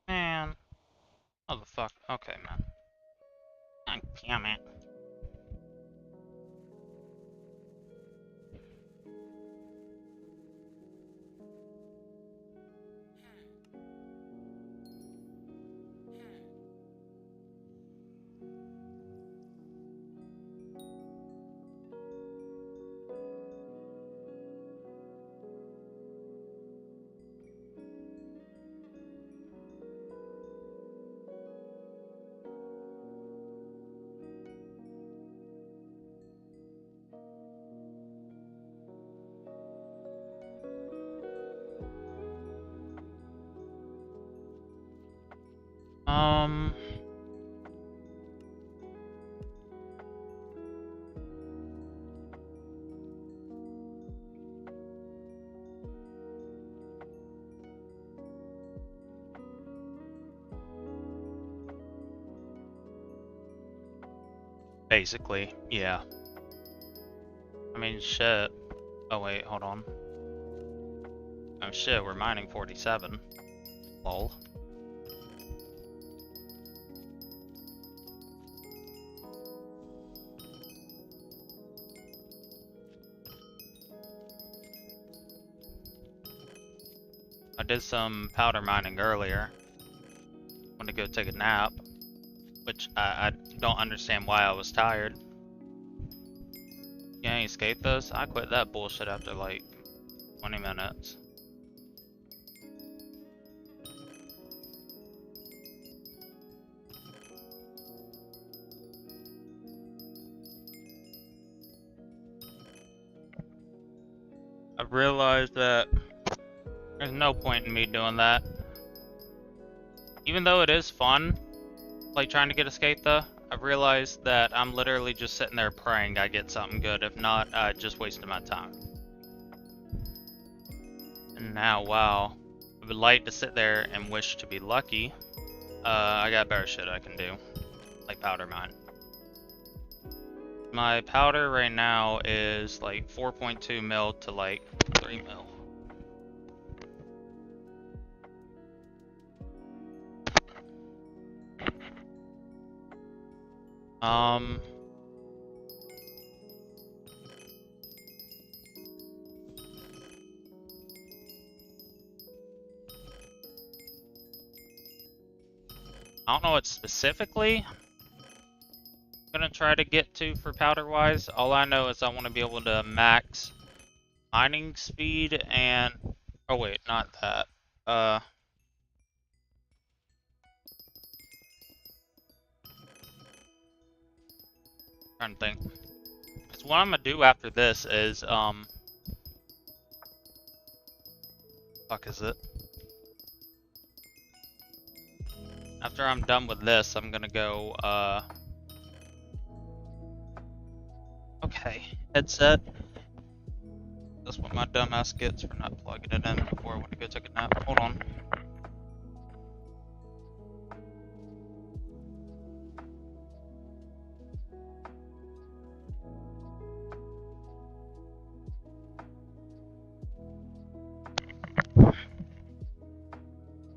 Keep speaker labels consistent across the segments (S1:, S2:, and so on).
S1: Man. Oh, the fuck. Okay, man. God damn it. Basically, yeah. I mean, shit. Oh, wait, hold on. Oh, shit, we're mining 47. Lol. I did some powder mining earlier. Went to go take a nap, which I don't understand why I was tired. You ain't escape this? I quit that bullshit after like 20 minutes. I realized that there's no point in me doing that. Even though it is fun, like trying to get escape though, I realized that I'm literally just sitting there praying I get something good. If not, I just wasted my time. And now, wow, I would like to sit there and wish to be lucky. I got better shit I can do, like powder mine. My powder right now is like 4.2 mil to like 3 mil. I don't know what specifically I'm gonna try to get to for powder wise. All I know is I want to be able to max mining speed and oh wait, not that. Trying to think. Cause what I'm gonna do after this is fuck is it? After I'm done with this, I'm gonna go okay, headset. That's what my dumbass gets for not plugging it in before I went to go take a nap. Hold on.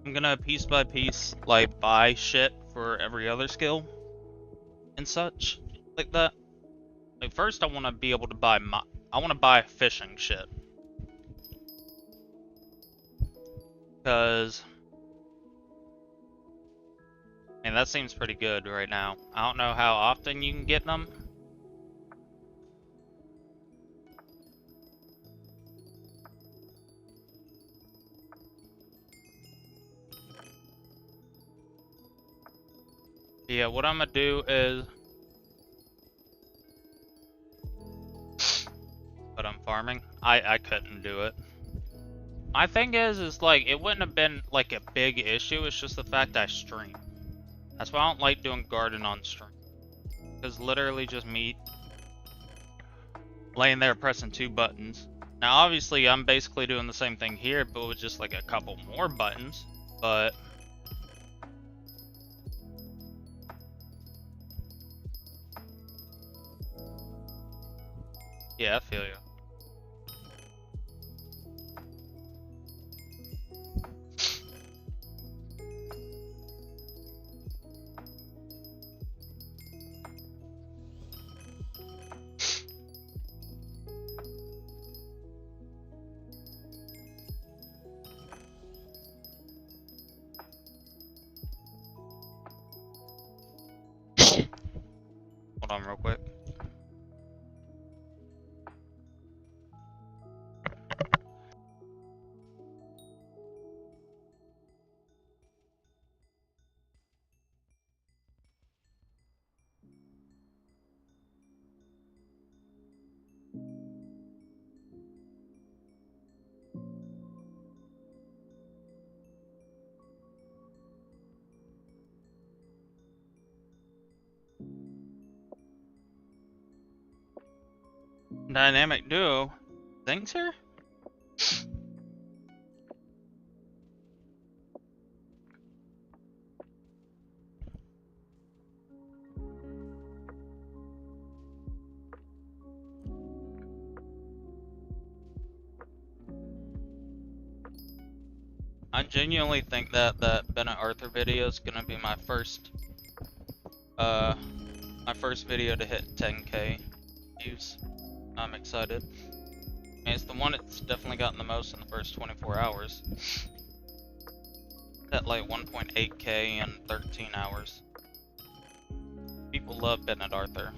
S1: I'm gonna piece by piece like buy shit for every other skill and such like that. Like first I want to be able to buy I want to buy fishing shit. Cause man, that seems pretty good right now. I don't know how often you can get them. Yeah, what I'm gonna do is but I'm farming. I couldn't do it. My thing is like it wouldn't have been like a big issue. It's just the fact I stream. That's why I don't like doing garden on stream. Cause literally just me laying there pressing 2 buttons Now, obviously, I'm basically doing the same thing here, but with just like a couple more buttons. But yeah, I feel you. Hold on real quick. Dynamic duo. Things here? I genuinely think that Bennett Arthur video is gonna be my first video to hit 10K views. I'm excited. I mean, it's the one that's definitely gotten the most in the first 24 hours. At like 1.8K in 13 hours. People love Bennett Arthur.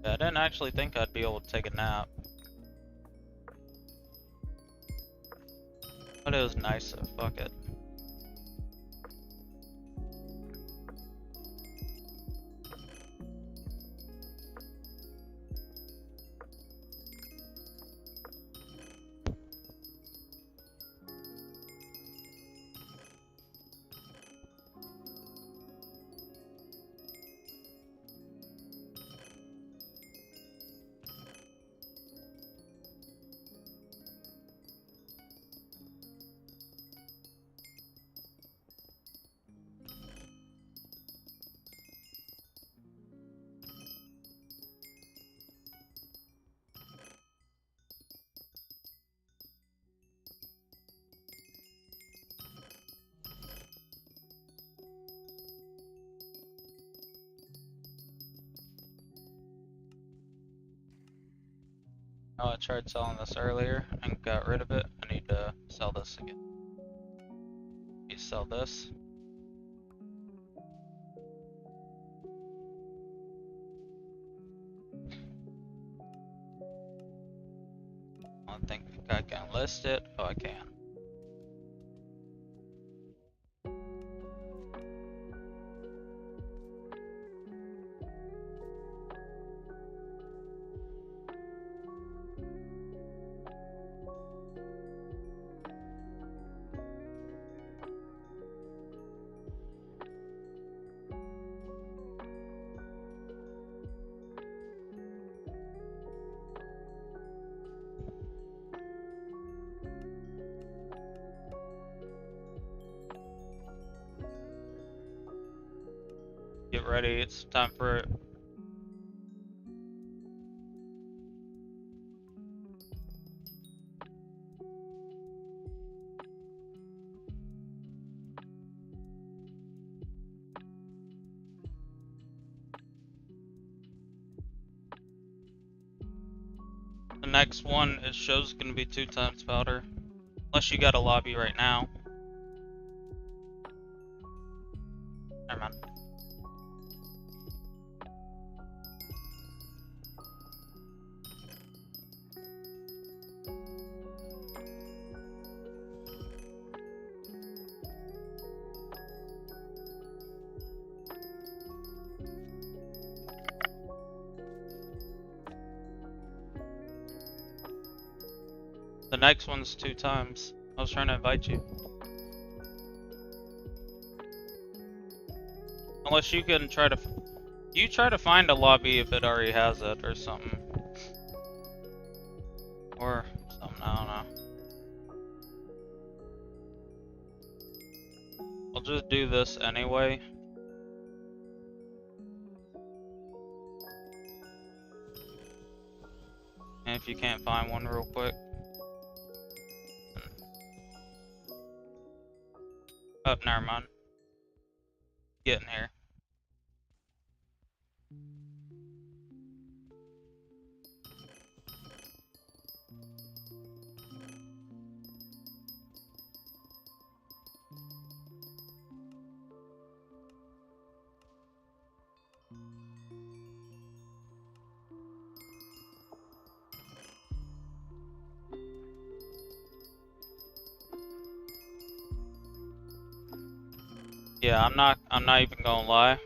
S1: I didn't actually think I'd be able to take a nap. But it was nice, so fuck it. Oh, I tried selling this earlier and got rid of it. I need to sell this again. You sell this. I don't think I can list it. Oh, I can. Get ready, it's time for it. The next one, it shows gonna be 2 times powder. Unless you got a lobby right now. Never mind. The next one's 2 times. I was trying to invite you. Unless you can try to... You try to find a lobby if it already has it or something. Or something, I don't know. I'll just do this anyway. And if you can't find one real quick. Oh, never mind. Getting here. Yeah, I'm not even gonna lie.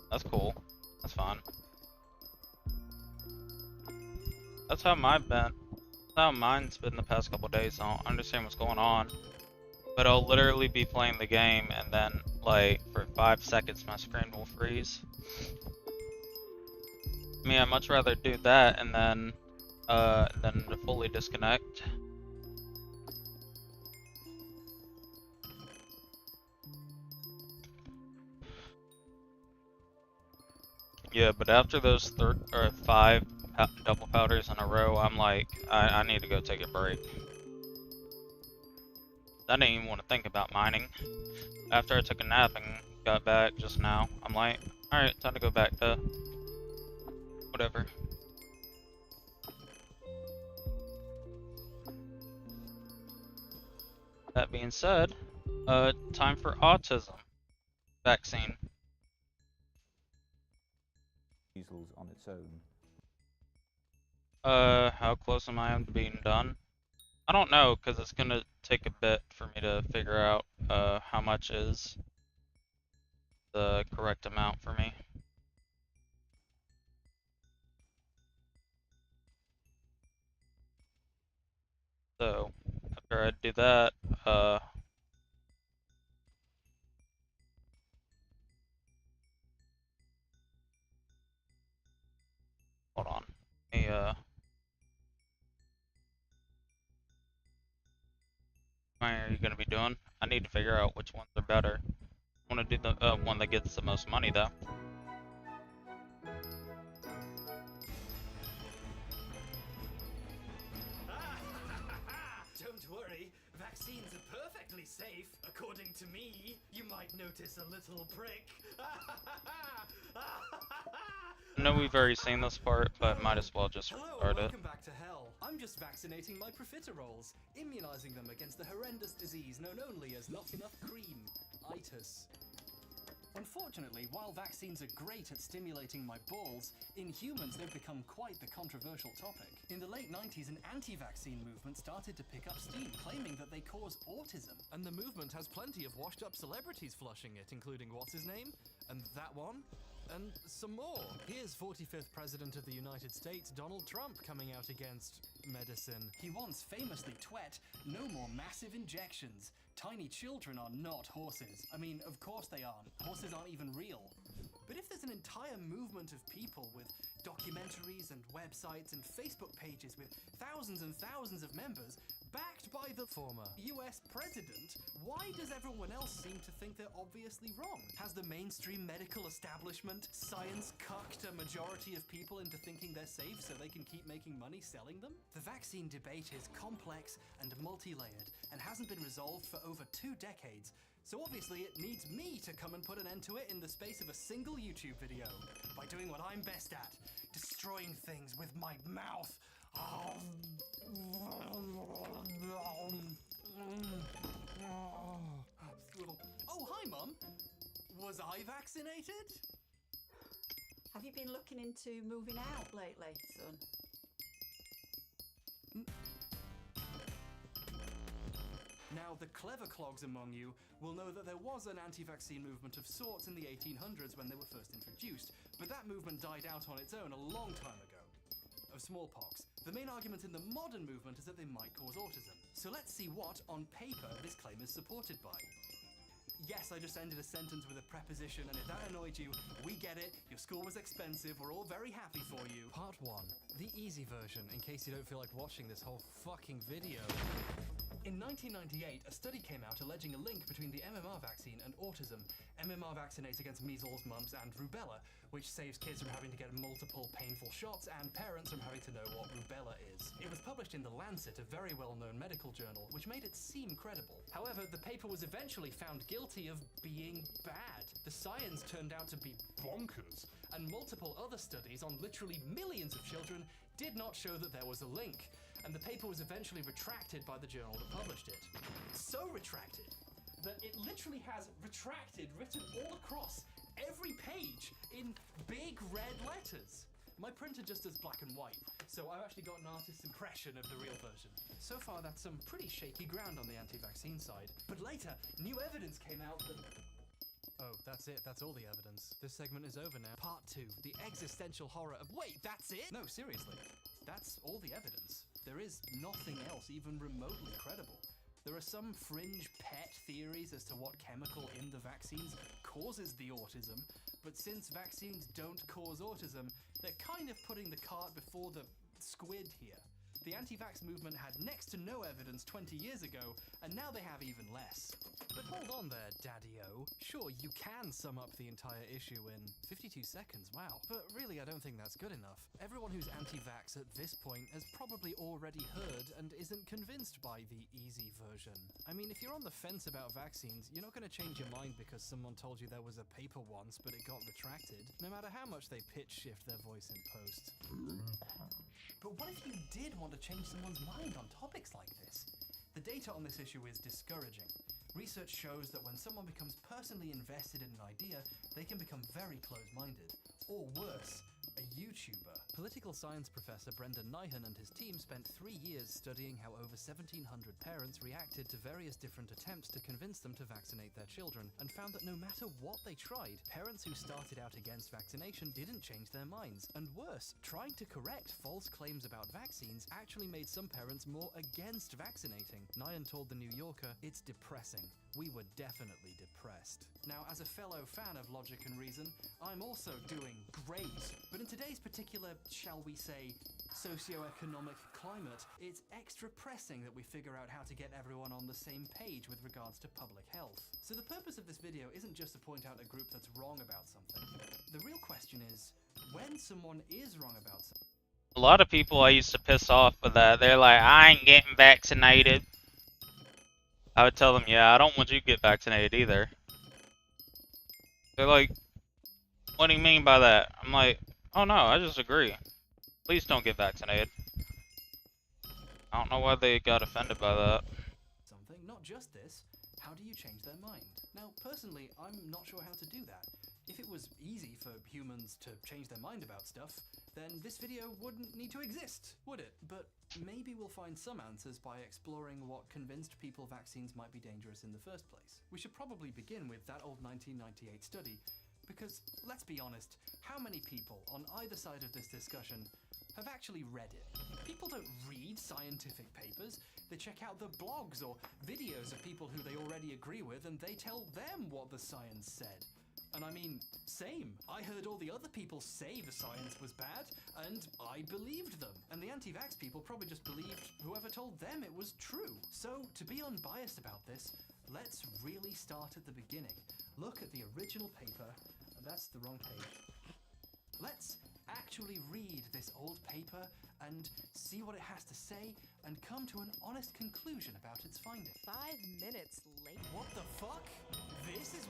S1: That's cool. That's fine. That's how mine's been the past couple days. I don't understand what's going on. But I'll literally be playing the game and then like for 5 seconds my screen will freeze. I mean, I'd much rather do that and then than to fully disconnect. Yeah, but after those 5 double powders in a row, I'm like, I need to go take a break. I didn't even want to think about mining. After I took a nap and got back just now, I'm like, alright, time to go back to whatever. That being said, time for autism vaccine.
S2: Measles on its own.
S1: How close am I to being done? I don't know, because it's gonna take a bit for me to figure out how much is the correct amount for me. So, after I do that, hold on. Let me, what are you gonna be doing? I need to figure out which ones are better. I wanna do the one that gets the most money though.
S3: Don't worry, vaccines are perfectly safe. According to me, you might notice a little prick.
S1: I know we've already seen this part, but might as well just
S3: Hello,
S1: restart it.
S3: welcome back to hell. I'm just vaccinating my profiteroles, immunizing them against the horrendous disease known only as not enough cream, itis. Unfortunately, while vaccines are great at stimulating my balls, in humans they've become quite the controversial topic. In the late 90s, an anti-vaccine movement started to pick up steam, claiming that they cause autism.
S4: And the movement has plenty of washed-up celebrities flushing it, including what's-his-name, and that one, and some more. Here's 45th President of the United States, Donald Trump, coming out against medicine.
S3: He once famously twet, "No more massive injections. Tiny children are not horses." I mean, of course they aren't. Horses aren't even real. But if there's an entire movement of people with documentaries and websites and Facebook pages with thousands and thousands of members, backed by the
S4: Former
S3: US president, why does everyone else seem to think they're obviously wrong? Has the mainstream medical establishment science cucked a majority of people into thinking they're safe so they can keep making money selling them? The vaccine debate is complex and multi-layered and hasn't been resolved for over 2 decades, So obviously it needs me to come and put an end to it in the space of a single YouTube video, by doing what I'm best at, destroying things with my mouth. Oh, hi, Mum. Was I vaccinated?
S5: Have you been looking into moving out lately, son?
S3: Now, the clever clogs among you will know that there was an anti-vaccine movement of sorts in the 1800s when they were first introduced, but that movement died out on its own a long time ago. Of smallpox. The main argument in the modern movement is that they might cause autism. So let's see what, on paper, this claim is supported by. Yes, I just ended a sentence with a preposition, and if that annoyed you, we get it. Your school was expensive. We're all very happy for you.
S4: Part 1. The easy version, in case you don't feel like watching this whole fucking video.
S3: In 1998, a study came out alleging a link between the MMR vaccine and autism. MMR vaccinates against measles, mumps, and rubella, which saves kids from having to get multiple painful shots and parents from having to know what rubella is. It was published in The Lancet, a very well-known medical journal, which made it seem credible. However, the paper was eventually found guilty of being bad. The science turned out to be bonkers, and multiple other studies on literally millions of children did not show that there was a link. And the paper was eventually retracted by the journal that published it. So retracted that it literally has retracted written all across every page in big red letters. My printer just does black and white, so I've actually got an artist's impression of the real version. So far, that's some pretty shaky ground on the anti-vaccine side. But later, new evidence came out that...
S4: Oh, that's it. That's all the evidence. This segment is over now. Part 2. The existential horror of... Wait, that's it?
S3: No, seriously. That's all the evidence. There is nothing else even remotely credible. There are some fringe pet theories as to what chemical in the vaccines causes the autism, but since vaccines don't cause autism, they're kind of putting the cart before the squid here. The anti-vax movement had next to no evidence 20 years ago, and now they have even less.
S4: But hold on there, Daddy-O. Sure, you can sum up the entire issue in 52 seconds, wow. But really, I don't think that's good enough. Everyone who's anti-vax at this point has probably already heard and isn't convinced by the easy version. I mean, if you're on the fence about vaccines, you're not going to change your mind because someone told you there was a paper once, but it got retracted, no matter how much they pitch shift their voice in post.
S3: But what if you did want to change someone's mind on topics like this? The data on this issue is discouraging. Research shows that when someone becomes personally invested in an idea, they can become very closed-minded. Or worse, a YouTuber.
S4: Political science professor Brendan Nyhan and his team spent 3 years studying how over 1,700 parents reacted to various different attempts to convince them to vaccinate their children, and found that no matter what they tried, parents who started out against vaccination didn't change their minds. And worse, trying to correct false claims about vaccines actually made some parents more against vaccinating. Nyhan told The New Yorker, "It's depressing. We were definitely depressed."
S3: Now, as a fellow fan of logic and reason, I'm also doing great. But in today's particular, shall we say, socioeconomic climate, it's extra pressing that we figure out how to get everyone on the same page with regards to public health. So the purpose of this video isn't just to point out a group that's wrong about something. The real question is, when someone is wrong about something...
S1: A lot of people I used to piss off with that. They're like, I ain't getting vaccinated. I would tell them, yeah, I don't want you to get vaccinated either. They're like, what do you mean by that? I'm like, oh no, I just agree. Please don't get vaccinated. I don't know why they got offended by that.
S3: Something, not just this, how do you change their mind? Now, personally, I'm not sure how to do that. If it was easy for humans to change their mind about stuff, then this video wouldn't need to exist, would it? But maybe we'll find some answers by exploring what convinced people vaccines might be dangerous in the first place. We should probably begin with that old 1998 study, because, let's be honest, how many people on either side of this discussion have actually read it? People don't read scientific papers. They check out the blogs or videos of people who they already agree with, and they tell them what the science said. And I mean, same. I heard all the other people say the science was bad, and I believed them. And the anti-vax people probably just believed whoever told them it was true. So, to be unbiased about this, let's really start at the beginning. Look at the original paper. That's the wrong page. Let's actually read this old paper and see what it has to say and come to an honest conclusion about its findings.
S5: 5 minutes late.
S3: What the fuck?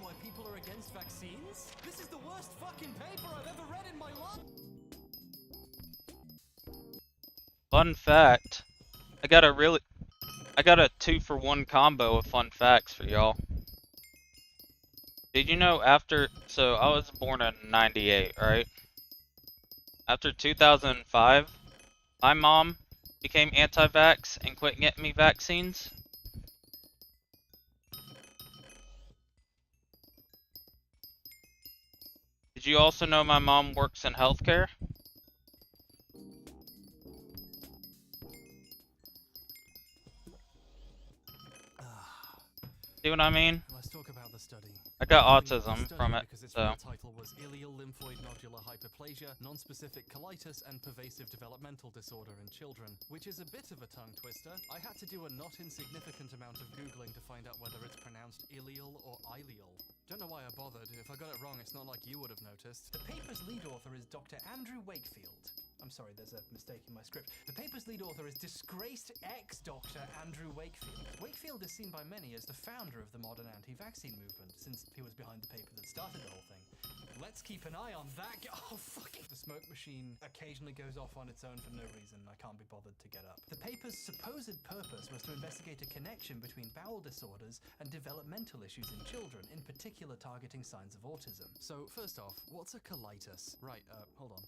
S4: why people are against vaccines? This is the worst fucking paper I've ever read in my life!
S1: Fun fact. I got a 2-for-1 combo of fun facts for y'all. Did you know so I was born in 98, right? After 2005, my mom became anti-vax and quit getting me vaccines. Did you also know my mom works in healthcare? See what I mean?
S4: Let's talk about the study.
S1: I got
S4: The
S1: autism
S4: study,
S1: from it,
S4: because its
S1: so.
S4: full title was Ileal Lymphoid Nodular Hyperplasia, Non-Specific Colitis and Pervasive Developmental Disorder in Children, which is a bit of a tongue twister. I had to do a not insignificant amount of Googling to find out whether it's pronounced ileal or ileal. Don't know why I bothered. If I got it wrong, it's not like you would have noticed.
S3: The paper's lead author is Dr. Andrew Wakefield. I'm sorry, there's a mistake in my script. The paper's lead author is disgraced ex-Dr. Andrew Wakefield. Wakefield is seen by many as the founder of the modern anti-vaccine movement, since he was behind the paper that started the whole thing. Let's keep an eye on that guy. Oh, fuck it. The smoke machine occasionally goes off on its own for no reason. I can't be bothered to get up. The paper's supposed purpose was to investigate a connection between bowel disorders and developmental issues in children, in particular targeting signs of autism.
S4: So, first off, what's a colitis? Right, hold on.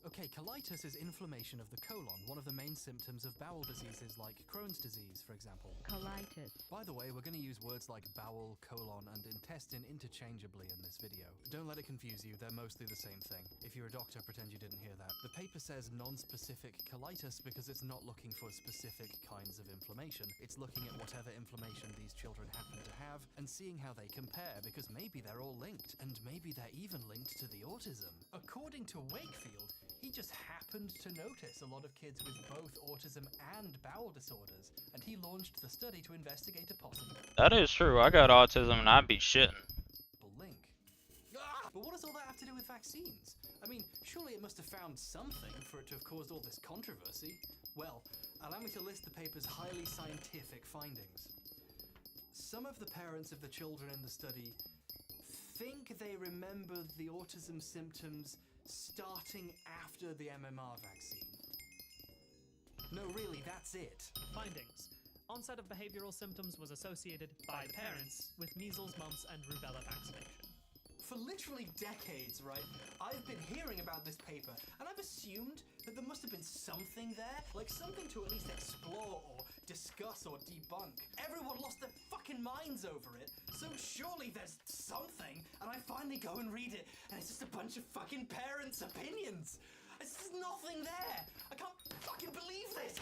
S4: Okay, colitis is inflammation of the colon, one of the main symptoms of bowel diseases like Crohn's disease, for example.
S6: Colitis.
S4: By the way, we're going to use words like bowel, colon, and intestine interchangeably in this video. Don't let it confuse you, they're mostly the same thing. If you're a doctor, pretend you didn't hear that. The paper says non-specific colitis because it's not looking for specific kinds of inflammation. It's looking at whatever inflammation these children happen to have and seeing how they compare, because maybe they're all linked, and maybe they're even linked to the autism.
S3: According to Wakefield, he just happened to notice a lot of kids with both autism and bowel disorders, and he launched the study to investigate a possible
S1: That is true. I got autism and I'd be shitting.
S3: link. But what does all that have to do with vaccines? I mean, surely it must have found something for it to have caused all this controversy. Well, allow me to list the paper's highly scientific findings. Some of the parents of the children in the study think they remember the autism symptoms starting after the MMR vaccine. No, really, that's it.
S7: Findings. Onset of behavioral symptoms was associated by the parents with measles, mumps, and rubella vaccination.
S3: For literally decades, right, I've been hearing about this paper, and I've assumed that there must have been something there, like something to at least explore or discuss or debunk. Everyone lost their fucking minds over it, so surely there's something, and I finally go and read it, and it's just a bunch of fucking parents' opinions. There's just nothing there. I can't fucking believe this.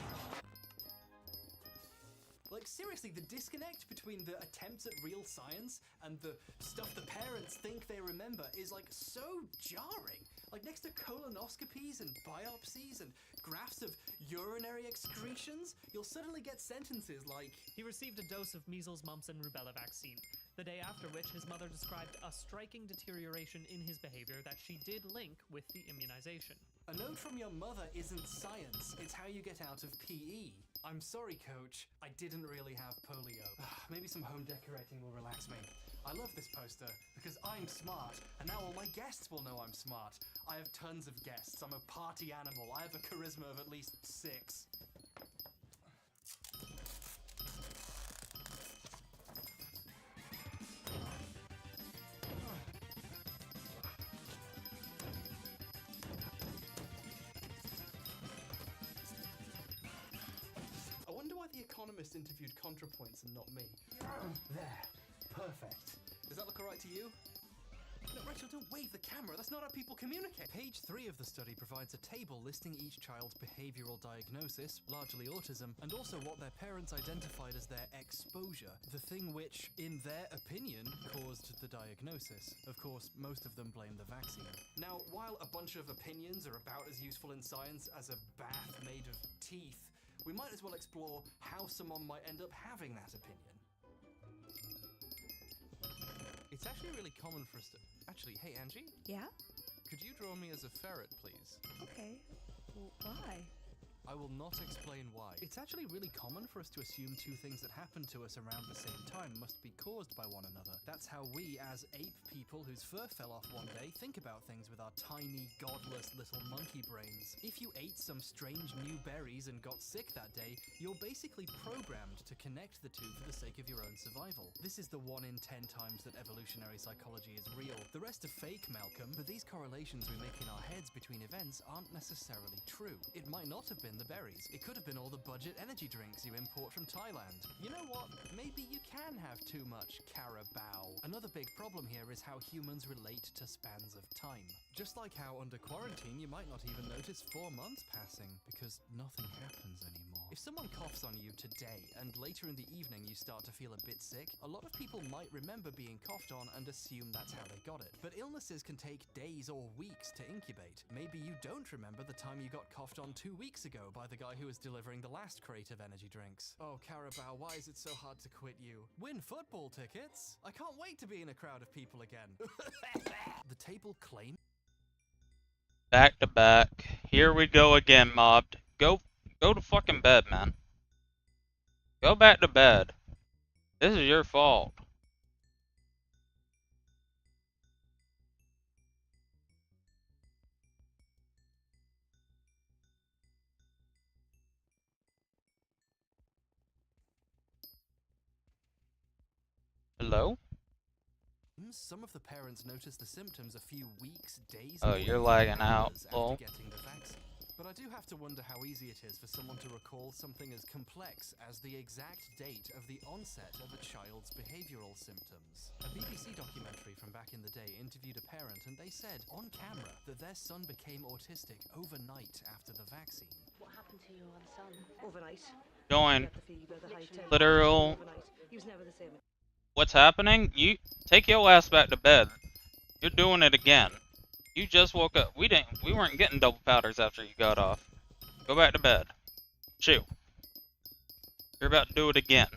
S3: Like, seriously, the disconnect between the attempts at real science and the stuff the parents think they remember is, like, so jarring. Like, next to colonoscopies and biopsies and graphs of urinary excretions, you'll suddenly get sentences like,
S7: He received a dose of measles, mumps, and rubella vaccine, the day after which his mother described a striking deterioration in his behavior that she did link with the immunization.
S3: a note from your mother isn't science, it's how you get out of PE. I'm sorry, coach, I didn't really have polio. Maybe some home decorating will relax me. I love this poster because I'm smart, and now all my guests will know I'm smart. I have tons of guests. I'm a party animal. I have a charisma of at least 6. I wonder why The Economist interviewed ContraPoints and not me. There. Perfect. Does that look alright to you? No, Rachel, don't wave the camera. That's not how people communicate.
S4: Page 3 of the study provides a table listing each child's behavioral diagnosis, largely autism, and also what their parents identified as their exposure, the thing which, in their opinion, caused the diagnosis. Of course, most of them blame the vaccine.
S3: Now, while a bunch of opinions are about as useful in science as a bath made of teeth, we might as well explore how someone might end up having that opinion.
S4: It's actually really common for us to... Actually, hey Angie,
S6: Yeah?
S4: could you draw me as a ferret, please?
S6: Okay. Well, why?
S4: I will not explain why. It's actually really common for us to assume two things that happen to us around the same time must be caused by one another. That's how we, as ape people whose fur fell off one day, think about things with our tiny, godless little monkey brains. If you ate some strange new berries and got sick that day, you're basically programmed to connect the two for the sake of your own survival. This is the 1 in 10 times that evolutionary psychology is real. The rest are fake, Malcolm, but these correlations we make in our heads between events aren't necessarily true. It might not have been the berries. It could have been all the budget energy drinks you import from Thailand. You know what? Maybe you can have too much carabao. Another big problem here is how humans relate to spans of time. Just like how under quarantine you might not even notice 4 months passing because nothing happens anymore. If someone coughs on you today and later in the evening you start to feel a bit sick, a lot of people might remember being coughed on and assume that's how they got it. But illnesses can take days or weeks to incubate. Maybe you don't remember the time you got coughed on 2 weeks ago by the guy who was delivering the last crate of energy drinks. Oh, Carabao, why is it so hard to quit you? Win football tickets? I can't wait to be in a crowd of people again. The table claim.
S1: Back to back. Here we go again, mobbed. Go to fucking bed, man. Go back to bed. This is your fault.
S4: Hello? Some of the parents notice the symptoms a few weeks, days,
S1: Oh, you're lagging out, lol.
S4: after getting the vaccine. But I do have to wonder how easy it is for someone to recall something as complex as the exact date of the onset of a child's behavioral symptoms. A BBC documentary from back in the day interviewed a parent and they said on camera that their son became autistic overnight after the vaccine.
S6: What happened to your son?
S5: Overnight.
S1: Join.
S5: The fever, the high temperature.
S1: Literal.
S5: Overnight. He was never the same.
S1: What's happening? You take your ass back to bed. You're doing it again. You just woke up. We weren't getting double powders after you got off. Go back to bed. Chew. You're about to do it again.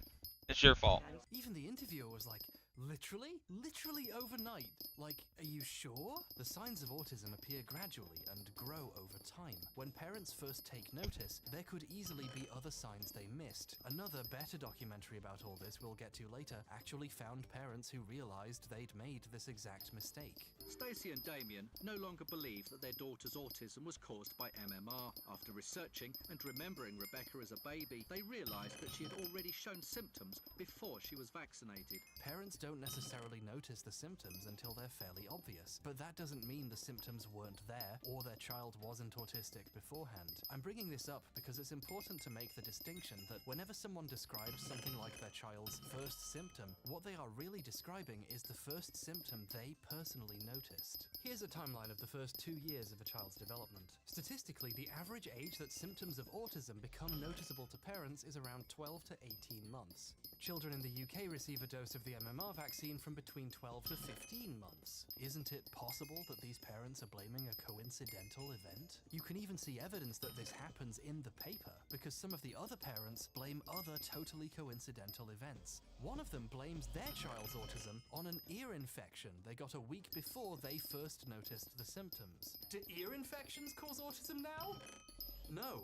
S1: It's your fault.
S4: Even the interviewer was like, literally? Literally overnight? Like, are you sure? The signs of autism appear gradually and grow over time. When parents first take notice, there could easily be other signs they missed. Another better documentary about all this we'll get to later actually found parents who realized they'd made this exact mistake.
S8: Stacey and Damien no longer believe that their daughter's autism was caused by MMR. After researching and remembering Rebecca as a baby, they realized that she had already shown symptoms before she was vaccinated.
S4: Parents don't necessarily notice the symptoms until they're fairly obvious, but that doesn't mean the symptoms weren't there or their child wasn't autistic beforehand. I'm bringing this up because it's important to make the distinction that whenever someone describes something like their child's first symptom, what they are really describing is the first symptom they personally noticed. Here's a timeline of the first 2 years of a child's development. Statistically, the average age that symptoms of autism become noticeable to parents is around 12 to 18 months. Children in the UK receive a dose of the MMR vaccine from between 12 to 15 months. Isn't it possible that these parents are blaming a coincidental event? You can even see evidence that this happens in the paper, because some of the other parents blame other totally coincidental events. One of them blames their child's autism on an ear infection they got a week before they first noticed the symptoms. Do ear infections cause autism now? No.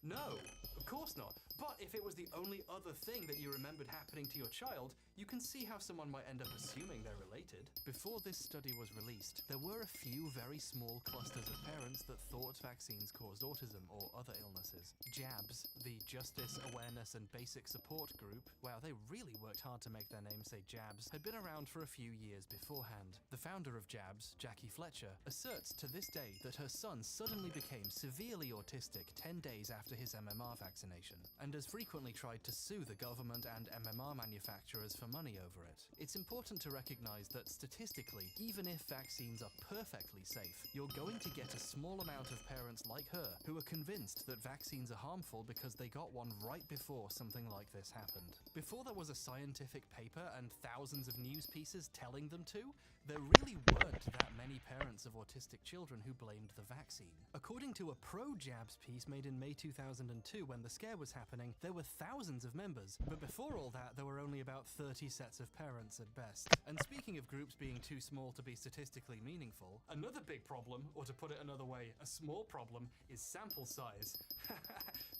S4: No, of course not. But if it was the only other thing that you remembered happening to your child, you can see how someone might end up assuming they're related. Before this study was released, there were a few very small clusters of parents that thought vaccines caused autism or other illnesses. JABS, the Justice, Awareness and Basic Support Group, wow, they really worked hard to make their name say JABS, had been around for a few years beforehand. The founder of JABS, Jackie Fletcher, asserts to this day that her son suddenly became severely autistic 10 days after his MMR vaccination, and has frequently tried to sue the government and MMR manufacturers for money over it. It's important to recognize that statistically, even if vaccines are perfectly safe, you're going to get a small amount of parents like her who are convinced that vaccines are harmful because they got one right before something like this happened. Before there was a scientific paper and thousands of news pieces telling them to, there really weren't that many parents of autistic children who blamed the vaccine. According to a pro-JABS piece made in May 2002 when the scare was happening, there were thousands of members, but before all that there were only about 30 30 sets of parents at best. And speaking of groups being too small to be statistically meaningful, another big problem, or to put it another way, a small problem, is sample size.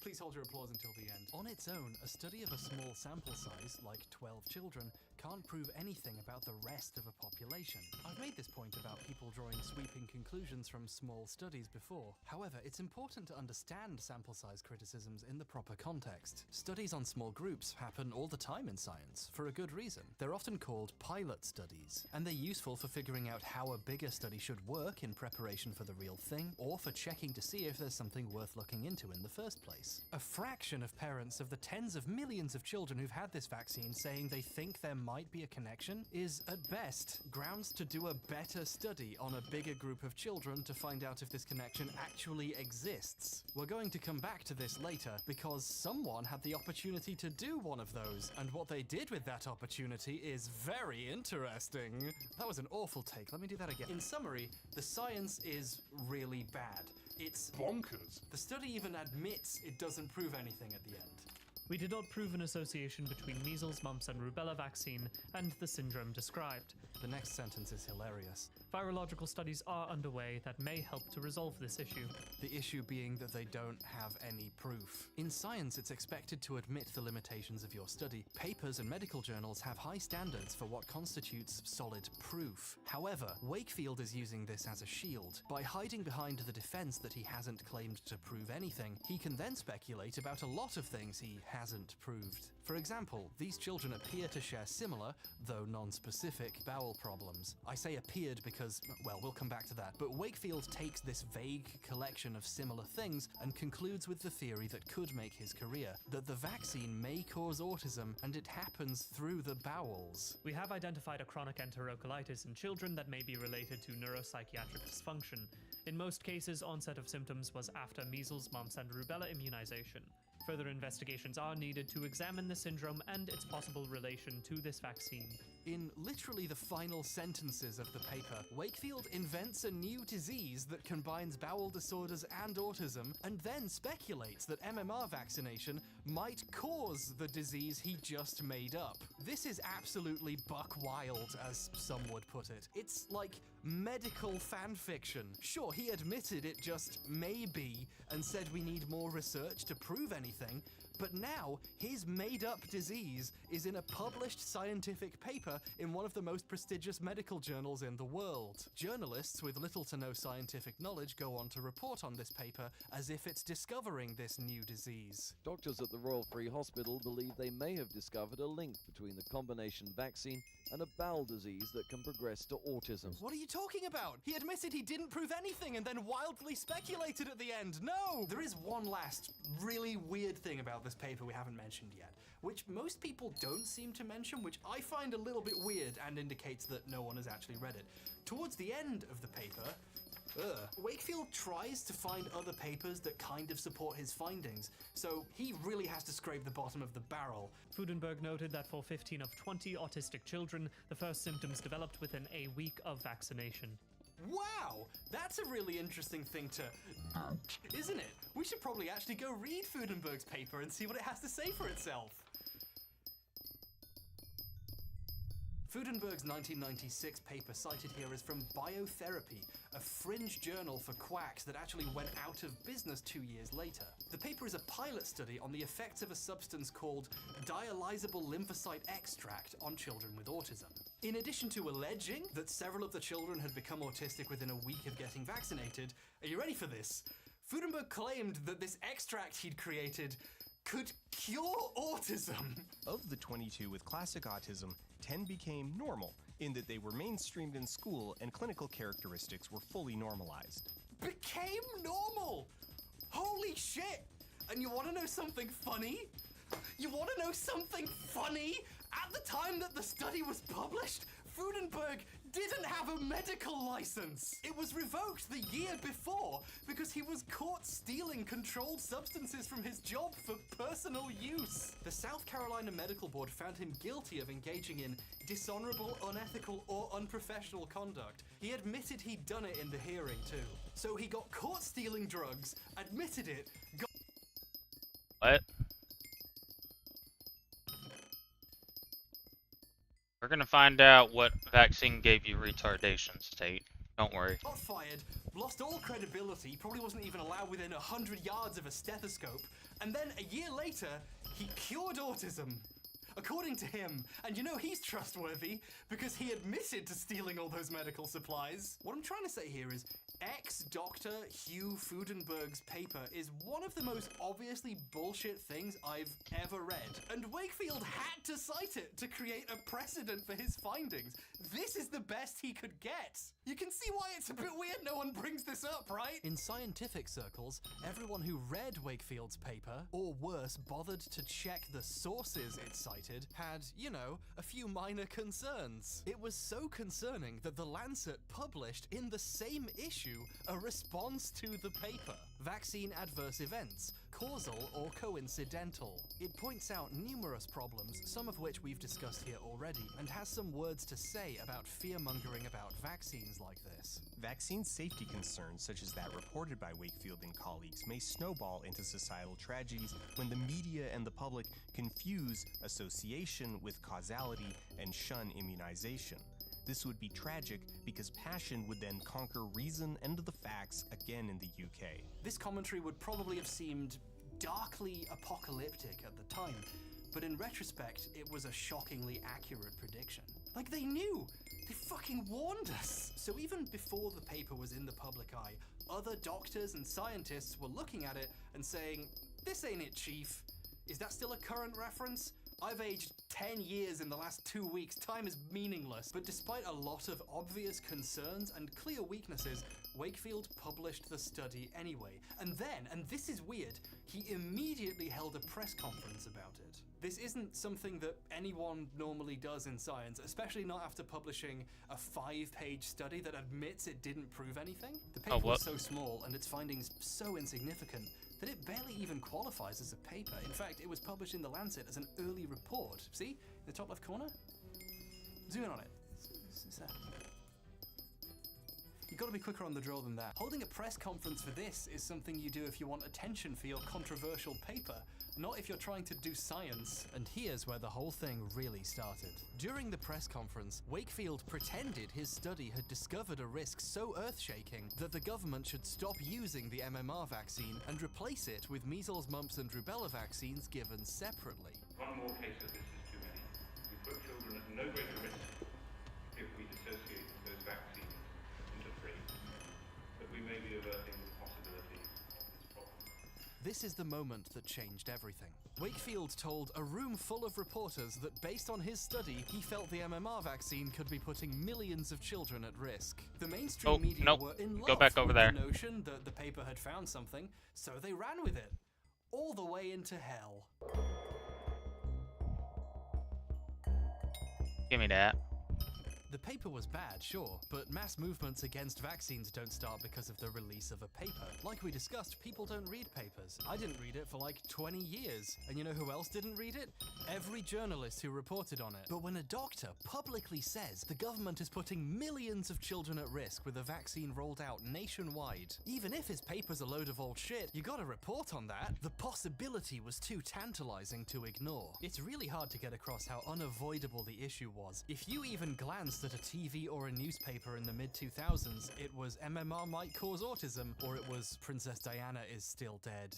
S4: Please hold your applause until the end. On its own, a study of a small sample size, like 12 children, can't prove anything about the rest of a population. I've made this point about people drawing sweeping conclusions from small studies before. However, it's important to understand sample size criticisms in the proper context. Studies on small groups happen all the time in science, for a good reason. They're often called pilot studies, and they're useful for figuring out how a bigger study should work in preparation for the real thing, or for checking to see if there's something worth looking into in the first place. A fraction of parents of the tens of millions of children who've had this vaccine saying they think there might be a connection is, at best, grounds to do a better study on a bigger group of children to find out if this connection actually exists. We're going to come back to this later, because someone had the opportunity to do one of those, and what they did with that opportunity is very interesting. That was an awful take, let me do that again. In summary, the science is really bad. It's bonkers. The study even admits it doesn't prove anything at the end.
S7: We did not prove an association between measles, mumps, and rubella vaccine and the syndrome described.
S4: The next sentence is hilarious.
S7: Virological studies are underway that may help to resolve this issue.
S4: The issue being that they don't have any proof. In science, it's expected to admit the limitations of your study. Papers and medical journals have high standards for what constitutes solid proof. However, Wakefield is using this as a shield. By hiding behind the defense that he hasn't claimed to prove anything, he can then speculate about a lot of things he hasn't proved. For example, these children appear to share similar, though non-specific, bowel problems. I say appeared because, well, we'll come back to that. But Wakefield takes this vague collection of similar things and concludes with the theory that could make his career, that the vaccine may cause autism and it happens through the bowels.
S7: We have identified a chronic enterocolitis in children that may be related to neuropsychiatric dysfunction. In most cases, onset of symptoms was after measles, mumps, and rubella immunization. Further investigations are needed to examine the syndrome and its possible relation to this vaccine.
S4: In literally the final sentences of the paper, Wakefield invents a new disease that combines bowel disorders and autism, and then speculates that MMR vaccination might cause the disease he just made up. This is absolutely buck wild, as some would put it. It's like medical fanfiction. Sure, he admitted it just may be, and said we need more research to prove anything, but now his made-up disease is in a published scientific paper in one of the most prestigious medical journals in the world. Journalists with little to no scientific knowledge go on to report on this paper as if it's discovering this new disease.
S9: Doctors at the Royal Free Hospital believe they may have discovered a link between the combination vaccine and a bowel disease that can progress to autism.
S4: What are you talking about? He admitted he didn't prove anything and then wildly speculated at the end. No! There is one last really weird thing about this paper we haven't mentioned yet, which most people don't seem to mention, which I find a little bit weird and indicates that no one has actually read it. Towards the end of the paper, Wakefield tries to find other papers that kind of support his findings, so he really has to scrape the bottom of the barrel.
S7: Fudenberg noted that for 15 of 20 autistic children, the first symptoms developed within a week of vaccination.
S4: Wow! That's a really interesting thing to... Isn't it? We should probably actually go read Fudenberg's paper and see what it has to say for itself. Fudenberg's 1996 paper cited here is from Biotherapy, a fringe journal for quacks that actually went out of business 2 years later. The paper is a pilot study on the effects of a substance called dialysable lymphocyte extract on children with autism. In addition to alleging that several of the children had become autistic within a week of getting vaccinated, are you ready for this? Fudenberg claimed that this extract he'd created could cure autism.
S10: Of the 22 with classic autism, 10 became normal, in that they were mainstreamed in school and clinical characteristics were fully normalized.
S4: Became normal! Holy shit! And you want to know something funny? You want to know something funny? At the time that the study was published, Fudenberg didn't have a medical license. It was revoked the year before because he was caught stealing controlled substances from his job for personal use. The South Carolina Medical Board found him guilty of engaging in dishonorable, unethical, or unprofessional conduct. He admitted he'd done it in the hearing too. So he got caught stealing drugs, admitted it, got...
S1: What? We're gonna find out what vaccine gave you retardation, State. Don't worry.
S4: Got fired, lost all credibility, probably wasn't even allowed within 100 yards of a stethoscope, and then a year later, he cured autism. According to him, and you know he's trustworthy because he admitted to stealing all those medical supplies. What I'm trying to say here is ex-Dr. Hugh Fudenberg's paper is one of the most obviously bullshit things I've ever read. And Wakefield had to cite it to create a precedent for his findings. This is the best he could get. You can see why it's a bit weird no one brings this up, right? In scientific circles, everyone who read Wakefield's paper, or worse, bothered to check the sources it cited, had, you know, a few minor concerns. It was so concerning that The Lancet published in the same issue a response to the paper. Vaccine adverse events, causal or coincidental. It points out numerous problems, some of which we've discussed here already, and has some words to say about fear-mongering about vaccines like this.
S10: Vaccine safety concerns, such as that reported by Wakefield and colleagues, may snowball into societal tragedies when the media and the public confuse association with causality and shun immunization. This would be tragic because passion would then conquer reason and the facts again in the UK.
S4: This commentary would probably have seemed darkly apocalyptic at the time, but in retrospect, it was a shockingly accurate prediction. Like, they knew! They fucking warned us! So even before the paper was in the public eye, other doctors and scientists were looking at it and saying, "This ain't it, Chief." Is that still a current reference? I've aged 10 years in the last 2 weeks. Time is meaningless. But despite a lot of obvious concerns and clear weaknesses, Wakefield published the study anyway. And then, and this is weird, he immediately held a press conference about it. This isn't something that anyone normally does in science, especially not after publishing a 5-page study that admits it didn't prove anything. The paper was so small and its findings so insignificant that it barely even qualifies as a paper. In fact, it was published in The Lancet as an early report. See? In the top left corner? Zoom in on it. It's there. You've got to be quicker on the draw than that. Holding a press conference for this is something you do if you want attention for your controversial paper, not if you're trying to do science. And here's where the whole thing really started. During the press conference, Wakefield pretended his study had discovered a risk so earth-shaking that the government should stop using the MMR vaccine and replace it with measles, mumps and rubella vaccines given separately.
S11: One more case of this is too many. We put children at no greater risk if we dissociate those vaccines into 3, but we may be averting the possibility of this problem.
S4: This is the moment that changed everything. Wakefield told a room full of reporters that based on his study, he felt the MMR vaccine could be putting millions of children at risk. The mainstream media were in love with the notion that the paper had found something, so they ran with it. All the way into hell.
S1: Give me that.
S4: The paper was bad, sure, but mass movements against vaccines don't start because of the release of a paper. Like we discussed, people don't read papers. I didn't read it for like 20 years. And you know who else didn't read it? Every journalist who reported on it. But when a doctor publicly says the government is putting millions of children at risk with a vaccine rolled out nationwide, even if his paper's a load of old shit, you gotta report on that. The possibility was too tantalizing to ignore. It's really hard to get across how unavoidable the issue was. If you even glanced at a TV or a newspaper in the mid-2000s, it was MMR might cause autism, or it was Princess Diana is still dead.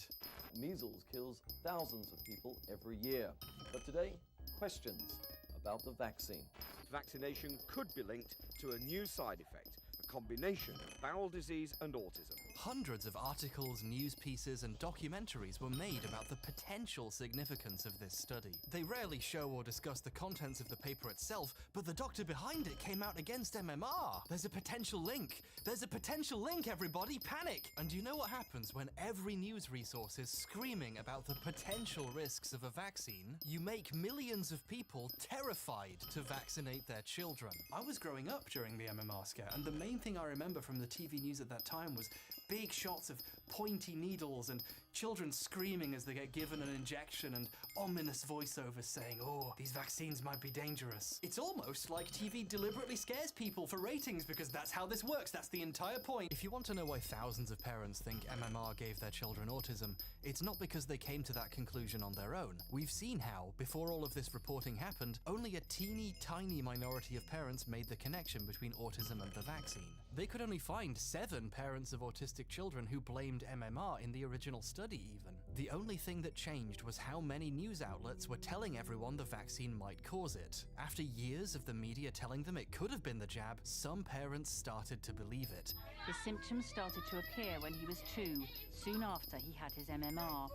S9: Measles kills thousands of people every year. But today, questions about the vaccine.
S12: Vaccination could be linked to a new side effect, a combination of bowel disease and autism.
S4: Hundreds of articles, news pieces, and documentaries were made about the potential significance of this study. They rarely show or discuss the contents of the paper itself, but the doctor behind it came out against MMR. There's a potential link. There's a potential link, everybody! Panic! And you know what happens when every news resource is screaming about the potential risks of a vaccine? You make millions of people terrified to vaccinate their children. I was growing up during the MMR scare, and the main thing I remember from the TV news at that time was big shots of pointy needles and
S3: Children screaming as they get given an injection and ominous voiceovers saying, oh, these vaccines might be dangerous. It's almost like TV deliberately scares people for ratings because that's how this works. That's the entire point.
S4: If you want to know why thousands of parents think MMR gave their children autism, it's not because they came to that conclusion on their own. We've seen how, before all of this reporting happened, only a teeny tiny minority of parents made the connection between autism and the vaccine. They could only find 7 parents of autistic children who blamed MMR in the original study even. The only thing that changed was how many news outlets were telling everyone the vaccine might cause it. After years of the media telling them it could have been the jab, some parents started to believe it.
S6: His symptoms started to appear when he was 2, soon after he had his MMR.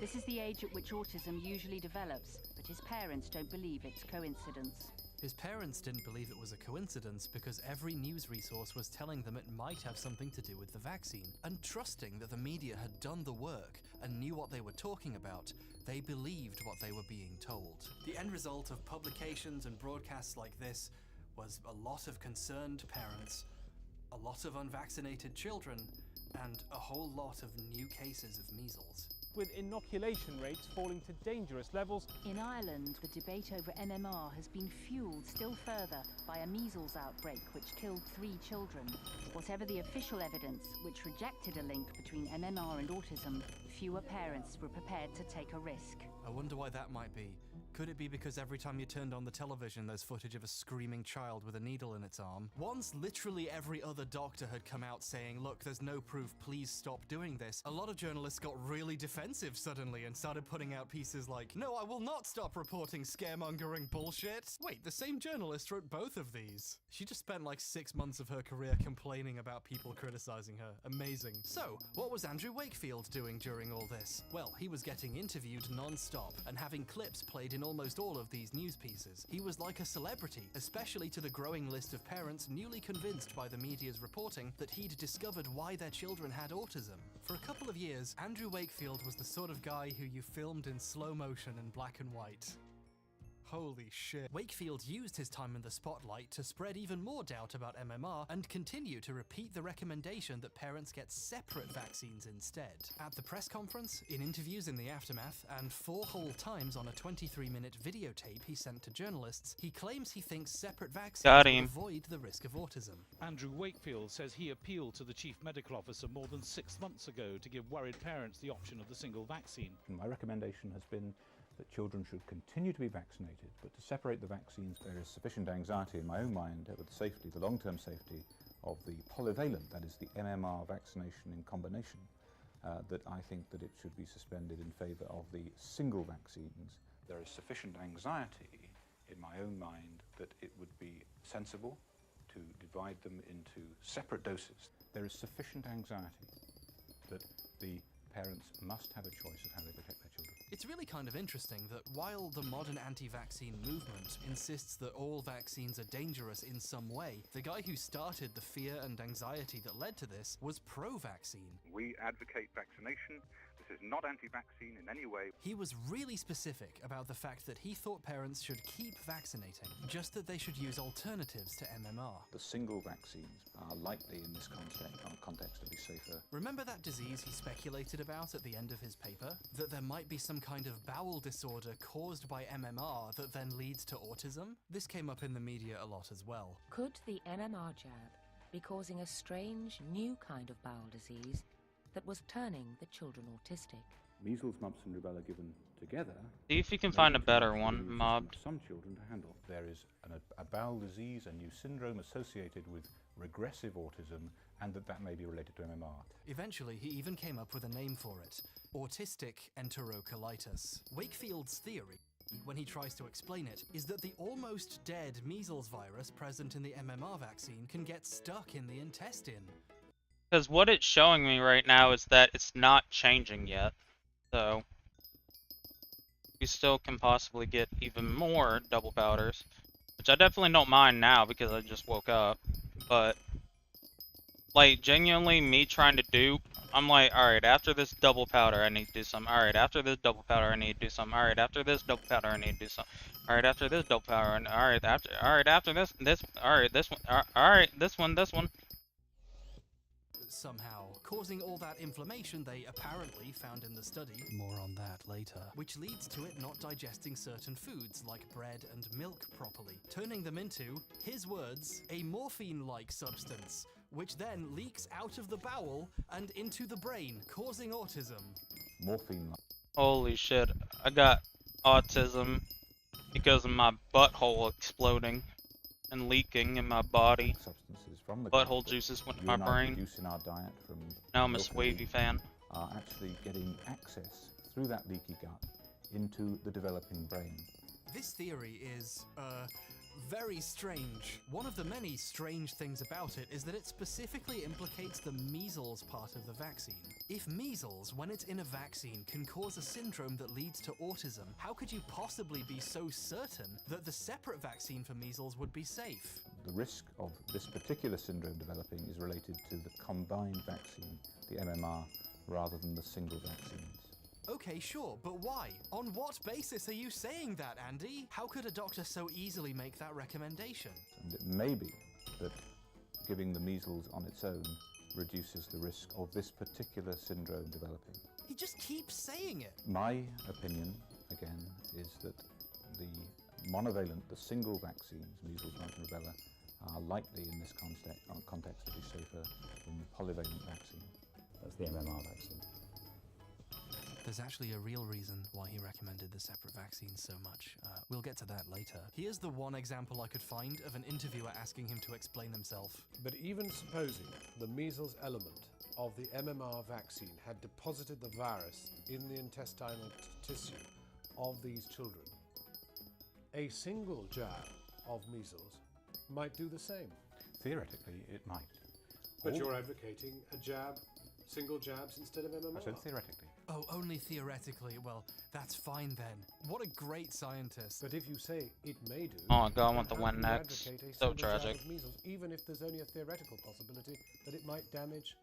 S6: This is the age at which autism usually develops, but his parents don't believe it's coincidence.
S4: His parents didn't believe it was a coincidence because every news resource was telling them it might have something to do with the vaccine. And trusting that the media had done the work and knew what they were talking about, they believed what they were being told.
S3: The end result of publications and broadcasts like this was a lot of concerned parents, a lot of unvaccinated children, and a whole lot of new cases of measles.
S13: With inoculation rates falling to dangerous levels.
S6: In Ireland, the debate over MMR has been fueled still further by a measles outbreak which killed 3 children. Whatever the official evidence, which rejected a link between MMR and autism, fewer parents were prepared to take a risk.
S4: I wonder why that might be. Could it be because every time you turned on the television there's footage of a screaming child with a needle in its arm? Once literally every other doctor had come out saying, look, there's no proof, please stop doing this, a lot of journalists got really defensive suddenly and started putting out pieces like, no, I will not stop reporting scaremongering bullshit. Wait, the same journalist wrote both of these. She just spent like 6 months of her career complaining about people criticizing her. Amazing. So, what was Andrew Wakefield doing during all this? Well, he was getting interviewed non-stop and having clips played in almost all of these news pieces. He was like a celebrity, especially to the growing list of parents newly convinced by the media's reporting that he'd discovered why their children had autism. For a couple of years, Andrew Wakefield was the sort of guy who you filmed in slow motion and black and white. Holy shit. Wakefield used his time in the spotlight to spread even more doubt about MMR and continue to repeat the recommendation that parents get separate vaccines instead. At the press conference, in interviews in the aftermath, and 4 whole times on a 23-minute videotape he sent to journalists, he claims he thinks separate vaccines will avoid the risk of autism.
S14: Andrew Wakefield says he appealed to the chief medical officer more than 6 months ago to give worried parents the option of the single vaccine.
S2: My recommendation has been that children should continue to be vaccinated, but to separate the vaccines, there is sufficient anxiety in my own mind over the safety, the long-term safety of the polyvalent, that is the MMR vaccination in combination, that I think that it should be suspended in favour of the single vaccines. There is sufficient anxiety in my own mind that it would be sensible to divide them into separate doses. There is sufficient anxiety that the parents must have a choice of how they protect their children.
S4: It's really kind of interesting that while the modern anti-vaccine movement insists that all vaccines are dangerous in some way, the guy who started the fear and anxiety that led to this was pro-vaccine.
S11: We advocate vaccination. This is not anti-vaccine in any way.
S4: He was really specific about the fact that he thought parents should keep vaccinating, just that they should use alternatives to MMR.
S2: The single vaccines are likely in this context to be safer.
S4: Remember that disease he speculated about at the end of his paper? That there might be some kind of bowel disorder caused by MMR that then leads to autism? This came up in the media a lot as well.
S15: Could the MMR jab be causing a strange new kind of bowel disease that was turning the children autistic?
S2: Measles, mumps and rubella given together.
S1: See if you can find a better one, Mob.
S2: Some children to handle. There is a bowel disease, a new syndrome associated with regressive autism, and that may be related to MMR.
S4: Eventually, he even came up with a name for it: autistic enterocolitis. Wakefield's theory, when he tries to explain it, is that the almost dead measles virus present in the MMR vaccine can get stuck in the intestine.
S1: Because what it's showing me right now is that it's not changing yet. So, we still can possibly get even more double powders. Which I definitely don't mind now because I just woke up. But, like, genuinely me trying to dupe, I'm like, alright, after this double powder I need to do something. Alright, after this double powder I need to do something. Alright, after this double powder I need to do something. Alright, after this double powder, and alright, after this one, alright, this one.
S3: somehow, causing all that inflammation they apparently found in the study. More on that later. Which leads to it not digesting certain foods like bread and milk properly, turning them into, his words, a morphine-like substance, which then leaks out of the bowel and into the brain, causing autism.
S2: Morphine.
S1: Holy shit, I got autism because of my butthole exploding and leaking in my body.
S2: Substances from the
S1: Butthole
S2: gut
S1: juices went in
S2: you
S1: my
S2: and I
S1: brain.
S2: produce in our diet from
S1: Now I'm a
S2: milk and
S1: Wavy
S2: meat
S1: fan.
S2: are actually getting access through that leaky gut into the developing brain.
S3: This theory is, very strange. One of the many strange things about it is that it specifically implicates the measles part of the vaccine. If measles, when it's in a vaccine, can cause a syndrome that leads to autism, how could you possibly be so certain that the separate vaccine for measles would be safe?
S2: The risk of this particular syndrome developing is related to the combined vaccine, the MMR, rather than the single vaccines.
S3: Okay, sure, but why? On what basis are you saying that, Andy? How could a doctor so easily make that recommendation?
S2: And it may be that giving the measles on its own reduces the risk of this particular syndrome developing.
S3: He just keeps saying it.
S2: My opinion, again, is that the monovalent, the single vaccines, measles, mumps and rubella, are likely in this context to be safer than the polyvalent vaccine. That's the MMR vaccine.
S3: There's actually a real reason why he recommended the separate vaccines so much. We'll get to that later. Here's the one example I could find of an interviewer asking him to explain himself.
S16: But even supposing the measles element of the MMR vaccine had deposited the virus in the intestinal tissue of these children, a single jab of measles might do the same.
S2: Theoretically, it might.
S16: But you're advocating a jab, single jabs instead of MMR?
S2: I said theoretically.
S3: Oh, only theoretically. Well, that's fine then. What a great scientist.
S16: But if you say it may do,
S1: Oh god, I want the
S16: how
S1: one
S16: can you
S1: next.
S16: advocate a
S1: So
S16: single jab
S1: tragic.
S16: of measles, even if there's only a theoretical possibility that it might damage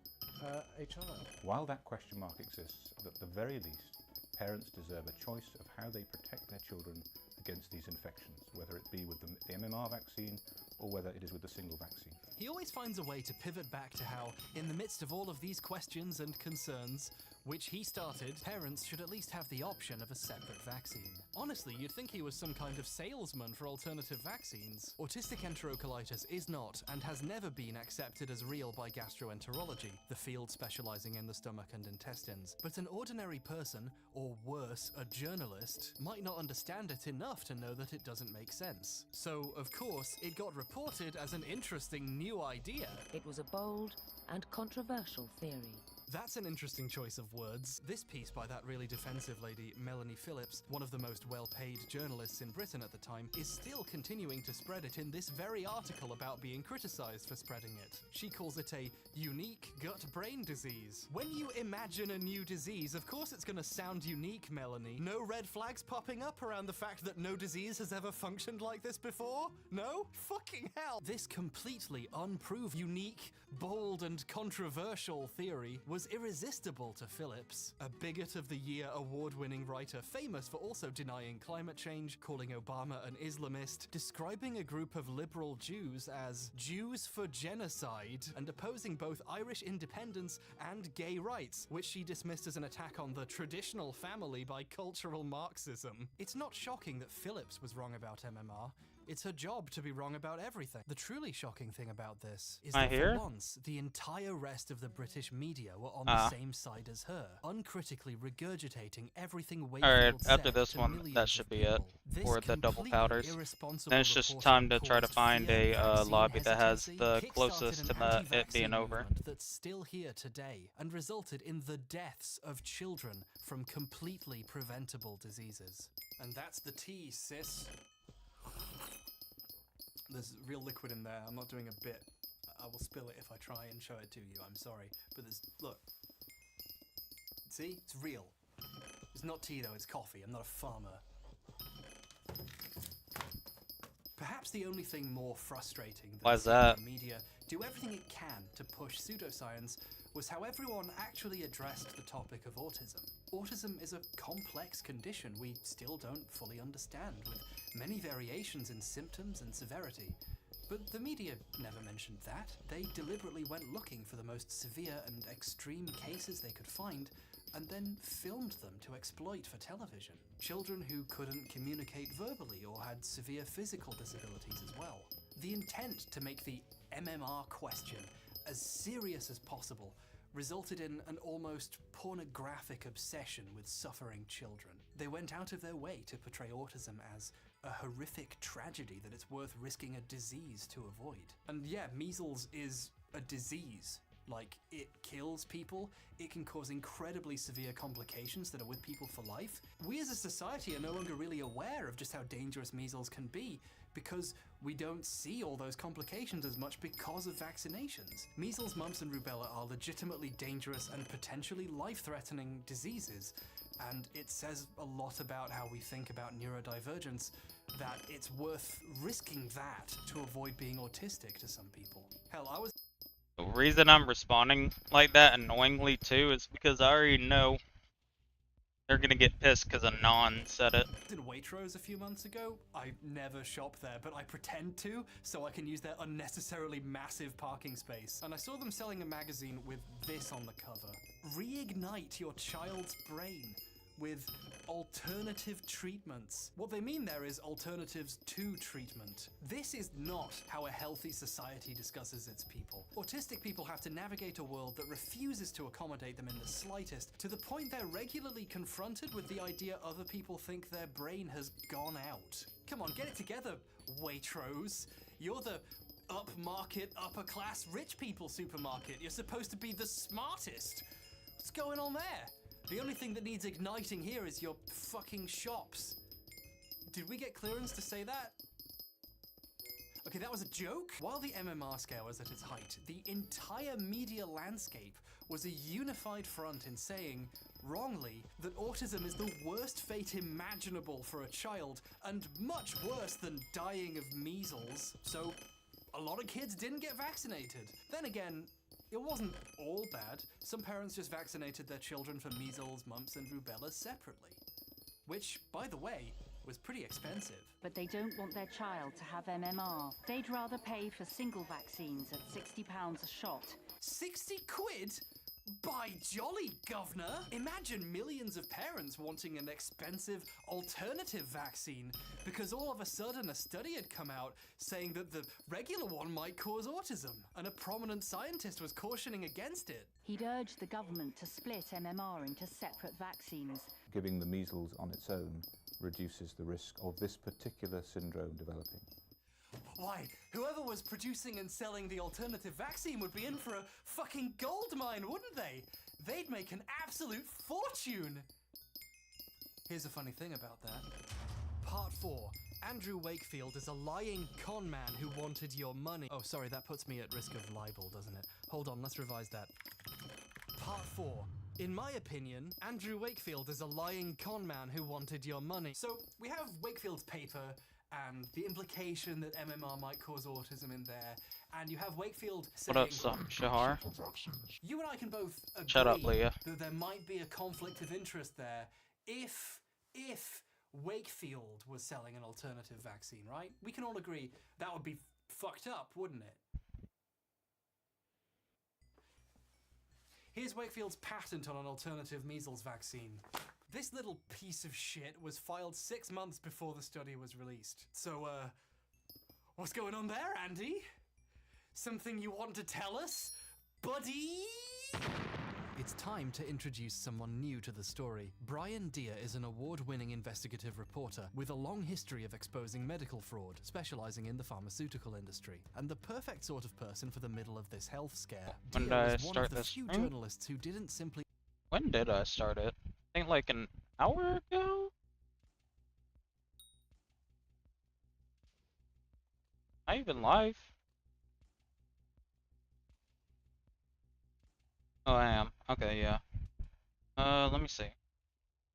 S16: a child?
S2: While that question mark exists, at the very least, parents deserve a choice of how they protect their children against these infections, whether it be with the MMR vaccine or whether it is with the single vaccine.
S3: He always finds a way to pivot back to how, in the midst of all of these questions and concerns, which he started, parents should at least have the option of a separate vaccine. Honestly, you'd think he was some kind of salesman for alternative vaccines. Autistic enterocolitis is not, and has never been accepted as real by gastroenterology, the field specializing in the stomach and intestines. But an ordinary person, or worse, a journalist, might not understand it enough to know that it doesn't make sense. So, of course, it got reported as an interesting new idea.
S15: It was a bold and controversial theory.
S3: That's an interesting choice of words. This piece by that really defensive lady, Melanie Phillips, one of the most well-paid journalists in Britain at the time, is still continuing to spread it in this very article about being criticised for spreading it. She calls it a unique gut-brain disease. When you imagine a new disease, of course it's gonna sound unique, Melanie. No red flags popping up around the fact that no disease has ever functioned like this before? No? Fucking hell! This completely unproved, unique, bold and controversial theory was irresistible to Phillips, a Bigot of the Year award-winning writer famous for also denying climate change, calling Obama an Islamist, describing a group of liberal Jews as Jews for genocide, and opposing both Irish independence and gay rights, which she dismissed as an attack on the traditional family by cultural Marxism. It's not shocking that Phillips was wrong about MMR. It's her job to be wrong about everything. The truly shocking thing about this is that for once, the entire rest of the British media were on the same side as her, uncritically regurgitating everything Wakefield
S1: Alright,
S3: said
S1: after this
S3: to
S1: one,
S3: millions
S1: that should
S3: of
S1: be it
S3: people.
S1: for the double powders.
S3: irresponsible
S1: Then it's just
S3: reporting
S1: time to try to
S3: caused
S1: find
S3: fear,
S1: a
S3: vaccine
S1: lobby that has
S3: hesitancy,
S1: the
S3: kickstarted
S1: closest to
S3: an
S1: the it
S3: anti-vaccine
S1: being over.
S3: movement that's still here today, and resulted in the deaths of children from completely preventable diseases. And that's the tea, sis. There's real liquid in there. I'm not doing a bit. I will spill it if I try and show it to you. I'm sorry. But there's... Look. See? It's real. It's not tea, though. It's coffee. I'm not a farmer. Perhaps the only thing more frustrating
S1: Why is
S3: than
S1: that?
S3: seeing the media do everything it can to push pseudoscience was how everyone actually addressed the topic of autism. Autism is a complex condition we still don't fully understand, with many variations in symptoms and severity. But the media never mentioned that. They deliberately went looking for the most severe and extreme cases they could find, and then filmed them to exploit for television. Children who couldn't communicate verbally or had severe physical disabilities as well. The intent to make the MMR question as serious as possible resulted in an almost pornographic obsession with suffering children. They went out of their way to portray autism as a horrific tragedy that it's worth risking a disease to avoid. And yeah, measles is a disease. Like, it kills people, it can cause incredibly severe complications that are with people for life. We as a society are no longer really aware of just how dangerous measles can be because we don't see all those complications as much because of vaccinations. Measles, mumps, and rubella are legitimately dangerous and potentially life-threatening diseases, and it says a lot about how we think about neurodivergence that it's worth risking that to avoid being autistic to some people. Hell, I was...
S1: The reason I'm responding like that annoyingly too is because I already know they're gonna get pissed because Anon said it.
S3: in Waitrose a few months ago. I never shop there, but I pretend to, so I can use their unnecessarily massive parking space. And I saw them selling a magazine with this on the cover. Reignite your child's brain with alternative treatments. What they mean there is alternatives to treatment. This is not how a healthy society discusses its people. Autistic people have to navigate a world that refuses to accommodate them in the slightest, to the point they're regularly confronted with the idea other people think their brain has gone out. Come on, get it together, Waitrose. You're the upmarket, upper class, rich people supermarket. You're supposed to be the smartest. What's going on there? The only thing that needs igniting here is your fucking shops. Did we get clearance to say that? Okay, that was a joke. While the MMR scare was at its height, the entire media landscape was a unified front in saying, wrongly, that autism is the worst fate imaginable for a child, and much worse than dying of measles. So, a lot of kids didn't get vaccinated. Then again, it wasn't all bad. Some parents just vaccinated their children for measles, mumps, and rubella separately. Which, by the way, was pretty expensive.
S6: But they don't want their child to have MMR. They'd rather pay for single vaccines at £60 a shot.
S3: 60 quid? By jolly, governor! Imagine millions of parents wanting an expensive alternative vaccine because all of a sudden a study had come out saying that the regular one might cause autism, and a prominent scientist was cautioning against it.
S6: He'd urged the government to split MMR into separate vaccines.
S2: Giving the measles on its own reduces the risk of this particular syndrome developing.
S3: Why, whoever was producing and selling the alternative vaccine would be in for a fucking gold mine, wouldn't they? They'd make an absolute fortune! Here's a funny thing about that. Part 4. Andrew Wakefield is a lying con man who wanted your money. Oh, sorry, that puts me at risk of libel, doesn't it? Hold on, let's revise that. Part 4. In my opinion, Andrew Wakefield is a lying con man who wanted your money. So, we have Wakefield's paper, and the implication that MMR might cause autism in there, and you have Wakefield saying...
S1: What up, Shahar?
S3: You and I can both agree
S1: Shut up, Leah.
S3: that there might be a conflict of interest there if Wakefield was selling an alternative vaccine, right? We can all agree that would be fucked up, wouldn't it? Here's Wakefield's patent on an alternative measles vaccine. This little piece of shit was filed 6 months before the study was released. So, what's going on there, Andy? Something you want to tell us, buddy? It's time to introduce someone new to the story. Brian Deere is an award-winning investigative reporter with a long history of exposing medical fraud, specializing in the pharmaceutical industry, and the perfect sort of person for the middle of this health scare.
S1: When did
S3: Deere
S1: I
S3: was one
S1: start
S3: of the
S1: this
S3: few
S1: stream?
S3: journalists who didn't simply...
S1: When did I start it? I think like an hour ago? Not even live. Oh, I am. Okay, yeah. Let me see.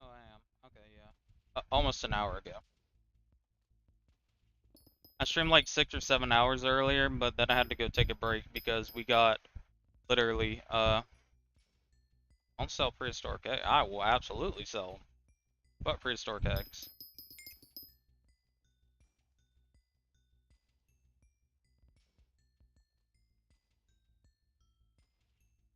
S1: Oh, I am. Okay, yeah. Almost an hour ago. I streamed like 6 or 7 hours earlier, but then I had to go take a break because we got literally, don't sell prehistoric eggs. I will absolutely sell them. But prehistoric eggs.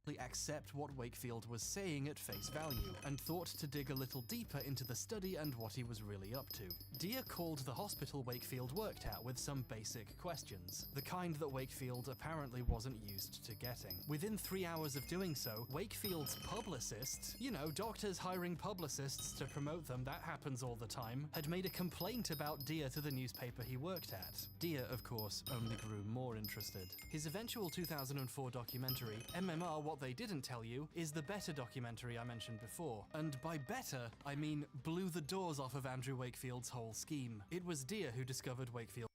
S4: accept what Wakefield was saying at face value, and thought to dig a little deeper into the study and what he was really up to. Dia called the hospital Wakefield worked at with some basic questions, the kind that Wakefield apparently wasn't used to getting. Within 3 hours of doing so, Wakefield's publicist, you know, doctors hiring publicists to promote them, that happens all the time, had made a complaint about Dia to the newspaper he worked at. Dia, of course, only grew more interested. His eventual 2004 documentary, MMR What They Didn't Tell You, is the better documentary I mentioned before. And by better, I mean blew the doors off of Andrew Wakefield's whole scheme. It was Dia who discovered Wakefield.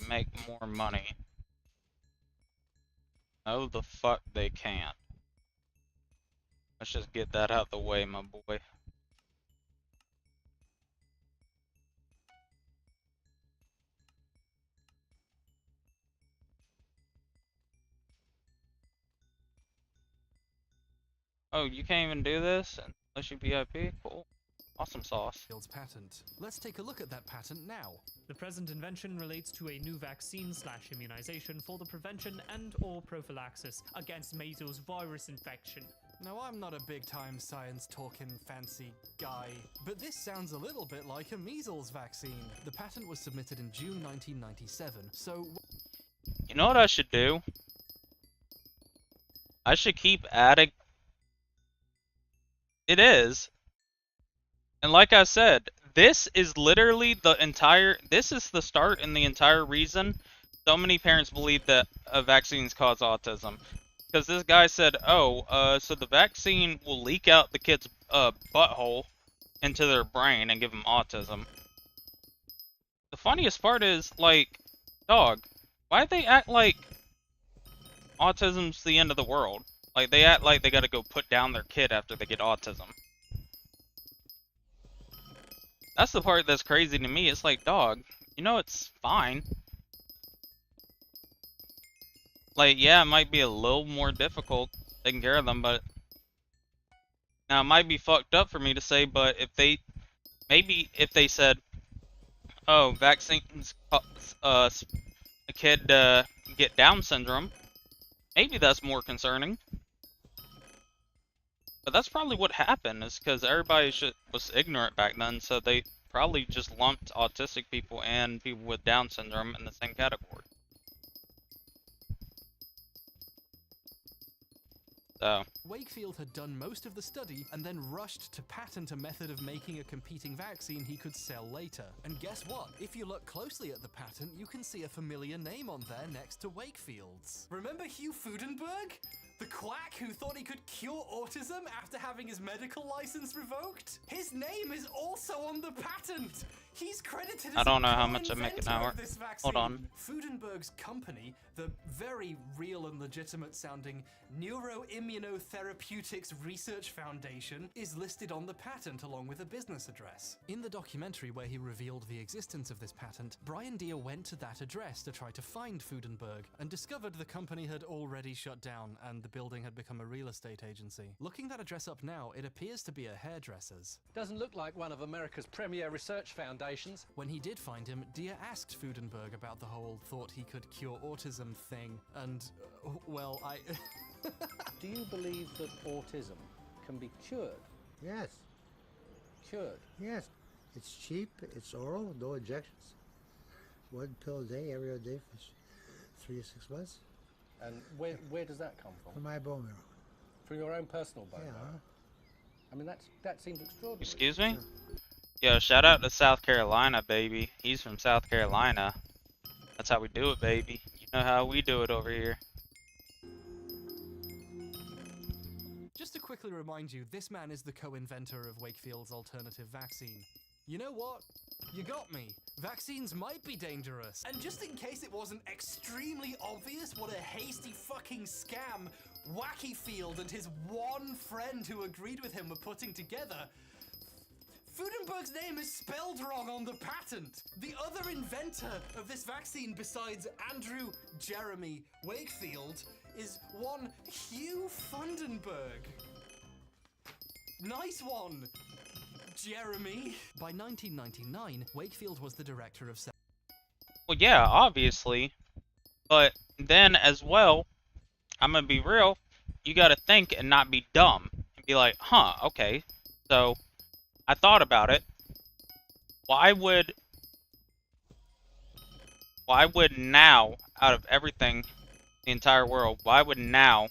S1: Make more money. No, the fuck they can't. Let's just get that out the way, my boy. Oh, you can't even do this unless you VIP? Cool. Awesome sauce.
S4: Patent. Let's take a look at that patent now.
S7: The present invention relates to a new vaccine/immunization for the prevention and/or prophylaxis against measles virus infection.
S4: Now, I'm not a big-time science-talking fancy guy, but this sounds a little bit like a measles vaccine. The patent was submitted in June 1997, so...
S1: You know what I should do? I should keep adding... It is. And like I said, this is literally the entire... This is the start and the entire reason so many parents believe that vaccines cause autism. Because this guy said, oh, so the vaccine will leak out the kid's butthole into their brain and give them autism. The funniest part is, like, dog, why they act like autism's the end of the world? Like, they act like they gotta go put down their kid after they get autism. That's the part that's crazy to me. It's like, dog, you know it's fine. Like, yeah, it might be a little more difficult taking care of them, but... Now, it might be fucked up for me to say, but if they... Maybe if they said, oh, vaccines cause a kid get Down syndrome, maybe that's more concerning. But that's probably what happened, is because everybody was ignorant back then, so they probably just lumped autistic people and people with Down syndrome in the same category. So.
S4: Wakefield had done most of the study and then rushed to patent a method of making a competing vaccine he could sell later. And guess what? If you look closely at the patent, you can see a familiar name on there next to Wakefield's. Remember Hugh Fudenberg? The quack who thought he could cure autism after having his medical license revoked? His name is also on the patent! He's credited as
S1: I don't know how much I make an hour. Hold on.
S4: Fudenberg's company, the very real and legitimate sounding Neuroimmunotherapeutics Research Foundation, is listed on the patent along with a business address. In the documentary where he revealed the existence of this patent, Brian Deere went to that address to try to find Fudenberg and discovered the company had already shut down and the building had become a real estate agency. Looking that address up now, it appears to be a hairdresser's.
S16: Doesn't look like one of America's premier research foundations.
S4: When he did find him, Deere asked Fudenberg about the whole thought he could cure autism thing, and, well, I...
S17: Do you believe that autism can be cured?
S18: Yes.
S17: Cured?
S18: Yes. It's cheap, it's oral, no injections. 1 pill a day, every other day for 3 to 6 months.
S17: And where does that come from?
S18: From my bone marrow.
S17: From your own personal bone
S18: marrow?
S17: Yeah. I mean, that seems extraordinary.
S1: Excuse me? Yo, shout out to South Carolina, baby. He's from South Carolina. That's how we do it, baby. You know how we do it over here.
S4: Just to quickly remind you, this man is the co-inventor of Wakefield's alternative vaccine. You know what? You got me. Vaccines might be dangerous. And just in case it wasn't extremely obvious what a hasty fucking scam Wakefield and his one friend who agreed with him were putting together, Fudenberg's name is spelled wrong on the patent. The other inventor of this vaccine besides Andrew Jeremy Wakefield is one Hugh Fundenberg. Nice one, Jeremy. By 1999, Wakefield was the director of...
S1: Well, yeah, obviously. But then as well, I'm gonna be real, you gotta think and not be dumb. And be like, huh, okay. So, I thought about it. Why would now, out of everything, the entire world, why would now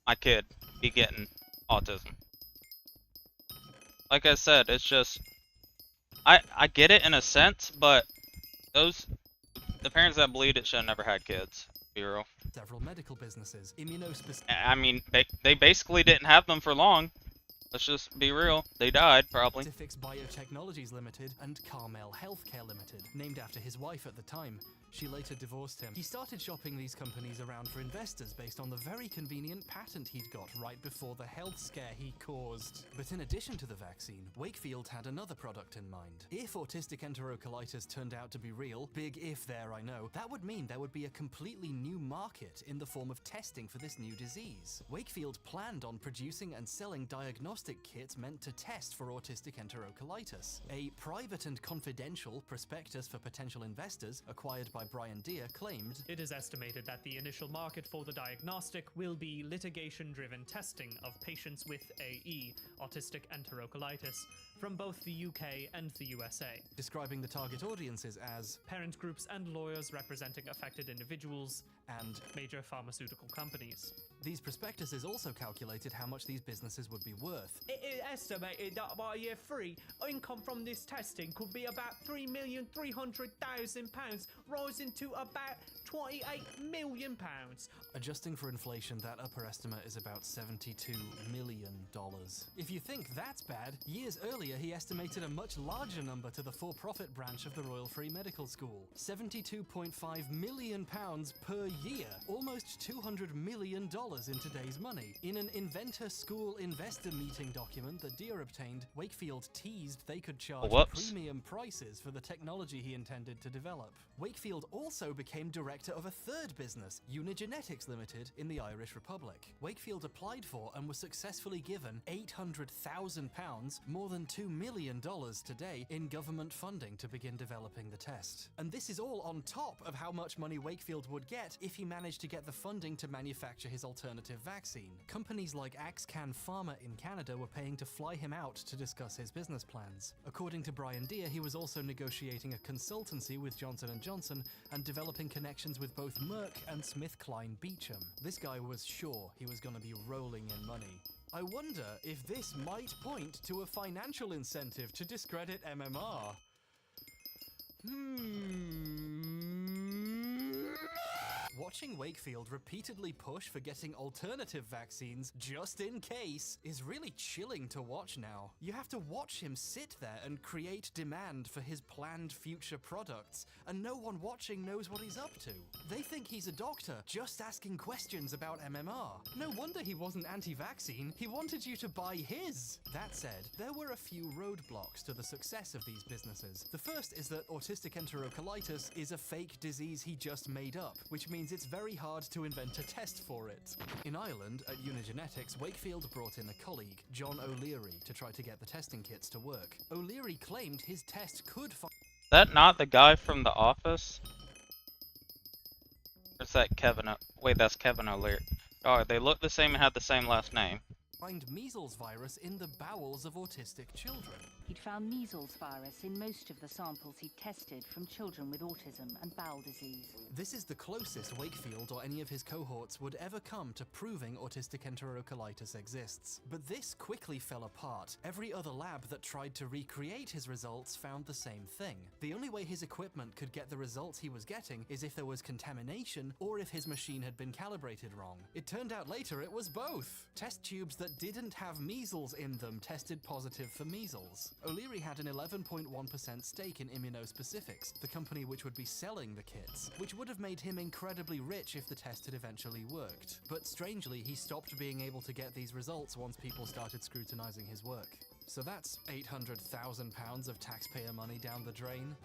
S1: my kid be getting autism? Like I said, it's just, I get it in a sense, but the parents that believed it should have never had kids. Be real.
S4: Several medical businesses,
S1: I mean, they basically didn't have them for long. Let's just be real. They died, probably.
S4: Specifics Biotechnologies Limited and Carmel Healthcare Limited, named after his wife at the time. She later divorced him. He started shopping these companies around for investors based on the very convenient patent he'd got right before the health scare he caused. But in addition to the vaccine, Wakefield had another product in mind. If autistic enterocolitis turned out to be real, big if there, I know, that would mean there would be a completely new market in the form of testing for this new disease. Wakefield planned on producing and selling diagnostic kits meant to test for autistic enterocolitis. A private and confidential prospectus for potential investors acquired by Brian Deere claimed,
S7: "It is estimated that the initial market for the diagnostic will be litigation-driven testing of patients with AE, autistic enterocolitis, from both the UK and the USA."
S4: Describing the target audiences as
S7: parent groups and lawyers representing affected individuals
S4: and
S7: major pharmaceutical companies.
S4: These prospectuses also calculated how much these businesses would be worth.
S7: It is estimated that by year 3, income from this testing could be about £3,300,000, rising to about £28 million.
S4: Adjusting for inflation, that upper estimate is about $72 million. If you think that's bad, years earlier he estimated a much larger number to the for-profit branch of the Royal Free Medical School. £72.5 million per year, almost $200 million in today's money. In an Inventor School investor meeting document that Deere obtained, Wakefield teased they could charge premium prices for the technology he intended to develop. Wakefield also became director of a third business, Unigenetics Limited, in the Irish Republic. Wakefield applied for and was successfully given £800,000, more than $2 million today, in government funding to begin developing the test. And this is all on top of how much money Wakefield would get if he managed to get the funding to manufacture his alternative vaccine. Companies like Axcan Pharma in Canada were paying to fly him out to discuss his business plans. According to Brian Deere, he was also negotiating a consultancy with Johnson & Johnson and developing connections with both Merck and SmithKline Beecham. This guy was sure he was going to be rolling in money. I wonder if this might point to a financial incentive to discredit MMR. Watching Wakefield repeatedly push for getting alternative vaccines just in case is really chilling to watch now. You have to watch him sit there and create demand for his planned future products, and no one watching knows what he's up to. They think he's a doctor, just asking questions about MMR. No wonder he wasn't anti-vaccine, he wanted you to buy his. That said, there were a few roadblocks to the success of these businesses. The first is that autistic enterocolitis is a fake disease he just made up, which means it's very hard to invent a test for it. In Ireland, at Unigenetics, Wakefield brought in a colleague, John O'Leary, to try to get the testing kits to work. O'Leary claimed his test could find...
S1: Is that not the guy from The Office? Or is that Kevin wait, that's Kevin O'Leary. Oh, they look the same and have the same last name.
S4: Find measles virus in the bowels of autistic children.
S6: He'd found measles virus in most of the samples he'd tested from children with autism and bowel disease.
S4: This is the closest Wakefield or any of his cohorts would ever come to proving autistic enterocolitis exists. But this quickly fell apart. Every other lab that tried to recreate his results found the same thing. The only way his equipment could get the results he was getting is if there was contamination or if his machine had been calibrated wrong. It turned out later it was both. Test tubes that didn't have measles in them tested positive for measles. O'Leary had an 11.1% stake in Immunospecifics, the company which would be selling the kits, which would have made him incredibly rich if the test had eventually worked. But strangely, he stopped being able to get these results once people started scrutinizing his work. So that's £800,000 of taxpayer money down the drain.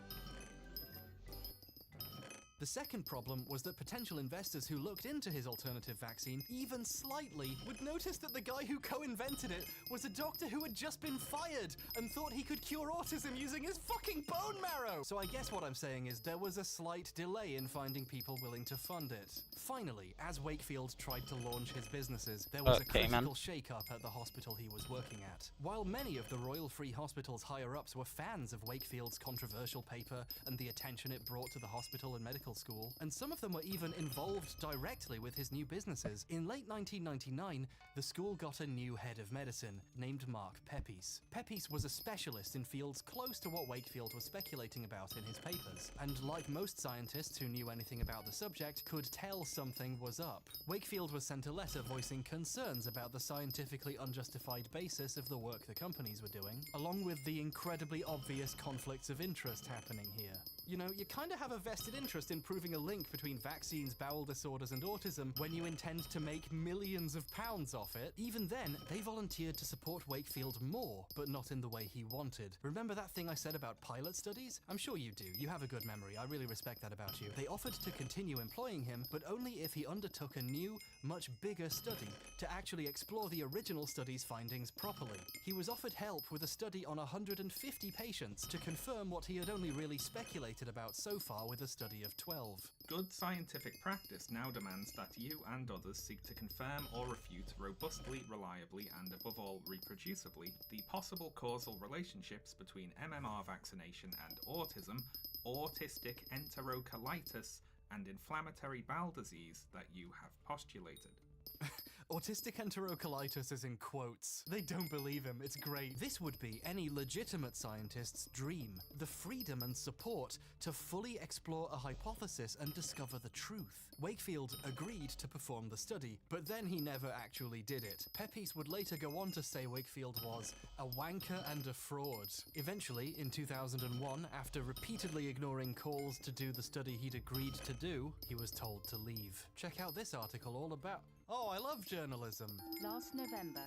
S4: The second problem was that potential investors who looked into his alternative vaccine even slightly would notice that the guy who co-invented it was a doctor who had just been fired and thought he could cure autism using his fucking bone marrow! So I guess what I'm saying is there was a slight delay in finding people willing to fund it. Finally, as Wakefield tried to launch his businesses, there was a critical shake-up at the hospital he was working at. While many of the Royal Free Hospital's higher-ups were fans of Wakefield's controversial paper and the attention it brought to the hospital and medical school, and some of them were even involved directly with his new businesses, in late 1999, the school got a new head of medicine, named Mark Pepys. Pepys was a specialist in fields close to what Wakefield was speculating about in his papers, and like most scientists who knew anything about the subject, could tell something was up. Wakefield was sent a letter voicing concerns about the scientifically unjustified basis of the work the companies were doing, along with the incredibly obvious conflicts of interest happening here. You know, you kind of have a vested interest in proving a link between vaccines, bowel disorders, and autism when you intend to make millions of pounds off it. Even then, they volunteered to support Wakefield more, but not in the way he wanted. Remember that thing I said about pilot studies? I'm sure you do. You have a good memory. I really respect that about you. They offered to continue employing him, but only if he undertook a new, much bigger study to actually explore the original study's findings properly. He was offered help with a study on 150 patients to confirm what he had only really speculated about so far with a study of 12.
S19: Good scientific practice now demands that you and others seek to confirm or refute robustly, reliably, and above all reproducibly the possible causal relationships between MMR vaccination and autism, autistic enterocolitis, and inflammatory bowel disease that you have postulated.
S4: Autistic enterocolitis is in quotes. They don't believe him, it's great. This would be any legitimate scientist's dream. The freedom and support to fully explore a hypothesis and discover the truth. Wakefield agreed to perform the study, but then he never actually did it. Pepys would later go on to say Wakefield was a wanker and a fraud. Eventually, in 2001, after repeatedly ignoring calls to do the study he'd agreed to do, he was told to leave. Check out this article all about... Oh, I love journalism!
S6: Last November,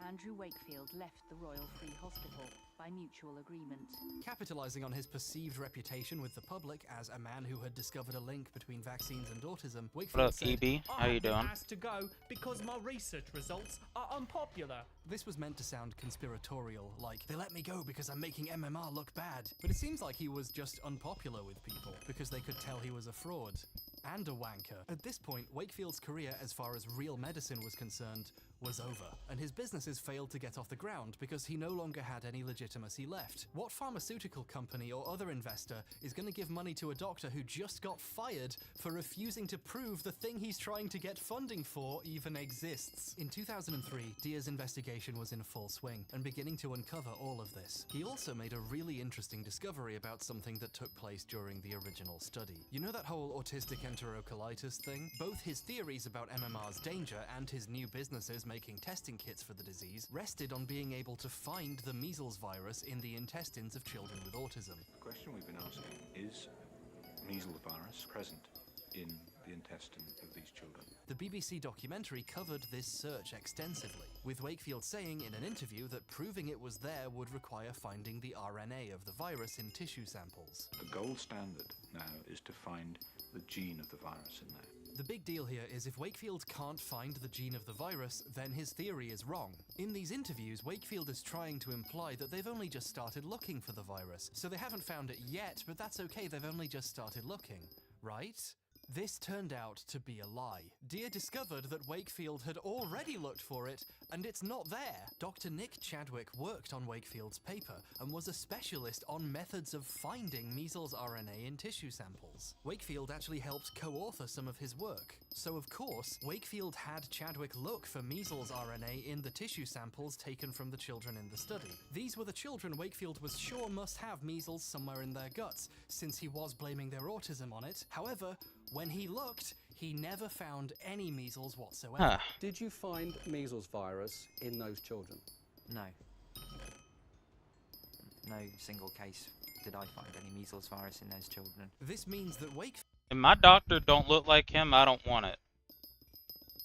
S6: Andrew Wakefield left the Royal Free Hospital by mutual agreement.
S4: Capitalizing on his perceived reputation with the public as a man who had discovered a link between vaccines and autism, Wakefield said,
S1: EB? How you doing?
S13: I asked to go because my research results are unpopular.
S4: This was meant to sound conspiratorial, like, they let me go because I'm making MMR look bad. But it seems like he was just unpopular with people, because they could tell he was a fraud. And a wanker. At this point, Wakefield's career as far as real medicine was concerned was over, and his businesses failed to get off the ground because he no longer had any legitimacy left. What pharmaceutical company or other investor is going to give money to a doctor who just got fired for refusing to prove the thing he's trying to get funding for even exists? In 2003, Dia's investigation was in full swing and beginning to uncover all of this. He also made a really interesting discovery about something that took place during the original study. You know that whole autistic enterocolitis thing? Both his theories about MMR's danger and his new businesses making testing kits for the disease rested on being able to find the measles virus in the intestines of children with autism.
S2: The question we've been asking is measles virus present in the intestine of these children?
S4: The BBC documentary covered this search extensively, with Wakefield saying in an interview that proving it was there would require finding the RNA of the virus in tissue samples.
S2: The gold standard now is to find the gene of the virus in there.
S4: The big deal here is if Wakefield can't find the gene of the virus, then his theory is wrong. In these interviews, Wakefield is trying to imply that they've only just started looking for the virus. So they haven't found it yet, but that's okay, they've only just started looking, right? This turned out to be a lie. Dia discovered that Wakefield had already looked for it, and it's not there. Dr. Nick Chadwick worked on Wakefield's paper and was a specialist on methods of finding measles RNA in tissue samples. Wakefield actually helped co-author some of his work. So of course, Wakefield had Chadwick look for measles RNA in the tissue samples taken from the children in the study. These were the children Wakefield was sure must have measles somewhere in their guts, since he was blaming their autism on it. However, when he looked, he never found any measles whatsoever.
S17: Did you find measles virus in those children?
S20: No. No single case did I find any measles virus in those children.
S4: This means that
S1: If my doctor don't look like him, I don't want it.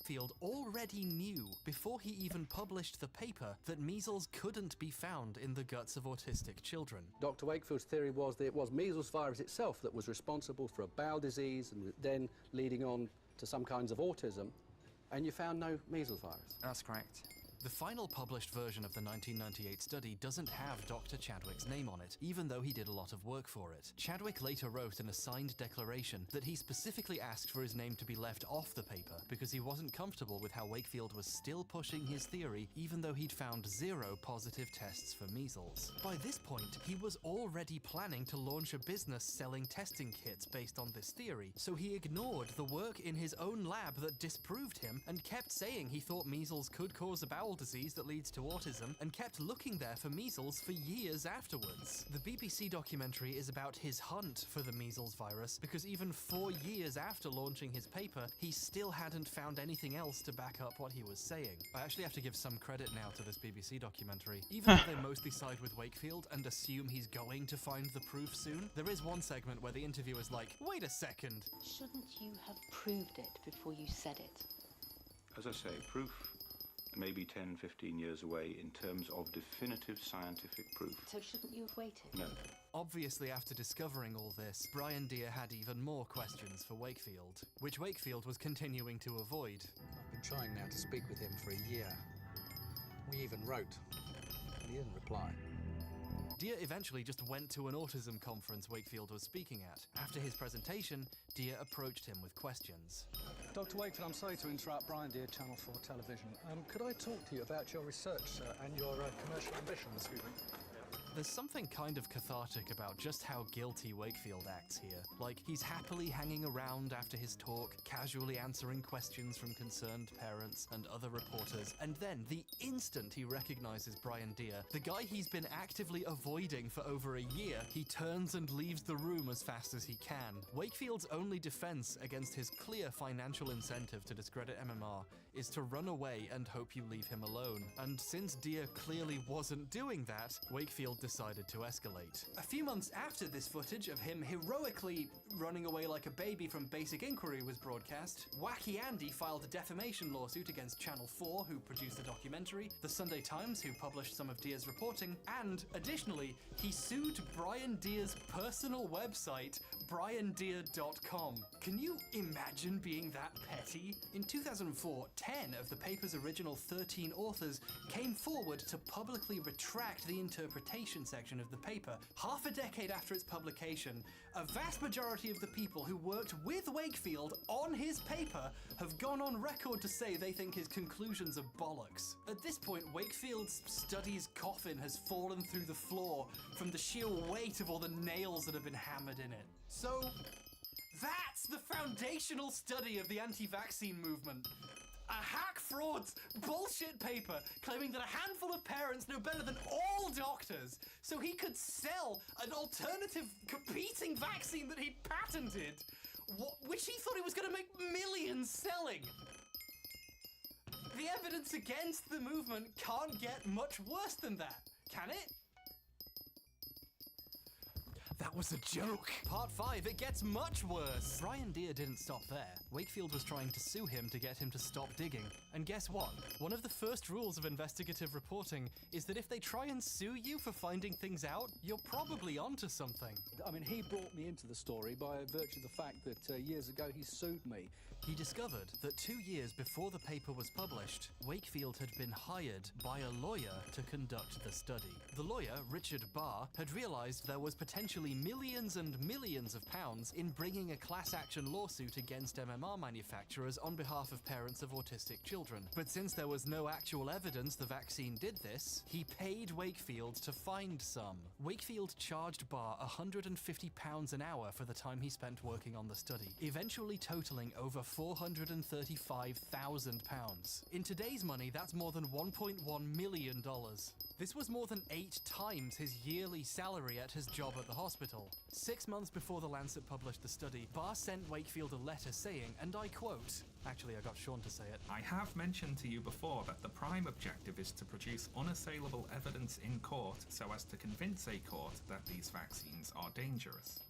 S4: Wakefield already knew, before he even published the paper, that measles couldn't be found in the guts of autistic children.
S17: Dr. Wakefield's theory was that it was measles virus itself that was responsible for a bowel disease and then leading on to some kinds of autism, and you found no measles virus.
S20: That's correct.
S4: The final published version of the 1998 study doesn't have Dr. Chadwick's name on it, even though he did a lot of work for it. Chadwick later wrote in a signed declaration that he specifically asked for his name to be left off the paper because he wasn't comfortable with how Wakefield was still pushing his theory, even though he'd found 0 positive tests for measles. By this point, he was already planning to launch a business selling testing kits based on this theory, so he ignored the work in his own lab that disproved him and kept saying he thought measles could cause a bowel disease that leads to autism, and kept looking there for measles for years afterwards. The BBC documentary is about his hunt for the measles virus, because even 4 years after launching his paper, he still hadn't found anything else to back up what he was saying. I actually have to give some credit now to this BBC documentary. Even though they mostly side with Wakefield and assume he's going to find the proof soon, there is one segment where the interviewer's like, wait a second.
S6: Shouldn't you have proved it before you said it?
S2: As I say, proof maybe 10, 15 years away in terms of definitive scientific proof.
S6: So shouldn't you have waited?
S2: No.
S4: Obviously, after discovering all this, Brian Deere had even more questions for Wakefield, which Wakefield was continuing to avoid.
S17: I've been trying now to speak with him for a year. We even wrote, but he didn't reply.
S4: Deere eventually just went to an autism conference Wakefield was speaking at. After his presentation, Deere approached him with questions.
S17: Dr. Wakefield, I'm sorry to interrupt. Brian Deere, Channel 4 Television. Could I talk to you about your research, sir, and your commercial ambitions?
S4: There's something kind of cathartic about just how guilty Wakefield acts here. Like, he's happily hanging around after his talk, casually answering questions from concerned parents and other reporters, and then, the instant he recognizes Brian Deere, the guy he's been actively avoiding for over a year, he turns and leaves the room as fast as he can. Wakefield's only defense against his clear financial incentive to discredit MMR is to run away and hope you leave him alone. And since Deere clearly wasn't doing that, Wakefield decided to escalate. A few months after this footage of him heroically running away like a baby from Basic Inquiry was broadcast, Wacky Andy filed a defamation lawsuit against Channel 4, who produced the documentary, the Sunday Times, who published some of Deere's reporting, and, additionally, he sued Brian Deere's personal website, briandeere.com. Can you imagine being that petty? In 2004, 10 of the paper's original 13 authors came forward to publicly retract the interpretation section of the paper. Half a decade after its publication, a vast majority of the people who worked with Wakefield on his paper have gone on record to say they think his conclusions are bollocks. At this point, Wakefield's study's coffin has fallen through the floor from the sheer weight of all the nails that have been hammered in it. So, that's the foundational study of the anti-vaccine movement. A hack frauds bullshit paper claiming that a handful of parents know better than all doctors, so he could sell an alternative competing vaccine that he'd patented, which he thought he was going to make millions selling. The evidence against the movement can't get much worse than that, can it? That was a joke. Part 5, it gets much worse. Brian Deere didn't stop there. Wakefield was trying to sue him to get him to stop digging. And guess what? One of the first rules of investigative reporting is that if they try and sue you for finding things out, you're probably onto something.
S17: I mean, he brought me into the story by virtue of the fact that years ago he sued me.
S4: He discovered that 2 years before the paper was published, Wakefield had been hired by a lawyer to conduct the study. The lawyer, Richard Barr, had realized there was potentially millions and millions of pounds in bringing a class action lawsuit against MMR manufacturers on behalf of parents of autistic children. But since there was no actual evidence the vaccine did this, he paid Wakefield to find some. Wakefield charged Barr £150 an hour for the time he spent working on the study, eventually totaling over £435,000. In today's money, that's more than $1.1 million. This was more than 8 times his yearly salary at his job at the hospital. 6 months before The Lancet published the study, Barr sent Wakefield a letter saying, and I quote, actually I got Sean to say it,
S19: I have mentioned to you before that the prime objective is to produce unassailable evidence in court so as to convince a court that these vaccines are dangerous.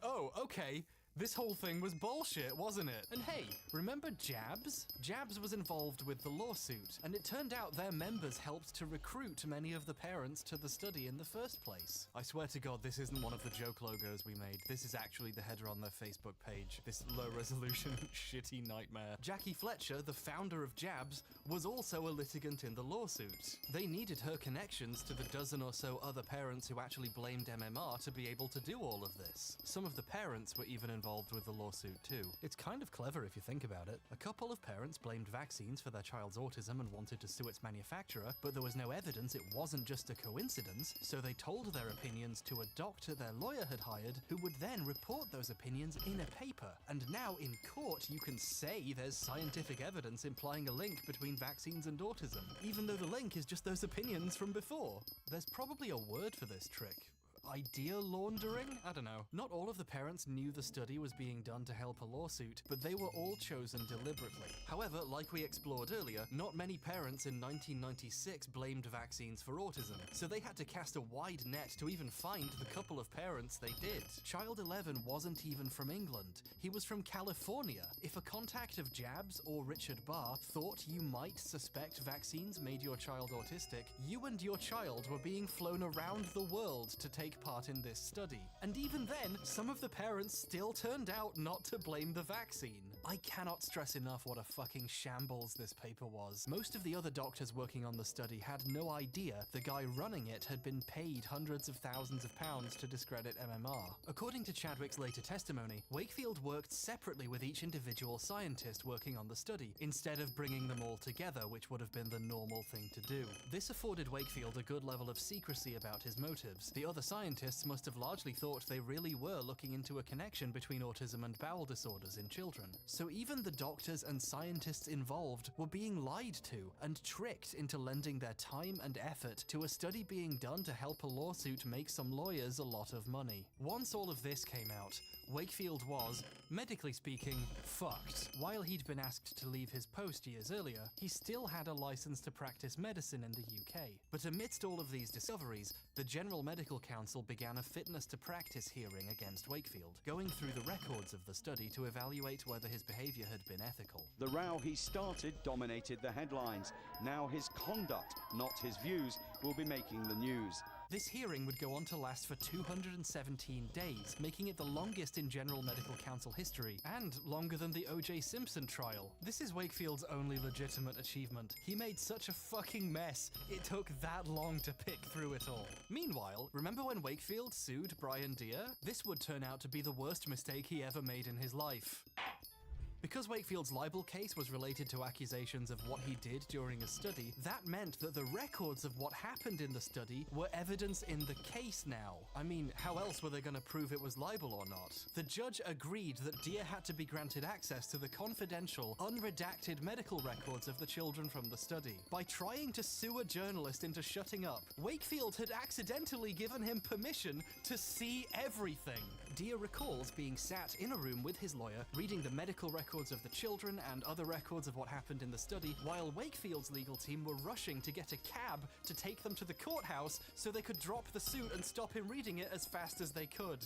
S4: Oh, okay. This whole thing was bullshit, wasn't it? And hey, remember Jabs? Jabs was involved with the lawsuit, and it turned out their members helped to recruit many of the parents to the study in the first place. I swear to God, this isn't one of the joke logos we made. This is actually the header on their Facebook page. This low-resolution, shitty nightmare. Jackie Fletcher, the founder of Jabs, was also a litigant in the lawsuit. They needed her connections to the dozen or so other parents who actually blamed MMR to be able to do all of this. Some of the parents were even involved with the lawsuit too. It's kind of clever if you think about it. A couple of parents blamed vaccines for their child's autism and wanted to sue its manufacturer, but there was no evidence it wasn't just a coincidence, so they told their opinions to a doctor their lawyer had hired, who would then report those opinions in a paper. And now in court you can say there's scientific evidence implying a link between vaccines and autism, even though the link is just those opinions from before. There's probably a word for this trick. Idea laundering? I don't know. Not all of the parents knew the study was being done to help a lawsuit, but they were all chosen deliberately. However, like we explored earlier, not many parents in 1996 blamed vaccines for autism, so they had to cast a wide net to even find the couple of parents they did. Child 11 wasn't even from England. He was from California. If a contact of Jabs or Richard Barr thought you might suspect vaccines made your child autistic, you and your child were being flown around the world to take part in this study. And even then, some of the parents still turned out not to blame the vaccine. I cannot stress enough what a fucking shambles this paper was. Most of the other doctors working on the study had no idea the guy running it had been paid hundreds of thousands of pounds to discredit MMR. According to Chadwick's later testimony, Wakefield worked separately with each individual scientist working on the study, instead of bringing them all together, which would have been the normal thing to do. This afforded Wakefield a good level of secrecy about his motives. The other scientists must have largely thought they really were looking into a connection between autism and bowel disorders in children. So even the doctors and scientists involved were being lied to and tricked into lending their time and effort to a study being done to help a lawsuit make some lawyers a lot of money. Once all of this came out, Wakefield was, medically speaking, fucked. While he'd been asked to leave his post years earlier, he still had a license to practice medicine in the UK. But amidst all of these discoveries, the General Medical Council began a fitness to practice hearing against Wakefield, going through the records of the study to evaluate whether his behaviour had been ethical.
S21: The row he started dominated the headlines. Now his conduct, not his views, will be making the news.
S4: This hearing would go on to last for 217 days, making it the longest in General Medical Council history, and longer than the O.J. Simpson trial. This is Wakefield's only legitimate achievement. He made such a fucking mess, it took that long to pick through it all. Meanwhile, remember when Wakefield sued Brian Deere? This would turn out to be the worst mistake he ever made in his life. Because Wakefield's libel case was related to accusations of what he did during a study, that meant that the records of what happened in the study were evidence in the case now. I mean, how else were they going to prove it was libel or not? The judge agreed that Deere had to be granted access to the confidential, unredacted medical records of the children from the study. By trying to sue a journalist into shutting up, Wakefield had accidentally given him permission to see everything. Deere recalls being sat in a room with his lawyer, reading the medical records of the children and other records of what happened in the study, while Wakefield's legal team were rushing to get a cab to take them to the courthouse so they could drop the suit and stop him reading it as fast as they could.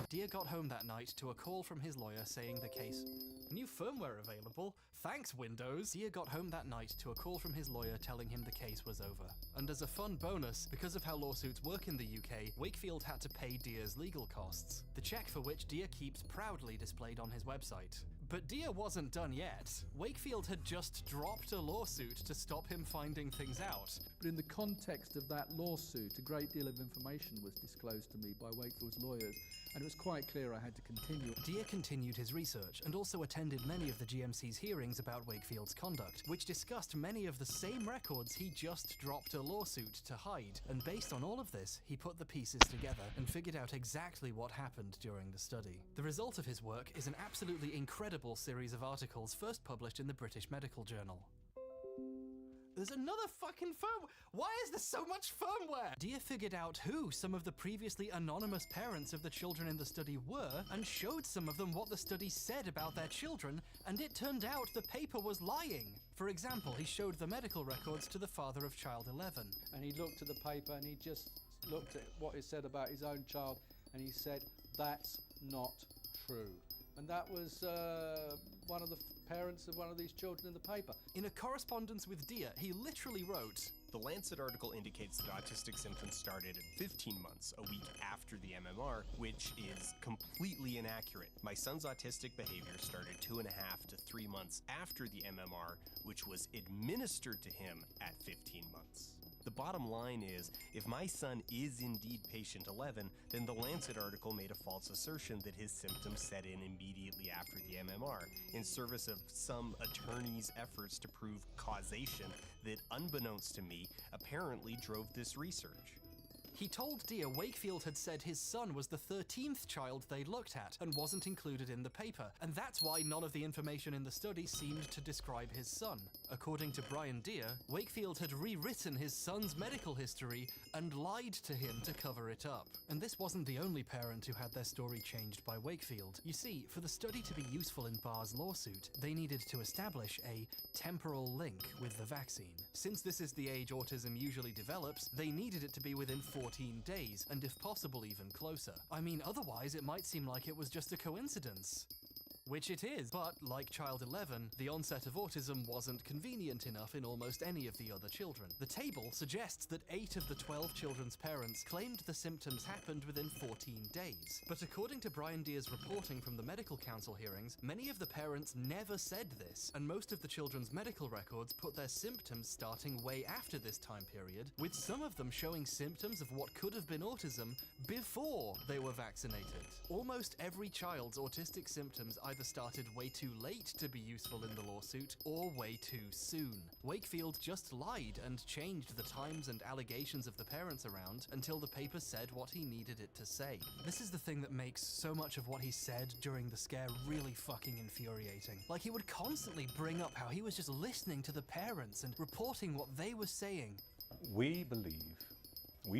S4: Deere got home that night to a call from his lawyer saying the case... New firmware available. Thanks, Windows. Deere got home that night to a call from his lawyer telling him the case was over. And as a fun bonus, because of how lawsuits work in the UK, Wakefield had to pay Deere's legal costs. The check for which Deere keeps proudly displayed on his website. But Deere wasn't done yet. Wakefield had just dropped a lawsuit to stop him finding things out.
S22: But in the context of that lawsuit, a great deal of information was disclosed to me by Wakefield's lawyers, and it was quite clear I had to continue.
S4: Deere continued his research and also attended many of the GMC's hearings about Wakefield's conduct, which discussed many of the same records he just dropped a lawsuit to hide. And based on all of this, he put the pieces together and figured out exactly what happened during the study. The result of his work is an absolutely incredible series of articles first published in the British Medical Journal. There's another fucking firmware! Why is there so much firmware? Deere figured out who some of the previously anonymous parents of the children in the study were and showed some of them what the study said about their children, and it turned out the paper was lying. For example, he showed the medical records to the father of child 11.
S22: And he looked at the paper and he just looked at what it said about his own child and he said, that's not true. And that was one of the parents of one of these children in the paper.
S4: In a correspondence with Dia, he literally wrote,
S10: The Lancet article indicates that autistic symptoms started at 15 months, a week after the MMR, which is completely inaccurate. My son's autistic behavior started 2.5 to 3 months after the MMR, which was administered to him at 15 months. The bottom line is, if my son is indeed patient 11, then the Lancet article made a false assertion that his symptoms set in immediately after the MMR, in service of some attorney's efforts to prove causation that, unbeknownst to me, apparently drove this research.
S4: He told Dia Wakefield had said his son was the 13th child they looked at and wasn't included in the paper, and that's why none of the information in the study seemed to describe his son. According to Brian Dia, Wakefield had rewritten his son's medical history and lied to him to cover it up. And this wasn't the only parent who had their story changed by Wakefield. You see, for the study to be useful in Barr's lawsuit, they needed to establish a temporal link with the vaccine. Since this is the age autism usually develops, they needed it to be within 14 days, and if possible even closer. I mean, otherwise it might seem like it was just a coincidence. Which it is, but like Child 11, the onset of autism wasn't convenient enough in almost any of the other children. The table suggests that 8 of the 12 children's parents claimed the symptoms happened within 14 days. But according to Brian Deer's reporting from the medical council hearings, many of the parents never said this, and most of the children's medical records put their symptoms starting way after this time period, with some of them showing symptoms of what could have been autism before they were vaccinated. Almost every child's autistic symptoms either started way too late to be useful in the lawsuit, or way too soon. Wakefield just lied and changed the times and allegations of the parents around until the paper said what he needed it to say. This is the thing that makes so much of what he said during the scare really fucking infuriating. Like, he would constantly bring up how he was just listening to the parents and reporting what they were saying.
S2: We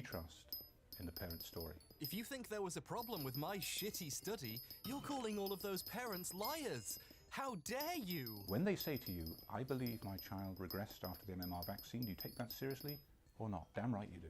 S2: trust in the parent's story.
S4: If you think there was a problem with my shitty study, you're calling all of those parents liars. How dare you?
S2: When they say to you, I believe my child regressed after the MMR vaccine, do you take that seriously or not? Damn right you do.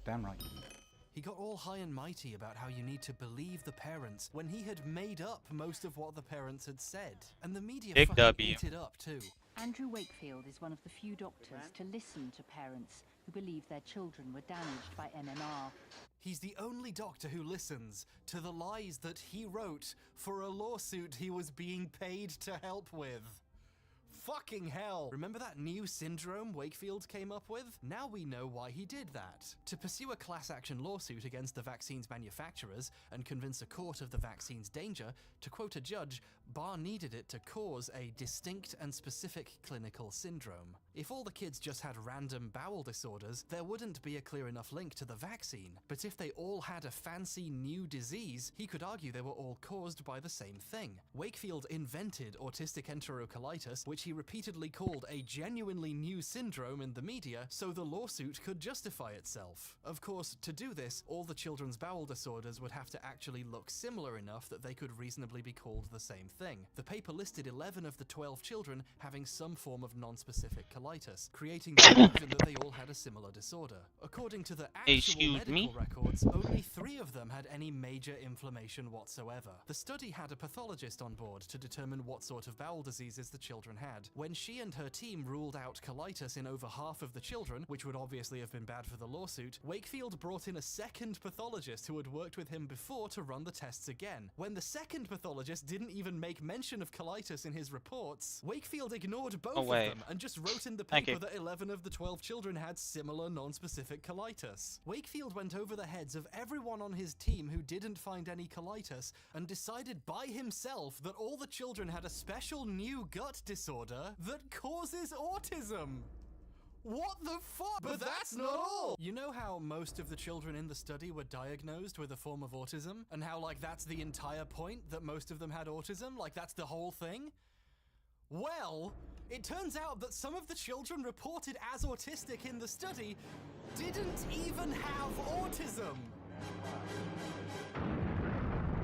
S2: Damn right you do.
S4: He got all high and mighty about how you need to believe the parents when he had made up most of what the parents had said. And the media
S1: Big
S4: fucking
S1: W.
S4: ate it up too.
S6: Andrew Wakefield is one of the few doctors to listen to parents who believe their children were damaged by MMR.
S4: He's the only doctor who listens to the lies that he wrote for a lawsuit he was being paid to help with. Fucking hell! Remember that new syndrome Wakefield came up with? Now we know why he did that. To pursue a class action lawsuit against the vaccine's manufacturers and convince a court of the vaccine's danger, to quote a judge, Barr needed it to cause a distinct and specific clinical syndrome. If all the kids just had random bowel disorders, there wouldn't be a clear enough link to the vaccine. But if they all had a fancy new disease, he could argue they were all caused by the same thing. Wakefield invented autistic enterocolitis, which he repeatedly called a genuinely new syndrome in the media, so the lawsuit could justify itself. Of course, to do this, all the children's bowel disorders would have to actually look similar enough that they could reasonably be called the same thing. The paper listed 11 of the 12 children having some form of non-specific colitis, creating the illusion that they all had a similar disorder. According to the actual medical records, only 3 of them had any major inflammation whatsoever. The study had a pathologist on board to determine what sort of bowel diseases the children had. When she and her team ruled out colitis in over half of the children, which would obviously have been bad for the lawsuit, Wakefield brought in a second pathologist who had worked with him before to run the tests again. When the second pathologist didn't even make mention of colitis in his reports, Wakefield ignored both of them and just wrote in the paper that 11 of the 12 children had similar non-specific colitis. Wakefield went over the heads of everyone on his team who didn't find any colitis and decided by himself that all the children had a special new gut disorder that causes autism. What the fuck? But that's not all! You know how most of the children in the study were diagnosed with a form of autism? And how, like, that's the entire point, that most of them had autism? Like, that's the whole thing? Well, it turns out that some of the children reported as autistic in the study didn't even have autism!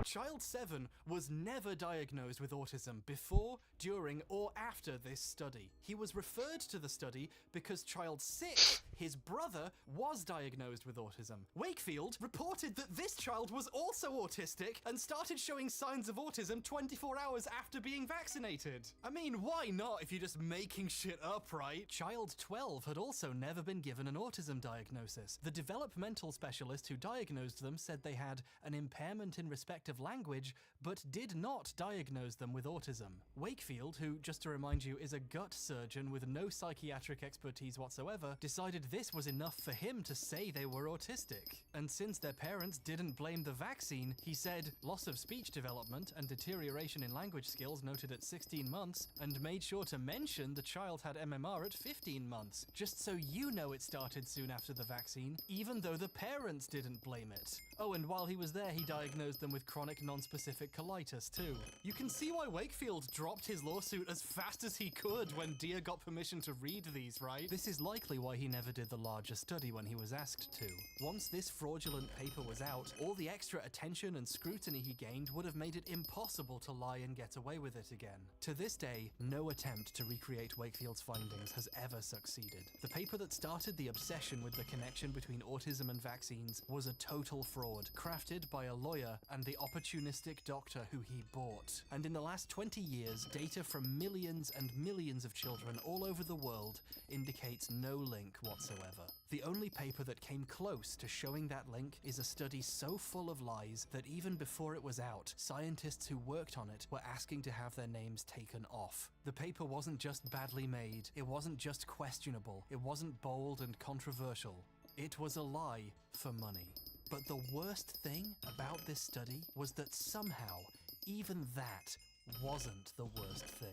S4: Child 7 was never diagnosed with autism before, during, or after this study. He was referred to the study because Child 6, his brother, was diagnosed with autism. Wakefield reported that this child was also autistic and started showing signs of autism 24 hours after being vaccinated. I mean, why not if you're just making shit up, right? Child 12 had also never been given an autism diagnosis. The developmental specialist who diagnosed them said they had an impairment in respect of language, but did not diagnose them with autism. Wakefield, who, just to remind you, is a gut surgeon with no psychiatric expertise whatsoever, decided this was enough for him to say they were autistic. And since their parents didn't blame the vaccine, he said loss of speech development and deterioration in language skills noted at 16 months, and made sure to mention the child had MMR at 15 months, just so you know it started soon after the vaccine, even though the parents didn't blame it. Oh, and while he was there, he diagnosed them with chronic non-specific colitis too. You can see why Wakefield dropped his lawsuit as fast as he could when Deere got permission to read these, right? This is likely why he never did the larger study when he was asked to. Once this fraudulent paper was out, all the extra attention and scrutiny he gained would have made it impossible to lie and get away with it again. To this day, no attempt to recreate Wakefield's findings has ever succeeded. The paper that started the obsession with the connection between autism and vaccines was a total fraud, crafted by a lawyer and the opportunistic doctor who he bought. And in the last 20 years, data from millions and millions of children all over the world indicates no link whatsoever. The only paper that came close to showing that link is a study so full of lies that even before it was out, scientists who worked on it were asking to have their names taken off. The paper wasn't just badly made, it wasn't just questionable, it wasn't bold and controversial. It was a lie for money. But the worst thing about this study was that somehow, even that wasn't the worst thing.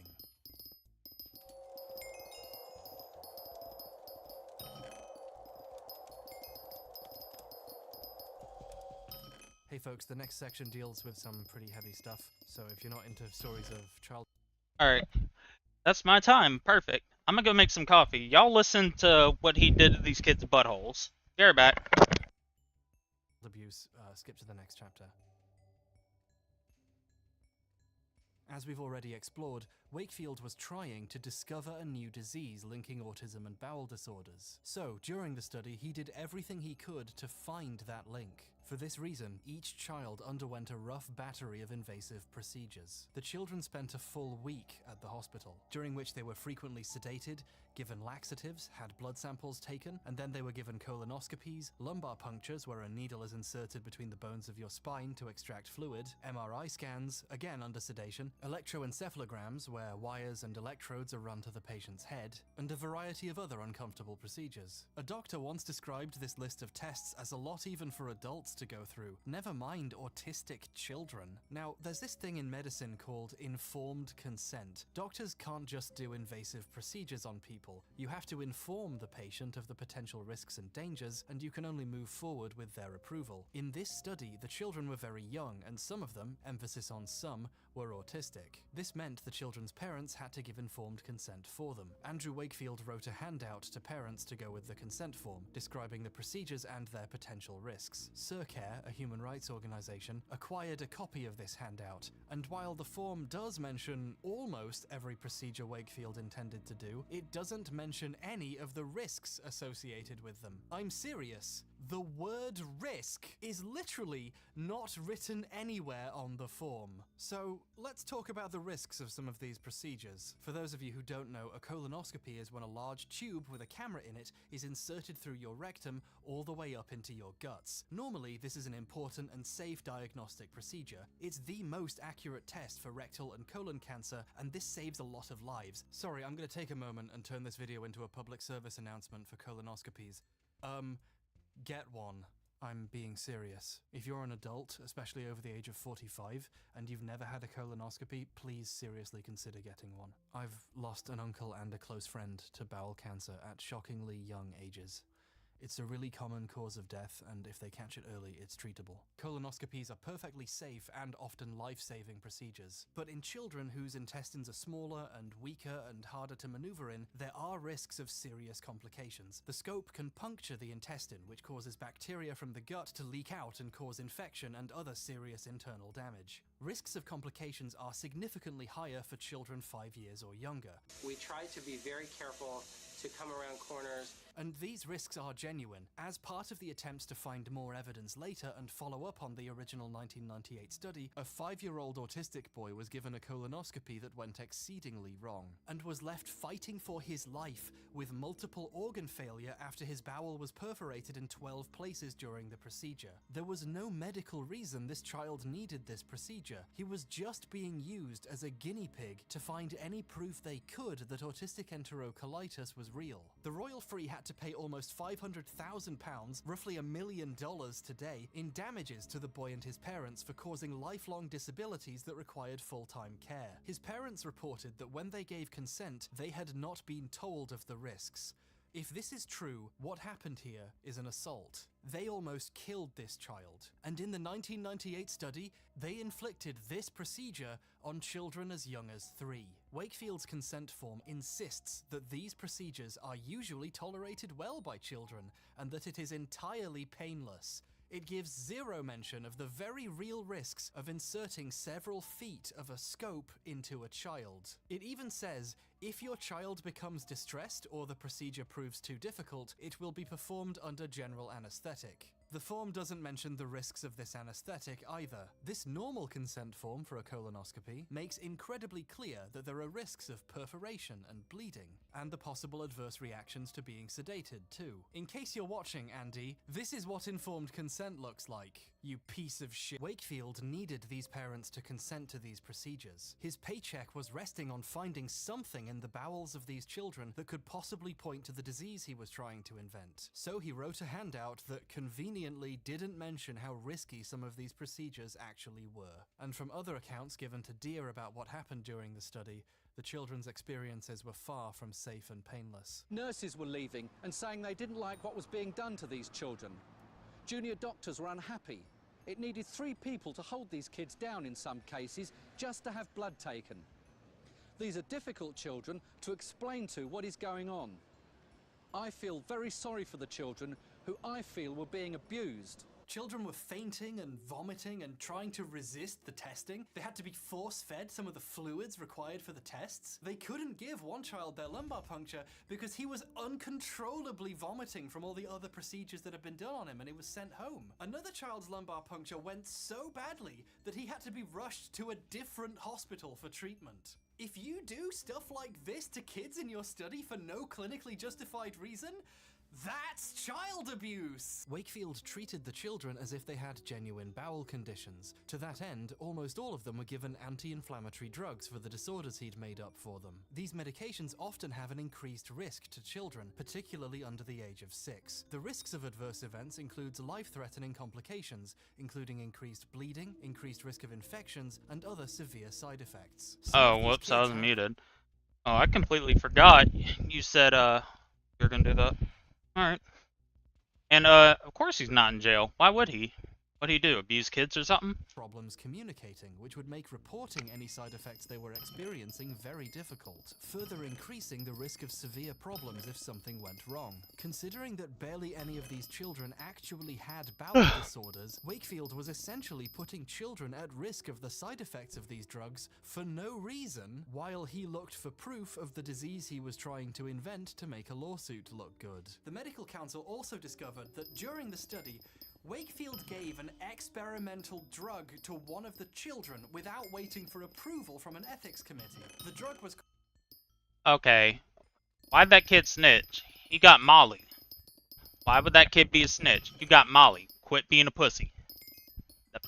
S4: Hey folks, the next section deals with some pretty heavy stuff, so if you're not into stories of child...
S1: Alright, that's my time. Perfect. I'm gonna go make some coffee. Y'all listen to what he did to these kids' buttholes. Be right back.
S4: abuse, skip to the next chapter. As we've already explored, Wakefield was trying to discover a new disease linking autism and bowel disorders. So, during the study, he did everything he could to find that link. For this reason, each child underwent a rough battery of invasive procedures. The children spent a full week at the hospital, during which they were frequently sedated, given laxatives, had blood samples taken, and then they were given colonoscopies, lumbar punctures where a needle is inserted between the bones of your spine to extract fluid, MRI scans, again under sedation, electroencephalograms where wires and electrodes are run to the patient's head, and a variety of other uncomfortable procedures. A doctor once described this list of tests as a lot even for adults to go through, never mind autistic children. Now, there's this thing in medicine called informed consent. Doctors can't just do invasive procedures on people. You have to inform the patient of the potential risks and dangers, and you can only move forward with their approval. In this study, the children were very young, and some of them, emphasis on some, were autistic. This meant the children's parents had to give informed consent for them. Andrew Wakefield wrote a handout to parents to go with the consent form, describing the procedures and their potential risks. Care, a human rights organization, acquired a copy of this handout, and while the form does mention almost every procedure Wakefield intended to do, it doesn't mention any of the risks associated with them. I'm serious. The word risk is literally not written anywhere on the form. So let's talk about the risks of some of these procedures. For those of you who don't know, a colonoscopy is when a large tube with a camera in it is inserted through your rectum all the way up into your guts. Normally, this is an important and safe diagnostic procedure. It's the most accurate test for rectal and colon cancer, and this saves a lot of lives. Sorry, I'm going to take a moment and turn this video into a public service announcement for colonoscopies. Get one. I'm being serious. If you're an adult, especially over the age of 45, and you've never had a colonoscopy, please seriously consider getting one. I've lost an uncle and a close friend to bowel cancer at shockingly young ages. It's a really common cause of death, and if they catch it early, it's treatable. Colonoscopies are perfectly safe and often life-saving procedures. But in children whose intestines are smaller and weaker and harder to maneuver in, there are risks of serious complications. The scope can puncture the intestine, which causes bacteria from the gut to leak out and cause infection and other serious internal damage. Risks of complications are significantly higher for children 5 years or younger.
S5: We try to be very careful to come around corners.
S4: And these risks are genuine. As part of the attempts to find more evidence later and follow up on the original 1998 study, a 5-year-old autistic boy was given a colonoscopy that went exceedingly wrong, and was left fighting for his life with multiple organ failure after his bowel was perforated in 12 places during the procedure. There was no medical reason this child needed this procedure. He was just being used as a guinea pig to find any proof they could that autistic enterocolitis was real. The Royal Free had to pay almost £500,000, roughly $1 million today, in damages to the boy and his parents for causing lifelong disabilities that required full-time care. His parents reported that when they gave consent, they had not been told of the risks. If this is true, what happened here is an assault. They almost killed this child. And in the 1998 study, they inflicted this procedure on children as young as 3. Wakefield's consent form insists that these procedures are usually tolerated well by children, and that it is entirely painless. It gives zero mention of the very real risks of inserting several feet of a scope into a child. It even says, if your child becomes distressed or the procedure proves too difficult, it will be performed under general anesthetic. The form doesn't mention the risks of this anesthetic either. This normal consent form for a colonoscopy makes incredibly clear that there are risks of perforation and bleeding, and the possible adverse reactions to being sedated too. In case you're watching, Andy, this is what informed consent looks like. You piece of shit. Wakefield needed these parents to consent to these procedures. His paycheck was resting on finding something in the bowels of these children that could possibly point to the disease he was trying to invent. So he wrote a handout that conveniently didn't mention how risky some of these procedures actually were. And from other accounts given to Dear about what happened during the study, the children's experiences were far from safe and painless.
S17: Nurses were leaving and saying they didn't like what was being done to these children. Junior doctors were unhappy. It needed 3 people to hold these kids down in some cases just to have blood taken. These are difficult children to explain to what is going on. I feel very sorry for the children who I feel were being abused.
S4: Children were fainting and vomiting and trying to resist the testing. They had to be force-fed some of the fluids required for the tests. They couldn't give one child their lumbar puncture because he was uncontrollably vomiting from all the other procedures that had been done on him, and he was sent home. Another child's lumbar puncture went so badly that he had to be rushed to a different hospital for treatment. If you do stuff like this to kids in your study for no clinically justified reason, that's child abuse! Wakefield treated the children as if they had genuine bowel conditions. To that end, almost all of them were given anti-inflammatory drugs for the disorders he'd made up for them. These medications often have an increased risk to children, particularly under the age of 6. The risks of adverse events includes life-threatening complications, including increased bleeding, increased risk of infections, and other severe side effects.
S1: Oh, whoops, I was muted. Oh, I completely forgot. You said, you're gonna do that. Alright. And, of course he's not in jail. Why would he? What'd he do? Abuse kids or something?
S4: Problems communicating, which would make reporting any side effects they were experiencing very difficult, further increasing the risk of severe problems if something went wrong. Considering that barely any of these children actually had bowel disorders, Wakefield was essentially putting children at risk of the side effects of these drugs for no reason, while he looked for proof of the disease he was trying to invent to make a lawsuit look good. The medical council also discovered that during the study, Wakefield gave an experimental drug to one of the children without waiting for approval from an ethics committee. The drug was...
S1: Okay. Why'd that kid snitch? He got Molly. Why would that kid be a snitch? You got Molly. Quit being a pussy.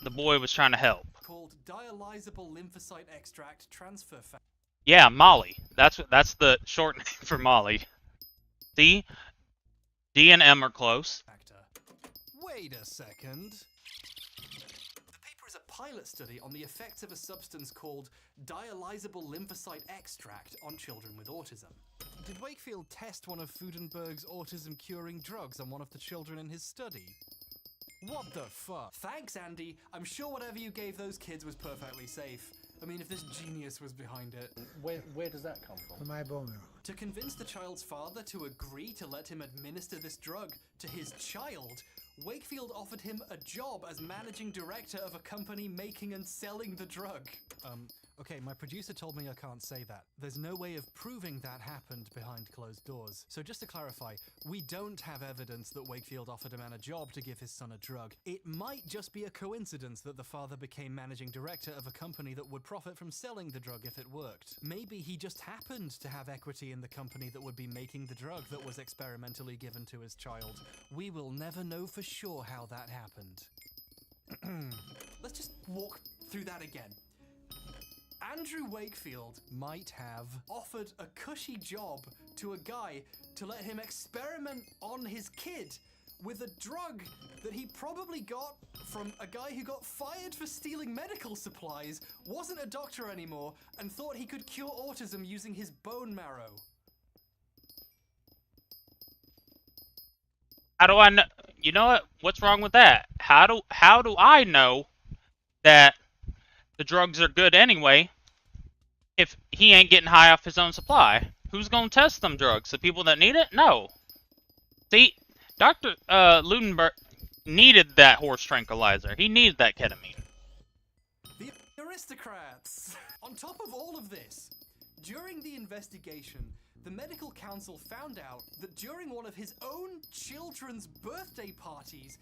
S1: The boy was trying to help.
S4: Called dialysable lymphocyte extract transfer factor.
S1: Yeah, Molly. That's the short name for Molly. See? D and M are close.
S4: Wait a second. The paper is a
S3: pilot study on the effects of a substance called dialysable lymphocyte extract on children with autism.
S4: Did Wakefield test one of Fudenberg's autism-curing drugs on one of the children in his study? What the fuck?
S3: Thanks, Andy. I'm sure whatever you gave those kids was perfectly safe. I mean, if this genius was behind it.
S22: Where does that come from?
S18: From my bone marrow.
S3: To convince the child's father to agree to let him administer this drug to his child, Wakefield offered him a job as managing director of a company making and selling the drug.
S4: Okay, my producer told me I can't say that. There's no way of proving that happened behind closed doors. So just to clarify, we don't have evidence that Wakefield offered a man a job to give his son a drug. It might just be a coincidence that the father became managing director of a company that would profit from selling the drug if it worked. Maybe he just happened to have equity in the company that would be making the drug that was experimentally given to his child. We will never know for sure how that happened.
S3: Let's just walk through that again. Andrew Wakefield might have offered a cushy job to a guy to let him experiment on his kid with a drug that he probably got from a guy who got fired for stealing medical supplies, wasn't a doctor anymore, and thought he could cure autism using his bone marrow.
S1: How do I know? You know what? What's wrong with that? How do I know that the drugs are good anyway if he ain't getting high off his own supply? Who's gonna test them drugs? The people that need it? No. See, Dr. Ludenberg needed that horse tranquilizer. He needed that ketamine.
S3: The aristocrats! On top of all of this, during the investigation, the medical council found out that during one of his own children's birthday parties,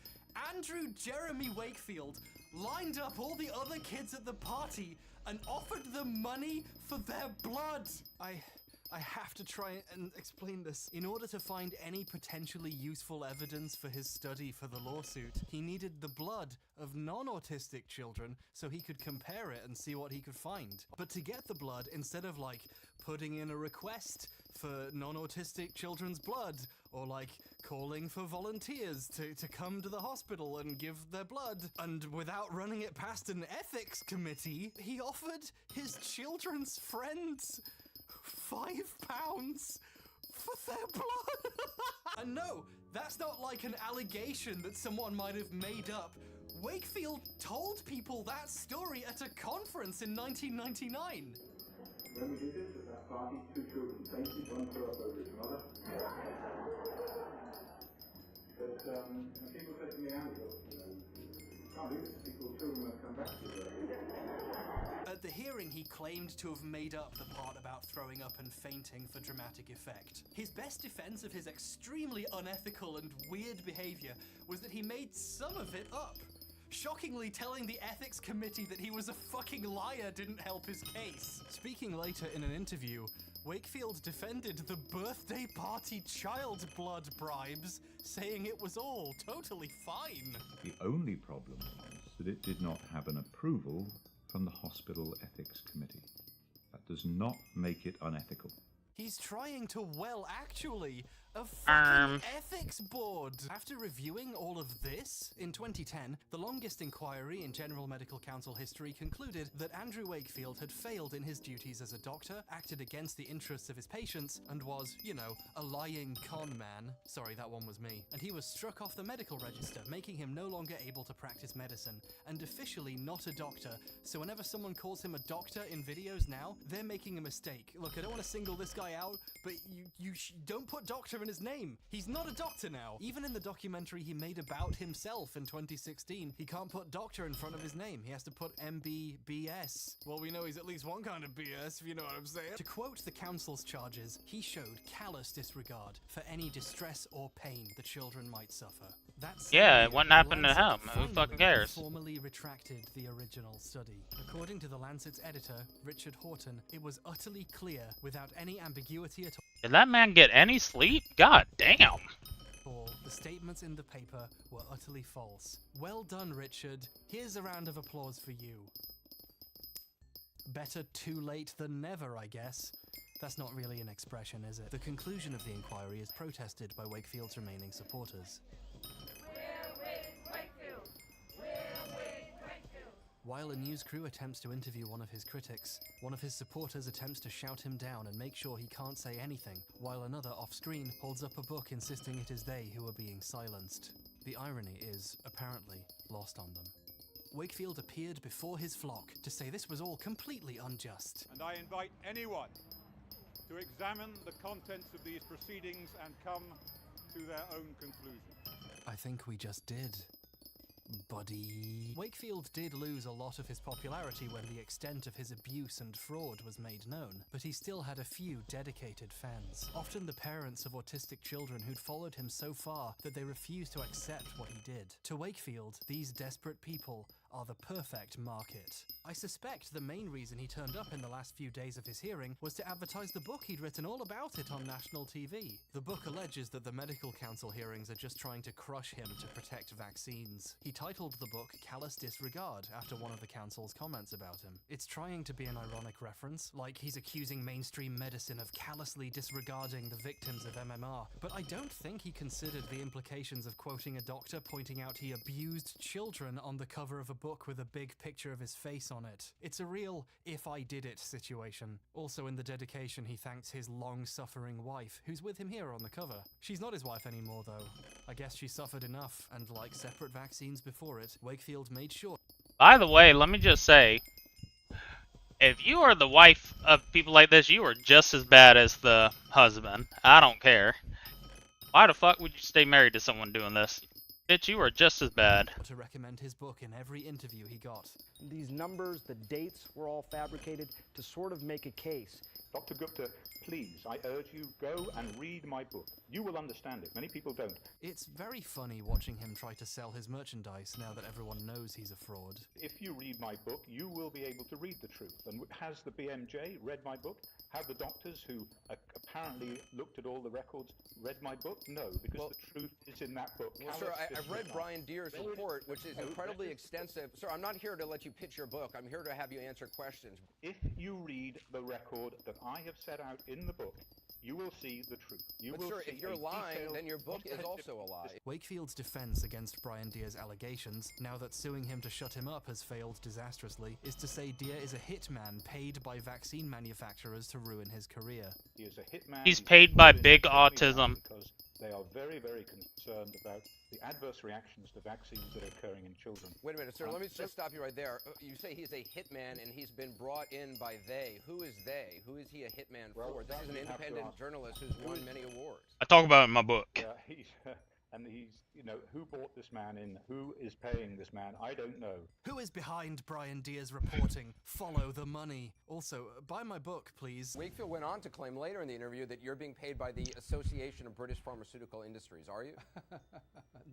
S3: Andrew Jeremy Wakefield lined up all the other kids at the party and offered them money for their blood.
S4: I have to try and explain this. In order to find any potentially useful evidence for his study for the lawsuit, he needed the blood of non-autistic children so he could compare it and see what he could find. But to get the blood, instead of like putting in a request for non-autistic children's blood, or like calling for volunteers to come to the hospital and give their blood, and without running it past an ethics committee, he offered his children's friends £5 for their blood.
S3: And no, that's not like an allegation that someone might have made up. Wakefield told people that story at a conference in 1999.
S11: When we did this at that party, 2 children fainted, one threw up over his mother. But and people said to me, Andy, can't do this, children won't come back to you.
S3: At the hearing, he claimed to have made up the part about throwing up and fainting for dramatic effect. His best defense of his extremely unethical and weird behavior was that he made some of it up. Shockingly, telling the ethics committee that he was a fucking liar didn't help his case.
S4: Speaking later in an interview, Wakefield defended the birthday party child blood bribes, saying it was all totally fine.
S2: The only problem was that it did not have an approval from the hospital ethics committee. That does not make it unethical.
S4: He's trying to, well, actually, a fucking ethics board. After reviewing all of this, in 2010, the longest inquiry in General Medical Council history concluded that Andrew Wakefield had failed in his duties as a doctor, acted against the interests of his patients, and was, you know, a lying con man. Sorry, that one was me. And he was struck off the medical register, making him no longer able to practice medicine, and officially not a doctor. So whenever someone calls him a doctor in videos now, they're making a mistake. Look, I don't want to single this guy out, but you don't put doctor in his name. He's not a doctor now. Even in the documentary he made about himself in 2016, he can't put doctor in front of his name. He has to put MBBS. Well, we know he's at least one kind of BS, if you know what I'm saying. To quote the council's charges, he showed callous disregard for any distress or pain the children might suffer. That's
S1: yeah, it wouldn't happen to him. Who fucking cares?
S4: Formally retracted the original study. According to the Lancet's editor, Richard Horton, it was utterly clear, without any ambiguity at all.
S1: Did that man get any sleep? God damn.
S4: The statements in the paper were utterly false. Well done, Richard. Here's a round of applause for you. Better too late than never, I guess. That's not really an expression, is it? The conclusion of the inquiry is protested by Wakefield's remaining supporters. While a news crew attempts to interview one of his critics, one of his supporters attempts to shout him down and make sure he can't say anything, while another off-screen holds up a book insisting it is they who are being silenced. The irony is, apparently, lost on them. Wakefield appeared before his flock to say this was all completely unjust.
S8: And I invite anyone to examine the contents of these proceedings and come to their own conclusion.
S4: I think we just did. Buddy. Wakefield did lose a lot of his popularity when the extent of his abuse and fraud was made known, but he still had a few dedicated fans, often the parents of autistic children who'd followed him so far that they refused to accept what he did. To Wakefield, these desperate people are the perfect market. I suspect the main reason he turned up in the last few days of his hearing was to advertise the book he'd written all about it on national TV. The book alleges that the medical council hearings are just trying to crush him to protect vaccines. He titled the book Callous Disregard after one of the council's comments about him. It's trying to be an ironic reference, like he's accusing mainstream medicine of callously disregarding the victims of MMR, but I don't think he considered the implications of quoting a doctor pointing out he abused children on the cover of a book with a big picture of his face on it. It's a real if I did it situation. Also in the dedication he thanks his long-suffering wife, who's with him here on the cover. She's not his wife anymore though. I guess she suffered enough, and like separate vaccines before it, Wakefield made sure.
S1: By the way, let me just say, if you are the wife of people like this, you are just as bad as the husband. I don't care. Why the fuck would you stay married to someone doing this? Bitch, you are just as bad.
S4: To recommend his book in every interview he got.
S9: These numbers, the dates were all fabricated to sort of make a case.
S2: Dr. Gupta, please, I urge you, go and read my book. You will understand it. Many people don't.
S4: It's very funny watching him try to sell his merchandise now that everyone knows he's a fraud.
S2: If you read my book, you will be able to read the truth. And has the BMJ read my book? Have the doctors who apparently looked at all the records read my book? No, because the truth is in that book.
S23: Well, sir, I've read Brian Deere's report, which is incredibly extensive. Sir, I'm not here to let you pitch your book. I'm here to have you answer questions.
S2: If you read the record that I have set out in the book, you will see the truth.
S23: But sir, if you're lying, then your book is also a lie.
S4: Wakefield's defense against Brian Deere's allegations, now that suing him to shut him up has failed disastrously, is to say Deere is a hitman paid by vaccine manufacturers to ruin his career.
S2: He is a hitman.
S1: He's paid by big autism.
S2: Because they are very, very concerned about the adverse reactions to vaccines that are occurring in children.
S23: Wait a minute, sir. Let me just stop you right there. You say he's a hitman and he's been brought in by they. Who is they? Who is he a hitman for? This is an independent journalist who's won many awards.
S1: I talk about it in my book.
S2: And he's, who brought this man in? Who is paying this man? I don't know.
S4: Who is behind Brian Deere's reporting? Follow the money. Also, buy my book, please.
S23: Wakefield went on to claim later in the interview that you're being paid by the Association of British Pharmaceutical Industries, are you?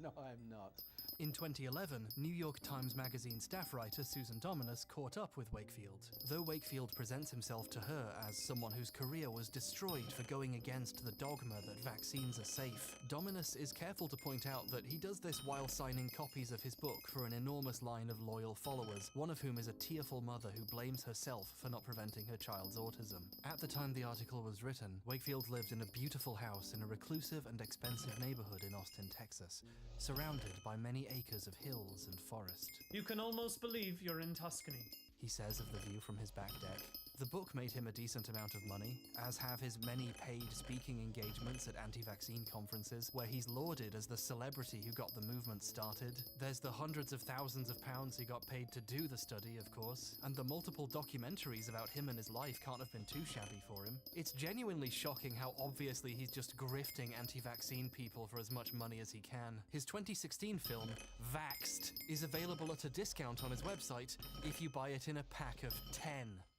S22: No, I'm not.
S4: In 2011, New York Times Magazine staff writer Susan Dominus caught up with Wakefield. Though Wakefield presents himself to her as someone whose career was destroyed for going against the dogma that vaccines are safe, Dominus is careful to point out that he does this while signing copies of his book for an enormous line of loyal followers, one of whom is a tearful mother who blames herself for not preventing her child's autism. At the time the article was written, Wakefield lived in a beautiful house in a reclusive and expensive neighborhood in Austin, Texas, surrounded by many acres of hills and forest.
S7: You can almost believe you're in Tuscany,
S4: he says of the view from his back deck. The book made him a decent amount of money, as have his many paid speaking engagements at anti-vaccine conferences, where he's lauded as the celebrity who got the movement started. There's the hundreds of thousands of pounds he got paid to do the study, of course, and the multiple documentaries about him and his life can't have been too shabby for him. It's genuinely shocking how obviously he's just grifting anti-vaccine people for as much money as he can. His 2016 film, Vaxxed, is available at a discount on his website if you buy it in a pack of 10.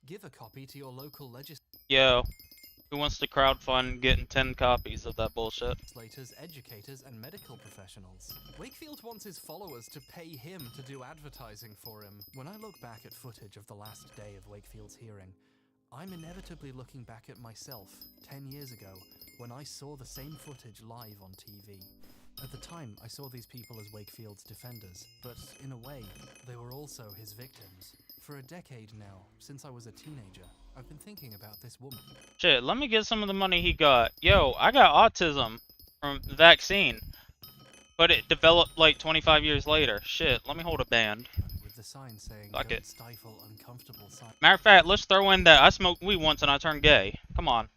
S4: Give a copy to your local
S1: Yo, who wants to crowdfund getting 10 copies of that bullshit?
S4: legislators, educators, and medical professionals. Wakefield wants his followers to pay him to do advertising for him. When I look back at footage of the last day of Wakefield's hearing, I'm inevitably looking back at myself 10 years ago when I saw the same footage live on TV. At the time, I saw these people as Wakefield's defenders, but in a way, they were also his victims. For a decade now, since I was a teenager, I've been thinking about this woman.
S1: Shit, let me get some of the money he got. Yo, I got autism from the vaccine, but it developed like 25 years later. Shit, let me hold a band.
S4: With the the sign saying
S1: Fuck
S4: don't
S1: it.
S4: stifle uncomfortable silence.
S1: Matter of fact, let's throw in that I smoked weed once and I turned gay. Come on.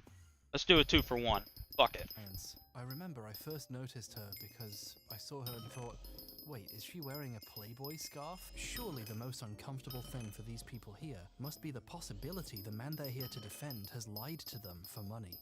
S1: Let's do a 2 for 1. Fuck it.
S4: I remember I first noticed her because I saw her and thought, wait, is she wearing a Playboy scarf? Surely the most uncomfortable thing for these people here must be the possibility the man they're here to defend has lied to them for money.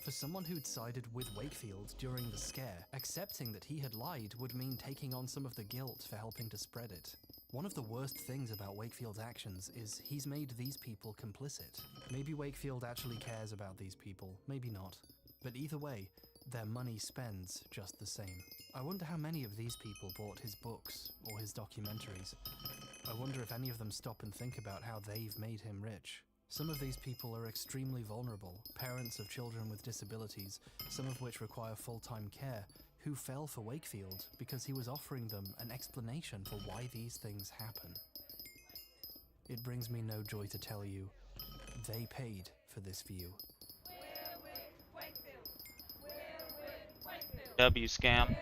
S4: For someone who'd sided with Wakefield during the scare, accepting that he had lied would mean taking on some of the guilt for helping to spread it. One of the worst things about Wakefield's actions is he's made these people complicit. Maybe Wakefield actually cares about these people, maybe not. But either way, their money spends just the same. I wonder how many of these people bought his books or his documentaries. I wonder if any of them stop and think about how they've made him rich. Some of these people are extremely vulnerable, parents of children with disabilities, some of which require full-time care, who fell for Wakefield because he was offering them an explanation for why these things happen. It brings me no joy to tell you, they paid for this view.
S1: W scam.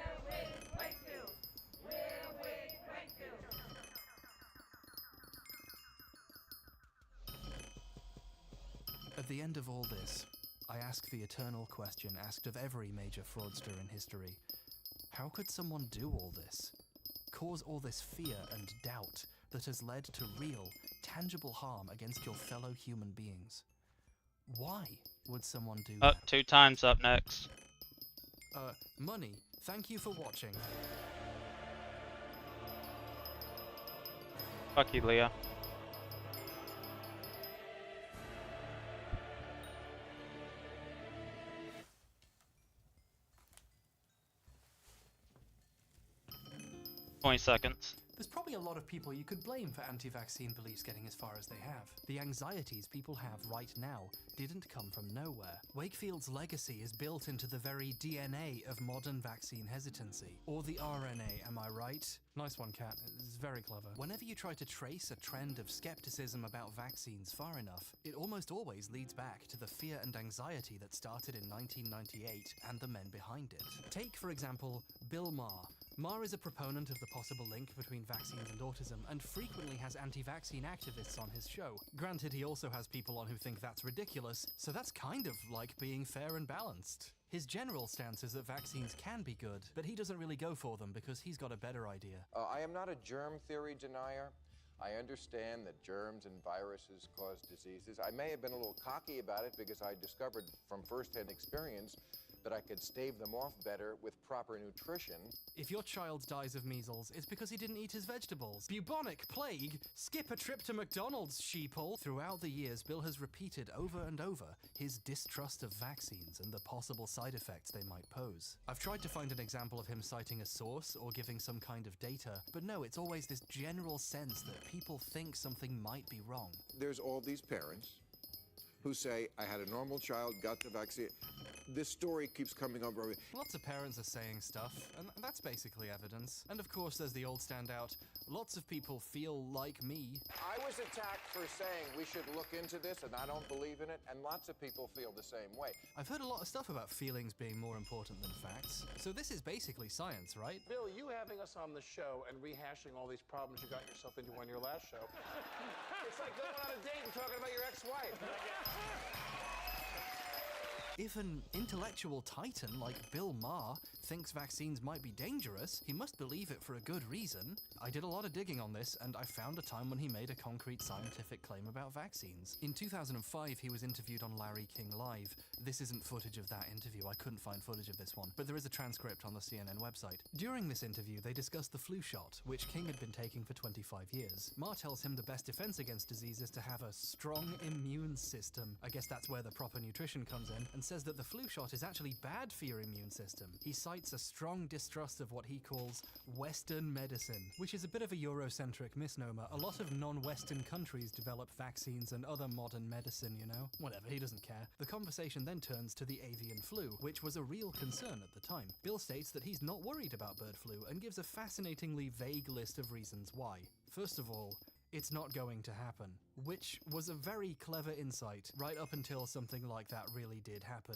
S4: At the end of all this, I ask the eternal question asked of every major fraudster in history. How could someone do all this? Cause all this fear and doubt that has led to real, tangible harm against your fellow human beings? Why would someone do that?
S1: 2 times up next.
S4: Money, thank you for watching.
S1: Fuck you, Leah. Seconds.
S4: There's probably a lot of people you could blame for anti-vaccine beliefs getting as far as they have. The anxieties people have right now didn't come from nowhere. Wakefield's legacy is built into the very DNA of modern vaccine hesitancy. Or the RNA, am I right? Nice one, Kat. It's very clever. Whenever you try to trace a trend of skepticism about vaccines far enough, it almost always leads back to the fear and anxiety that started in 1998 and the men behind it. Take, for example, Bill Maher. Maher is a proponent of the possible link between vaccines and autism, and frequently has anti-vaccine activists on his show. Granted, he also has people on who think that's ridiculous, so that's kind of like being fair and balanced. His general stance is that vaccines can be good, but he doesn't really go for them because he's got a better idea.
S23: I am not a germ theory denier. I understand that germs and viruses cause diseases. I may have been a little cocky about it because I discovered from first-hand experience that I could stave them off better with proper nutrition.
S4: If your child dies of measles, it's because he didn't eat his vegetables. Bubonic plague? Skip a trip to McDonald's, sheeple. Throughout the years, Bill has repeated over and over his distrust of vaccines and the possible side effects they might pose. I've tried to find an example of him citing a source or giving some kind of data, but no, it's always this general sense that people think something might be wrong.
S23: There's all these parents who say, I had a normal child, got the vaccine. This story keeps coming over.
S4: Lots of parents are saying stuff, and that's basically evidence. And of course there's the old standout, lots of people feel like me.
S23: I was attacked for saying we should look into this and I don't believe in it, and lots of people feel the same way.
S4: I've heard a lot of stuff about feelings being more important than facts, so this is basically science, right?
S12: Bill, you having us on the show and rehashing all these problems you got yourself into on your last show. It's like going on a date and talking about your ex-wife.
S4: If an intellectual titan like Bill Maher thinks vaccines might be dangerous, he must believe it for a good reason. I did a lot of digging on this, and I found a time when he made a concrete scientific claim about vaccines. In 2005, he was interviewed on Larry King Live. This isn't footage of that interview, I couldn't find footage of this one, but there is a transcript on the CNN website. During this interview, they discussed the flu shot, which King had been taking for 25 years. Maher tells him the best defense against disease is to have a strong immune system. I guess that's where the proper nutrition comes in, and says that the flu shot is actually bad for your immune system. He cites a strong distrust of what he calls Western medicine, which is a bit of a Eurocentric misnomer. A lot of non-Western countries develop vaccines and other modern medicine, you know? Whatever, he doesn't care. The conversation then turns to the avian flu, which was a real concern at the time. Bill states that he's not worried about bird flu and gives a fascinatingly vague list of reasons why. First of all, it's not going to happen, which was a very clever insight, right up until something like that really did happen.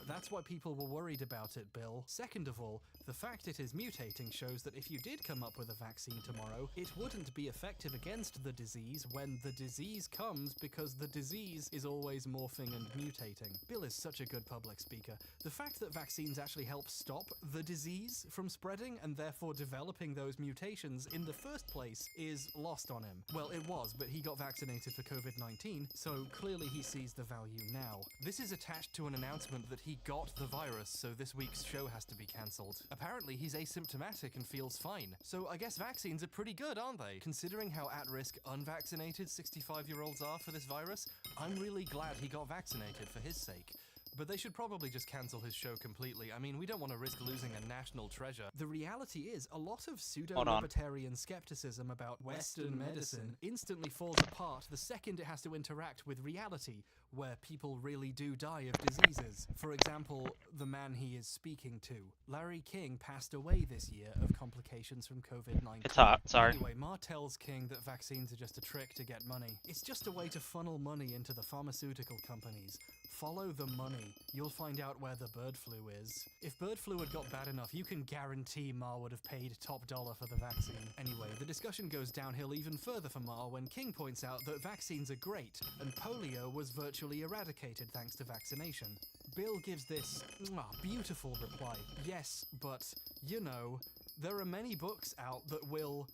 S4: That's why people were worried about it, Bill. Second of all, the fact it is mutating shows that if you did come up with a vaccine tomorrow, it wouldn't be effective against the disease when the disease comes, because the disease is always morphing and mutating. Bill is such a good public speaker. The fact that vaccines actually help stop the disease from spreading and therefore developing those mutations in the first place is lost on him. Well, it was, but he got vaccinated for COVID-19, so clearly he sees the value now. This is attached to an announcement that he got the virus, so this week's show has to be cancelled. Apparently he's asymptomatic and feels fine, so I guess vaccines are pretty good, aren't they? Considering how at-risk unvaccinated 65-year-olds are for this virus, I'm really glad he got vaccinated for his sake. But they should probably just cancel his show completely. I mean, we don't want to risk losing a national treasure. The reality is, a lot of pseudo-libertarian skepticism about Western medicine instantly falls apart the second it has to interact with reality, where people really do die of diseases. For example, the man he is speaking to. Larry King passed away this year of complications from COVID-19.
S1: It's hot, sorry.
S4: Anyway, Ma tells King that vaccines are just a trick to get money. It's just a way to funnel money into the pharmaceutical companies. Follow the money. You'll find out where the bird flu is. If bird flu had got bad enough, you can guarantee Ma would have paid top dollar for the vaccine. Anyway, the discussion goes downhill even further for Ma when King points out that vaccines are great, and polio was virtually eradicated thanks to vaccination. Bill gives this beautiful reply. Yes, but, you know, there are many books out that will,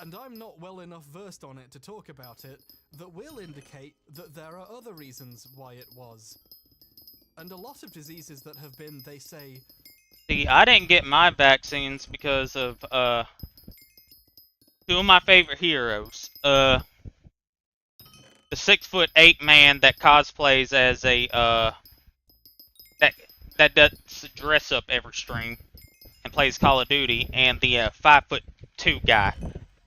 S4: and I'm not well enough versed on it to talk about it, that will indicate that there are other reasons why it was. And a lot of diseases that have been, they say...
S1: See, I didn't get my vaccines because of, two of my favorite heroes. The 6'8" man that cosplays as a, that does dress up every stream and plays Call of Duty, and the 5'2" guy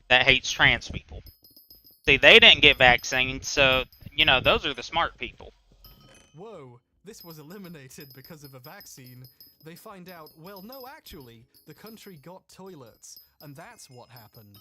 S1: that hates trans people. See, they didn't get vaccines, so, you know, those are the smart people.
S4: Whoa, this was eliminated because of a vaccine. They find out, well, no, actually, the country got toilets, and that's what happened.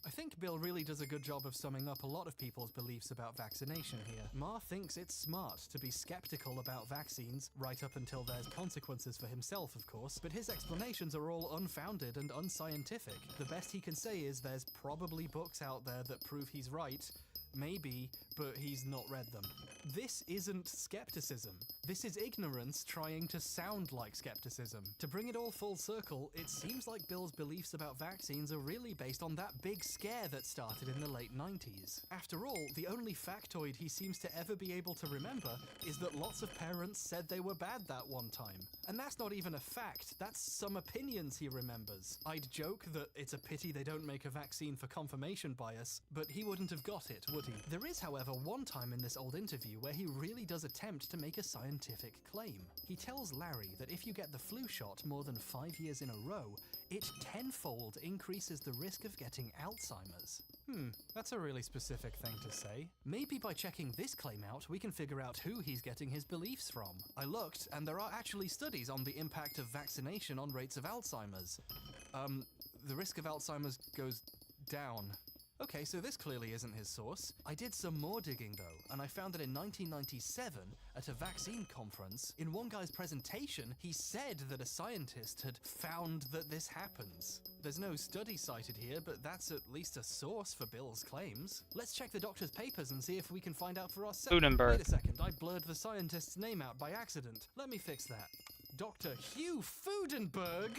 S4: I think Bill really does a good job of summing up a lot of people's beliefs about vaccination here. Ma thinks it's smart to be skeptical about vaccines, right up until there's consequences for himself, of course, but his explanations are all unfounded and unscientific. The best he can say is there's probably books out there that prove he's right. Maybe, but he's not read them. This isn't skepticism. This is ignorance trying to sound like skepticism. To bring it all full circle, it seems like Bill's beliefs about vaccines are really based on that big scare that started in the late 90s. After all, the only factoid he seems to ever be able to remember is that lots of parents said they were bad that one time. And that's not even a fact, that's some opinions he remembers. I'd joke that it's a pity they don't make a vaccine for confirmation bias, but he wouldn't have got it, would he? There is, however, one time in this old interview where he really does attempt to make a scientific claim. He tells Larry that if you get the flu shot more than 5 years in a row, it tenfold increases the risk of getting Alzheimer's. That's a really specific thing to say. Maybe by checking this claim out, we can figure out who he's getting his beliefs from. I looked, and there are actually studies on the impact of vaccination on rates of Alzheimer's. The risk of Alzheimer's goes down. Okay, so this clearly isn't his source. I did some more digging though, and I found that in 1997, at a vaccine conference, in one guy's presentation, he said that a scientist had found that this happens. There's no study cited here, but that's at least a source for Bill's claims. Let's check the doctor's papers and see if we can find out for ourselves.
S1: Gutenberg.
S4: Wait a second, I blurred the scientist's name out by accident. Let me fix that. Dr. Hugh Fudenberg.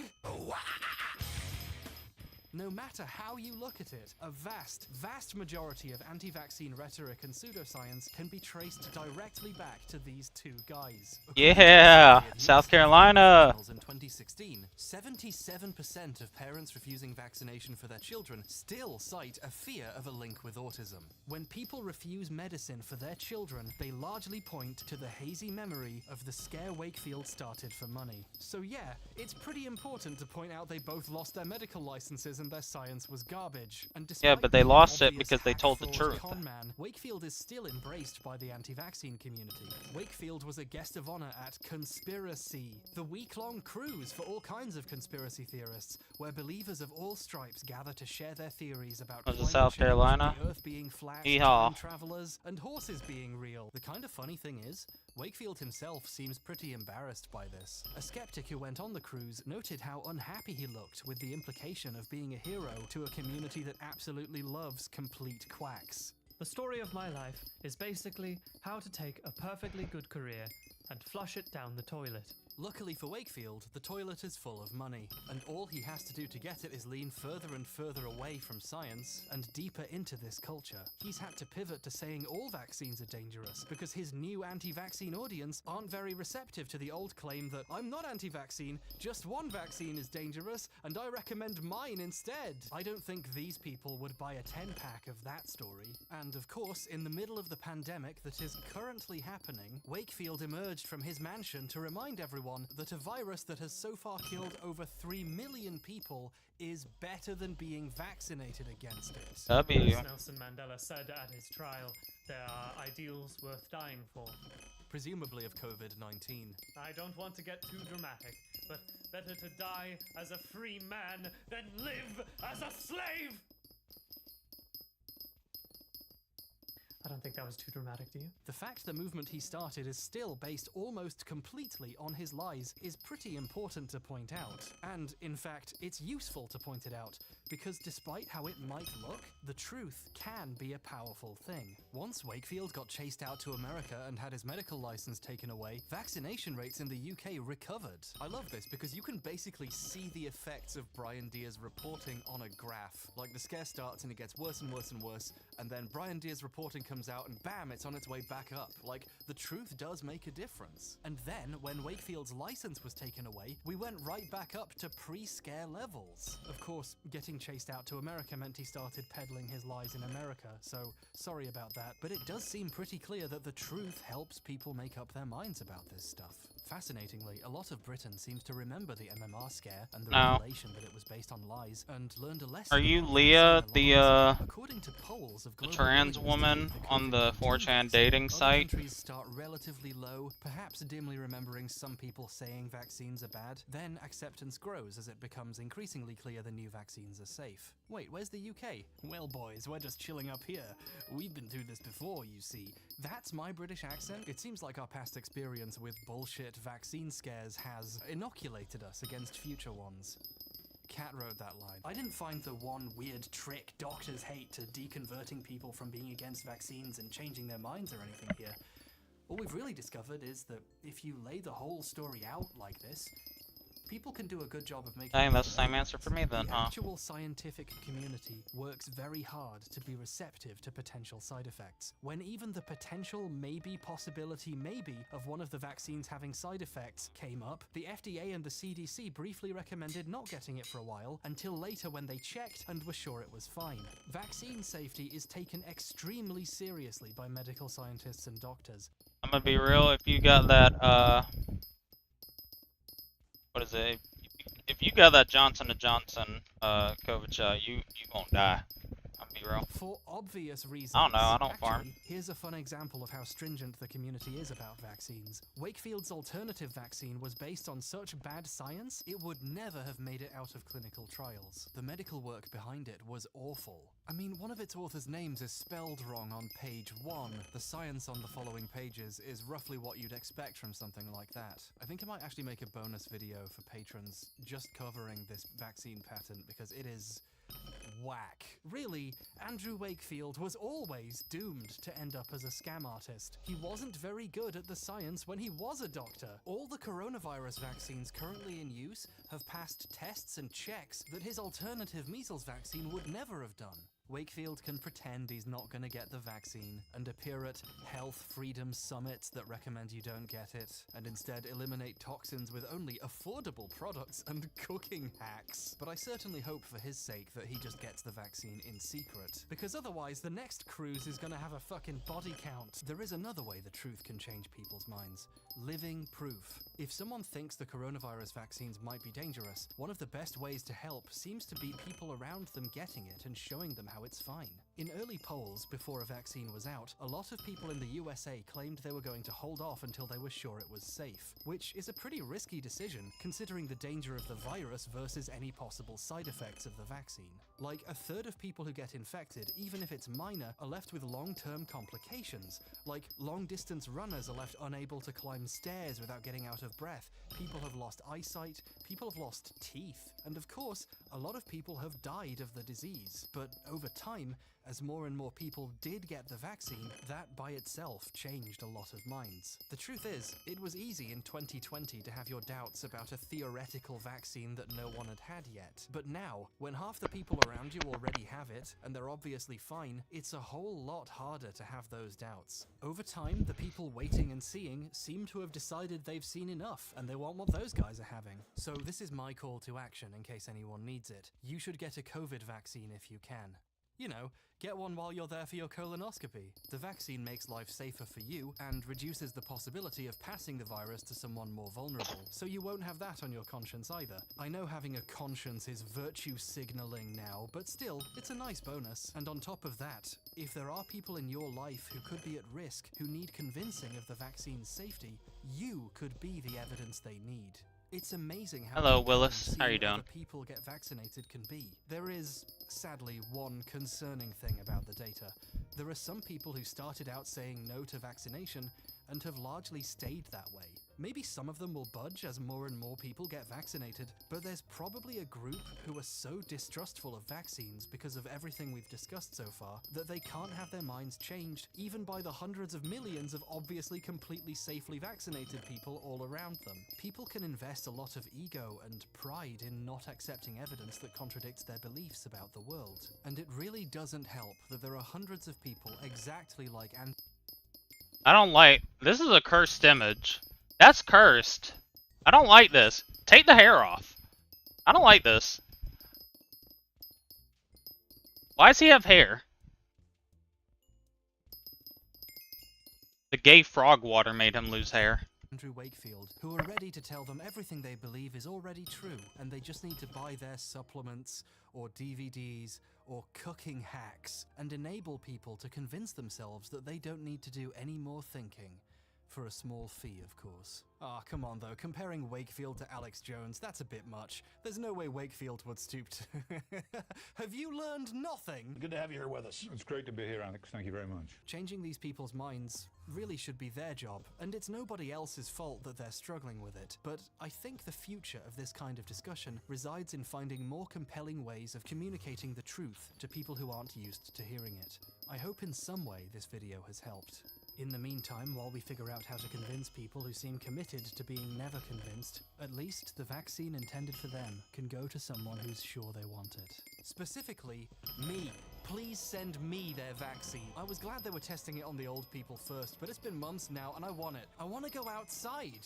S4: No matter how you look at it, a vast majority of anti-vaccine rhetoric and pseudoscience can be traced directly back to these two guys.
S1: Yeah, South Carolina.
S4: In 2016, 77% of parents refusing vaccination for their children still cite a fear of a link with autism. When people refuse medicine for their children, they largely point to the hazy memory of the scare Wakefield started for money. So yeah, it's pretty important to point out they both lost their medical licenses and their science was garbage. And
S1: Yeah,
S4: despite
S1: but they
S4: being an
S1: lost it
S4: obvious
S1: because they
S4: hack
S1: told the
S4: fraud
S1: truth.
S4: con man, Wakefield is still embraced by the anti-vaccine community. Wakefield was a guest of honor at Conspiracy, the week-long cruise for all kinds of conspiracy theorists, where believers of all stripes gather to share their theories about
S1: Was it
S4: climate
S1: South
S4: change,
S1: Carolina?
S4: the Earth being flat,
S1: Yeehaw.
S4: time travelers, and horses being real. The kind of funny thing is, Wakefield himself seems pretty embarrassed by this. A skeptic who went on the cruise noted how unhappy he looked with the implication of being a hero to a community that absolutely loves complete quacks.
S7: The story of my life is basically how to take a perfectly good career and flush it down the toilet.
S4: Luckily for Wakefield, the toilet is full of money, and all he has to do to get it is lean further and further away from science and deeper into this culture. He's had to pivot to saying all vaccines are dangerous because his new anti-vaccine audience aren't very receptive to the old claim that I'm not anti-vaccine, just one vaccine is dangerous, and I recommend mine instead. I don't think these people would buy a 10-pack of that story. And of course, in the middle of the pandemic that is currently happening, Wakefield emerged from his mansion to remind everyone that a virus that has so far killed over 3 million people is better than being vaccinated against it.
S1: W.
S7: As Nelson Mandela said at his trial, there are ideals worth dying for.
S4: Presumably of COVID-19.
S7: I don't want to get too dramatic, but better to die as a free man than live as a slave! I don't think that was too dramatic, do you?
S4: The fact the movement he started is still based almost completely on his lies is pretty important to point out. And, in fact, it's useful to point it out, because despite how it might look, the truth can be a powerful thing. Once Wakefield got chased out to America and had his medical license taken away, vaccination rates in the UK recovered. I love this because you can basically see the effects of Brian Deer's reporting on a graph. Like, the scare starts and it gets worse and worse and worse, and then Brian Deer's reporting comes out and bam, it's on its way back up. Like, the truth does make a difference. And then, when Wakefield's license was taken away, we went right back up to pre-scare levels. Of course, getting chased out to America meant he started peddling his lies in America, so sorry about that, but it does seem pretty clear that the truth helps people make up their minds about this stuff. Fascinatingly, a lot of Britain seems to remember the MMR scare and the revelation that it was based on lies, and learned a lesson.
S1: Are you Leah, the
S4: According to polls of global
S1: trans
S4: leaders,
S1: woman on the 4chan dating site?
S4: countries start relatively low, perhaps dimly remembering some people saying vaccines are bad. Then acceptance grows as it becomes increasingly clear the new vaccines are safe. Wait, where's the UK? Well, boys, we're just chilling up here. We've been through this before, you see. That's my British accent. It seems like our past experience with bullshit vaccine scares has inoculated us against future ones. Cat wrote that line. I didn't find the one weird trick doctors hate to deconverting people from being against vaccines and changing their minds or anything here. All we've really discovered is that if you lay the whole story out like this, people can do a good job of making.
S1: Dang, that's the same answer for me then,
S4: The
S1: huh?
S4: actual scientific community works very hard to be receptive to potential side effects. When even the potential possibility of one of the vaccines having side effects came up, the FDA and the CDC briefly recommended not getting it for a while, until later when they checked and were sure it was fine. Vaccine safety is taken extremely seriously by medical scientists and doctors.
S1: I'm gonna be real, if you got that, what is it? If you got that Johnson & Johnson, COVID shot, you won't die. I'll be real.
S4: For obvious reasons.
S1: I don't know, I don't farm.
S4: Actually, here's a fun example of how stringent the community is about vaccines. Wakefield's alternative vaccine was based on such bad science, it would never have made it out of clinical trials. The medical work behind it was awful. I mean, one of its author's names is spelled wrong on page 1. The science on the following pages is roughly what you'd expect from something like that. I think I might actually make a bonus video for patrons just covering this vaccine patent because it is whack. Really, Andrew Wakefield was always doomed to end up as a scam artist. He wasn't very good at the science when he was a doctor. All the coronavirus vaccines currently in use have passed tests and checks that his alternative measles vaccine would never have done. Wakefield can pretend he's not going to get the vaccine and appear at health freedom summits that recommend you don't get it, and instead eliminate toxins with only affordable products and cooking hacks. But I certainly hope for his sake that he just gets the vaccine in secret, because otherwise the next cruise is going to have a fucking body count. There is another way the truth can change people's minds. Living proof. If someone thinks the coronavirus vaccines might be dangerous, one of the best ways to help seems to be people around them getting it and showing them how it's fine. In early polls, before a vaccine was out, a lot of people in the USA claimed they were going to hold off until they were sure it was safe, which is a pretty risky decision considering the danger of the virus versus any possible side effects of the vaccine. Like, a third of people who get infected, even if it's minor, are left with long-term complications. Like, long-distance runners are left unable to climb stairs without getting out of breath, people have lost eyesight, people have lost teeth, and of course, a lot of people have died of the disease. But over time, as more and more people did get the vaccine, that by itself changed a lot of minds. The truth is, it was easy in 2020 to have your doubts about a theoretical vaccine that no one had had yet. But now, when half the people around you already have it, and they're obviously fine, it's a whole lot harder to have those doubts. Over time, the people waiting and seeing seem to have decided they've seen enough, and they want what those guys are having. So this is my call to action in case anyone needs it. You should get a COVID vaccine if you can. You know, get one while you're there for your colonoscopy. The vaccine makes life safer for you and reduces the possibility of passing the virus to someone more vulnerable, so you won't have that on your conscience either. I know having a conscience is virtue signaling now, but still, it's a nice bonus. And on top of that, if there are people in your life who could be at risk, who need convincing of the vaccine's safety, you could be the evidence they need. It's amazing how
S1: Hello, Willis. How are you doing?
S4: people get vaccinated can be. There is, sadly, one concerning thing about the data. There are some people who started out saying no to vaccination and have largely stayed that way. Maybe some of them will budge as more and more people get vaccinated, but there's probably a group who are so distrustful of vaccines because of everything we've discussed so far that they can't have their minds changed even by the hundreds of millions of obviously completely safely vaccinated people all around them. People can invest a lot of ego and pride in not accepting evidence that contradicts their beliefs about the world. And it really doesn't help that there are hundreds of people exactly like
S1: I don't like... This is a cursed image. That's cursed. I don't like this. Take the hair off. I don't like this. Why does he have hair? The gay frog water made him lose hair.
S4: Andrew Wakefield, who are ready to tell them everything they believe is already true, and they just need to buy their supplements, or DVDs, or cooking hacks, and enable people to convince themselves that they don't need to do any more thinking. For a small fee, of course. Ah, come on though, comparing Wakefield to Alex Jones, that's a bit much. There's no way Wakefield would stoop to... Have you learned nothing?
S2: Good to have you here with us. It's great to be here, Alex. Thank you very much.
S4: Changing these people's minds really should be their job, and it's nobody else's fault that they're struggling with it. But I think the future of this kind of discussion resides in finding more compelling ways of communicating the truth to people who aren't used to hearing it. I hope in some way this video has helped. In the meantime, while we figure out how to convince people who seem committed to being never convinced, at least the vaccine intended for them can go to someone who's sure they want it. Specifically, me. Please send me their vaccine. I was glad they were testing it on the old people first, but it's been months now and I want it. I want to go outside.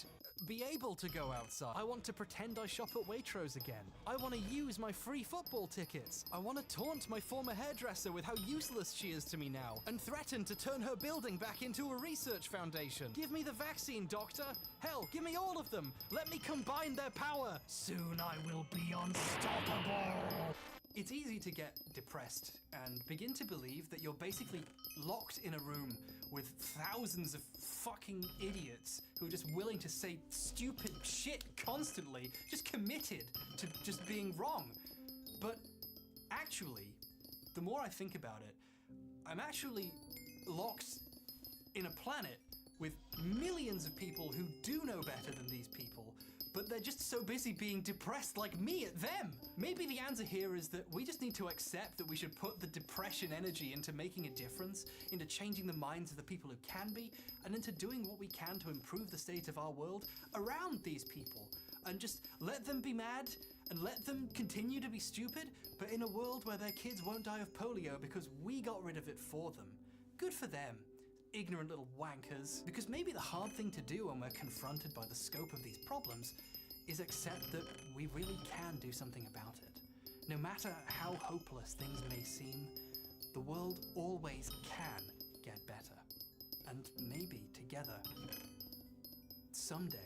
S4: Be able to go outside. I want to pretend I shop at Waitrose again. I want to use my free football tickets. I want to taunt my former hairdresser with how useless she is to me now, and threaten to turn her building back into a research foundation. Give me the vaccine, doctor. Hell, give me all of them. Let me combine their power. Soon I will be unstoppable. It's easy to get depressed and begin to believe that you're basically locked in a room with thousands of fucking idiots who are just willing to say stupid shit constantly, just committed to just being wrong. But actually, the more I think about it, I'm actually locked in a planet with millions of people who do know better than these people, but they're just so busy being depressed like me at them. Maybe the answer here is that we just need to accept that we should put the depression energy into making a difference, into changing the minds of the people who can be, and into doing what we can to improve the state of our world around these people. And just let them be mad, and let them continue to be stupid, but in a world where their kids won't die of polio because we got rid of it for them. Good for them. Ignorant little wankers. Because maybe the hard thing to do when we're confronted by the scope of these problems is accept that we really can do something about it. No matter how hopeless things may seem, the world always can get better. And maybe together, someday,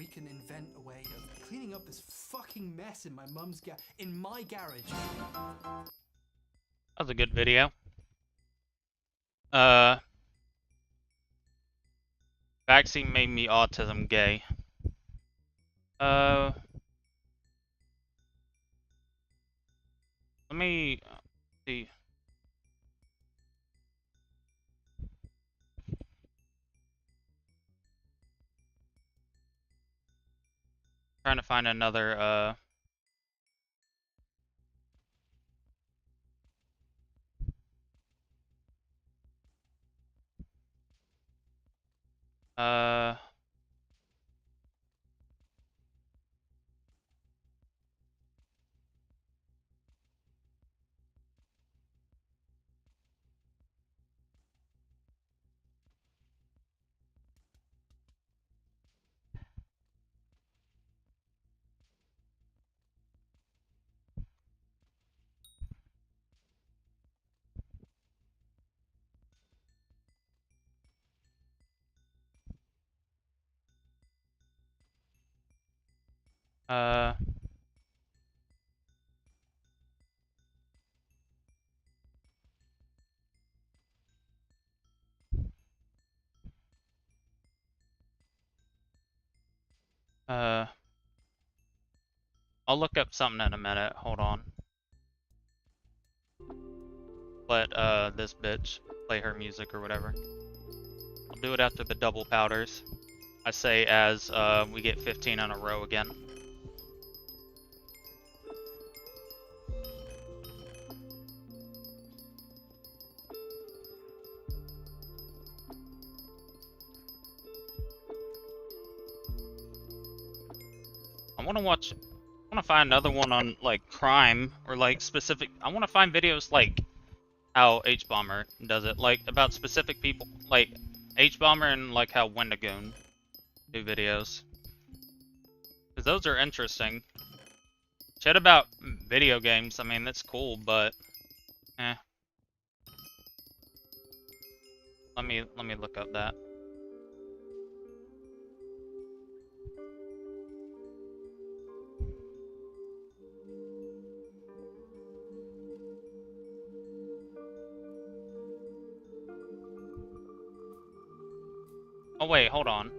S3: We can invent a way of cleaning up this fucking mess in my mum's garage.
S1: That was a good video. Vaccine made me autism gay. Let me see. Trying to find another, uh, I'll look up something in a minute. Hold on. Let this bitch play her music or whatever. I'll do it after the double powders. I say as we get 15 in a row again. I want to find another one on like crime or like specific. I want to find videos like how H-Bomber does it, like about specific people, like H-Bomber and like how Wendigoon do videos. Because those are interesting. Shit about video games, I mean, that's cool, but eh. Let me look up that. Oh wait, hold on.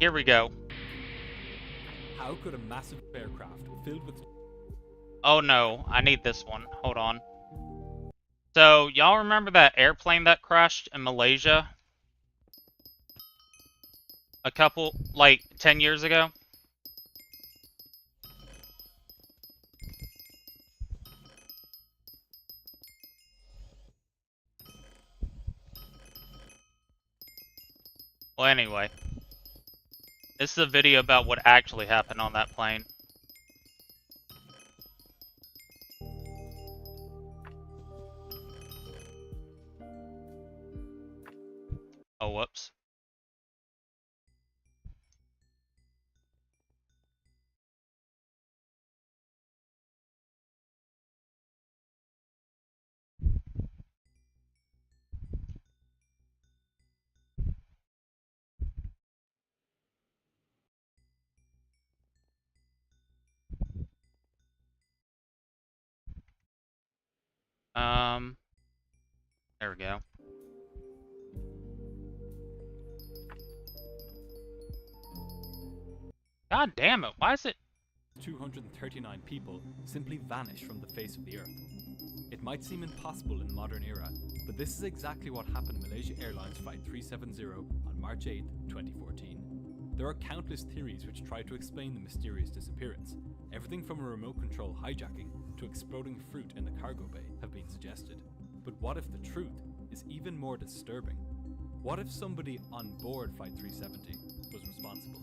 S1: Here we go.
S14: How could a massive aircraft filled with...
S1: Oh no, I need this one. Hold on. So, y'all remember that airplane that crashed in Malaysia? A couple, like, 10 years ago? Well, anyway. This is a video about what actually happened on that plane. Oh, whoops. There we go. God damn it, why is it?
S14: 239 people simply vanish from the face of the earth. It might seem impossible in the modern era, but this is exactly what happened to Malaysia Airlines Flight 370 on March 8, 2014. There are countless theories which try to explain the mysterious disappearance. Everything from a remote control hijacking to exploding fruit in the cargo bay have been suggested. But what if the truth is even more disturbing? What if somebody on board Flight 370 was responsible?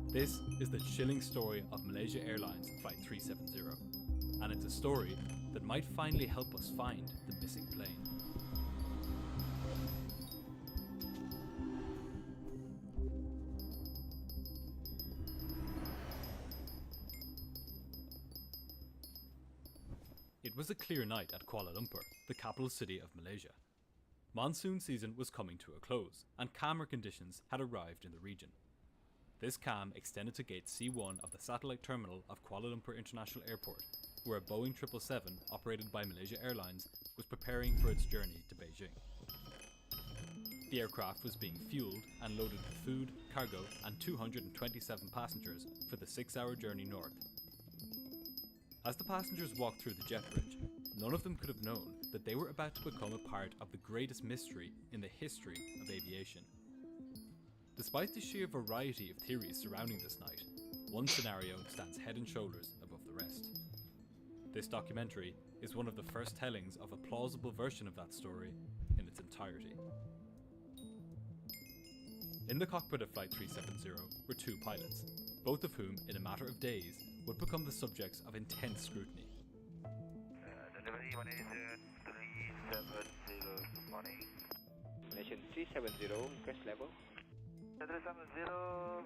S14: This is the chilling story of Malaysia Airlines Flight 370, and it's a story that might finally help us find the missing plane. It was a clear night at Kuala Lumpur, the capital city of Malaysia. Monsoon season was coming to a close, and calmer conditions had arrived in the region. This calm extended to gate C1 of the satellite terminal of Kuala Lumpur International Airport, where a Boeing 777 operated by Malaysia Airlines was preparing for its journey to Beijing. The aircraft was being fueled and loaded with food, cargo and 227 passengers for the 6-hour journey north. As the passengers walked through the jet bridge, none of them could have known that they were about to become a part of the greatest mystery in the history of aviation. Despite the sheer variety of theories surrounding this night, one scenario stands head and shoulders above the rest. This documentary is one of the first tellings of a plausible version of that story in its entirety. In the cockpit of Flight 370 were 2 pilots, both of whom, in a matter of days, would become the subjects of intense scrutiny.
S13: Delivery 1 is 370, good morning. Malaysian 370, request level. 370,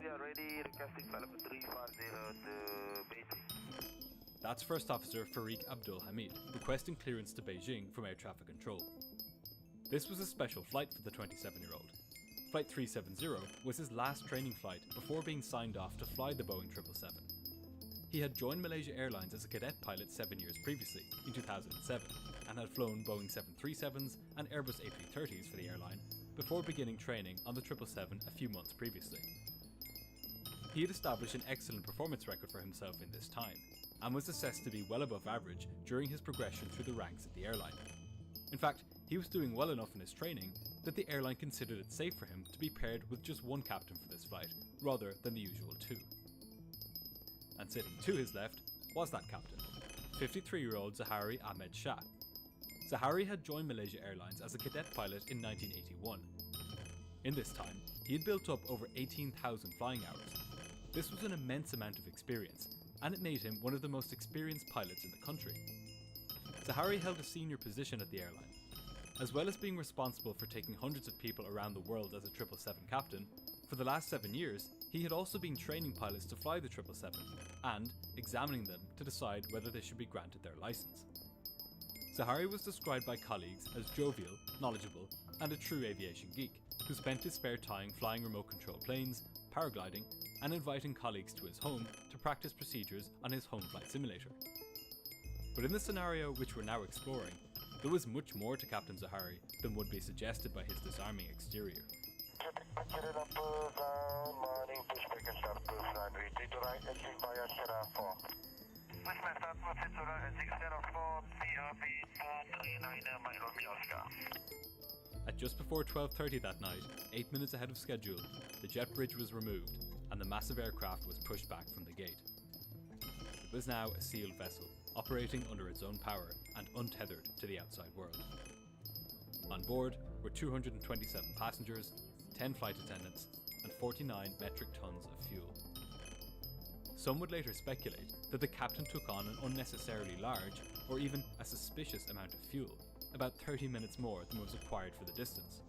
S13: we are ready, requesting flight level 350 to Beijing.
S14: That's First Officer Farik Abdul Hamid, requesting clearance to Beijing from air traffic control. This was a special flight for the 27-year-old. Flight 370 was his last training flight before being signed off to fly the Boeing 777. He had joined Malaysia Airlines as a cadet pilot 7 years previously, in 2007, and had flown Boeing 737s and Airbus A330s for the airline before beginning training on the 777 a few months previously. He had established an excellent performance record for himself in this time, and was assessed to be well above average during his progression through the ranks at the airline. In fact, he was doing well enough in his training that the airline considered it safe for him to be paired with just one captain for this flight, rather than the usual 2. And sitting to his left was that captain, 53-year-old Zahari Ahmed Shah. Zahari had joined Malaysia Airlines as a cadet pilot in 1981. In this time, he had built up over 18,000 flying hours. This was an immense amount of experience, and it made him one of the most experienced pilots in the country. Zahari held a senior position at the airline. As well as being responsible for taking hundreds of people around the world as a 777 captain, for the last 7 years, he had also been training pilots to fly the 777 and examining them to decide whether they should be granted their license. Zahari was described by colleagues as jovial, knowledgeable, and a true aviation geek, who spent his spare time flying remote control planes, paragliding, and inviting colleagues to his home to practice procedures on his home flight simulator. But in the scenario which we're now exploring, there was much more to Captain Zahari than would be suggested by his disarming exterior. At just before 12:30 that night, 8 minutes ahead of schedule, the jet bridge was removed and the massive aircraft was pushed back from the gate. It was now a sealed vessel, operating under its own power and untethered to the outside world. On board were 227 passengers, 10 flight attendants, and 49 metric tons of fuel. Some would later speculate that the captain took on an unnecessarily large, or even a suspicious amount of fuel, about 30 minutes more than was required for the distance.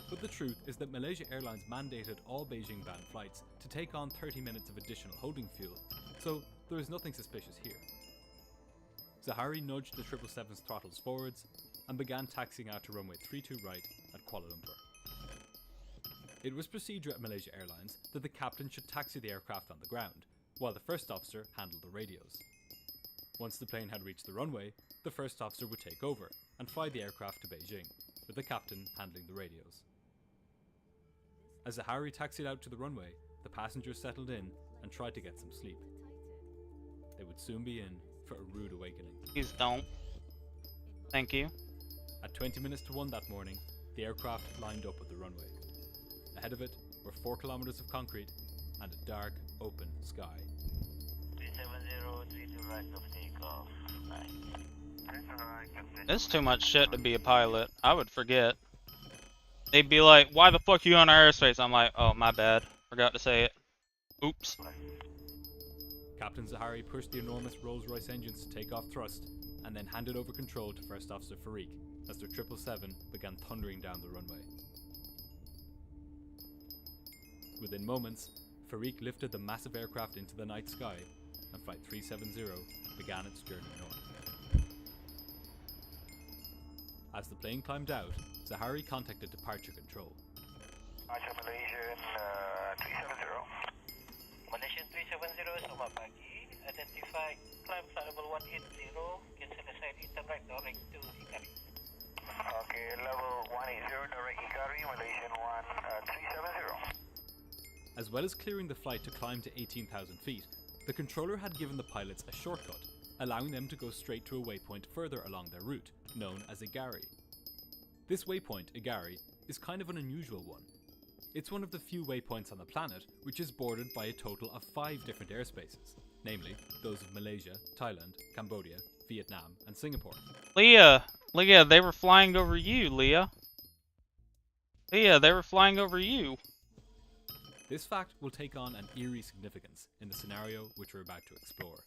S14: But the truth is that Malaysia Airlines mandated all Beijing-bound flights to take on 30 minutes of additional holding fuel, so there is nothing suspicious here. Zahari nudged the 777's throttles forwards and began taxiing out to runway 32 right at Kuala Lumpur. It was procedure at Malaysia Airlines that the captain should taxi the aircraft on the ground, while the first officer handled the radios. Once the plane had reached the runway, the first officer would take over and fly the aircraft to Beijing, with the captain handling the radios. As Zahari taxied out to the runway, the passengers settled in and tried to get some sleep. They would soon be in for a rude awakening.
S1: Please don't. Thank you.
S14: At 20 minutes to 1 that morning, the aircraft lined up at the runway. Ahead of it were 4 kilometers of concrete and a dark, open sky.
S13: 370, 32 right of takeoff.
S1: This is too much shit to be a pilot. I would forget. They'd be like, why the fuck are you on our airspace? I'm like, oh, my bad. Forgot to say it. Oops.
S14: Captain Zahari pushed the enormous Rolls-Royce engines to take off thrust, and then handed over control to First Officer Farik as their 777 began thundering down the runway. Within moments, Farik lifted the massive aircraft into the night sky, and Flight 370 began its journey north. As the plane climbed out, Zahari contacted departure control.
S13: Malaysian 370. Malaysian 370, selamat pagi. Identify climb flight level 180. Cancel aside return right direct to Hikari. Okay, level 180 direct Hikari, Malaysian 370.
S14: As well as clearing the flight to climb to 18,000 feet, the controller had given the pilots a shortcut, allowing them to go straight to a waypoint further along their route, known as Igari. This waypoint, Igari, is kind of an unusual one. It's one of the few waypoints on the planet which is bordered by a total of 5 different airspaces, namely those of Malaysia, Thailand, Cambodia, Vietnam, and Singapore.
S1: Leah, they were flying over you, Leah. Leah, they were flying over you.
S14: This fact will take on an eerie significance in the scenario which we're about to explore.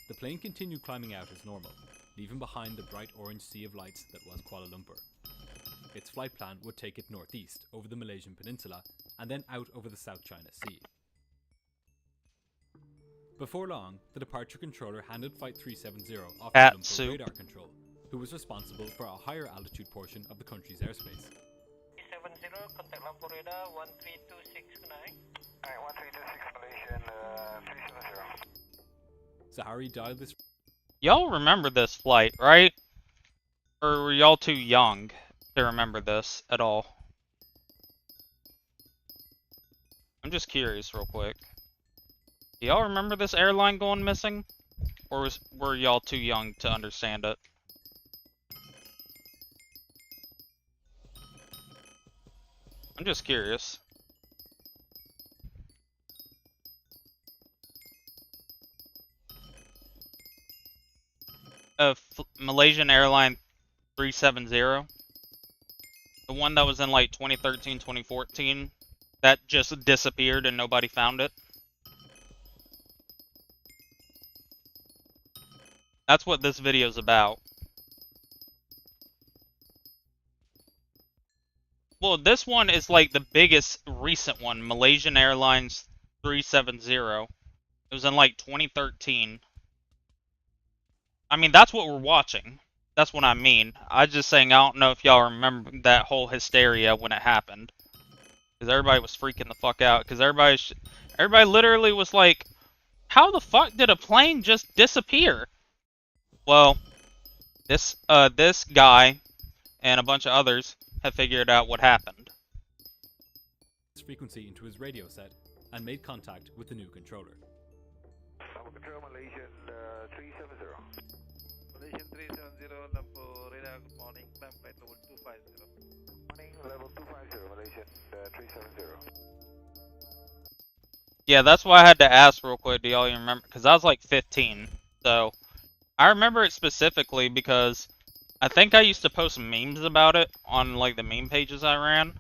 S14: The plane continued climbing out as normal, leaving behind the bright orange sea of lights that was Kuala Lumpur. Its flight plan would take it northeast over the Malaysian peninsula and then out over the South China Sea. Before long, the departure controller handed Flight 370 off to Lumpur radar control, who was responsible for a higher altitude portion of the country's airspace.
S13: 370, contact Lumpur radar 13269. Alright, 13269 Malaysian 370.
S14: Zahari dialed this.
S1: Y'all remember this flight, right? Or were y'all too young to remember this at all? I'm just curious real quick. Do y'all remember this airline going missing? Or were y'all too young to understand it? I'm just curious. Malaysian Airline 370. The one that was in like 2013, 2014. That just disappeared and nobody found it. That's what this video's about. Well, this one is like the biggest recent one. Malaysian Airlines 370. It was in like 2013. I mean, that's what we're watching. That's what I mean. I just saying I don't know if y'all remember that whole hysteria when it happened. Because everybody was freaking the fuck out. Because everybody literally was like, how the fuck did a plane just disappear? Well, this guy and a bunch of others have figured out what happened.
S14: Frequency into his radio set and made contact with the new controller.
S13: Control Malaysian 370. Malaysian 370, Lumpur radar, good morning, climb flight level 250. Morning, level 250, Malaysian 370.
S1: Yeah, that's why I had to ask real quick, do y'all even remember? Because I was like 15, so I remember it specifically because I think I used to post memes about it on like the meme pages I ran.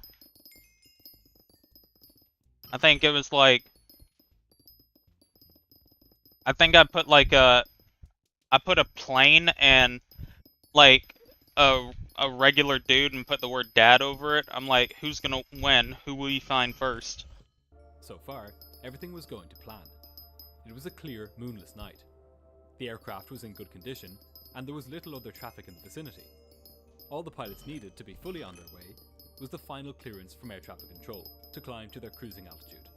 S1: I think it was like, I think I put like I put a plane and like a regular dude and put the word dad over it. I'm like, who's gonna win? Who will you find first?
S14: So far, everything was going to plan. It was a clear, moonless night. The aircraft was in good condition, and there was little other traffic in the vicinity. All the pilots needed to be fully on their way was the final clearance from air traffic control to climb to their cruising altitude.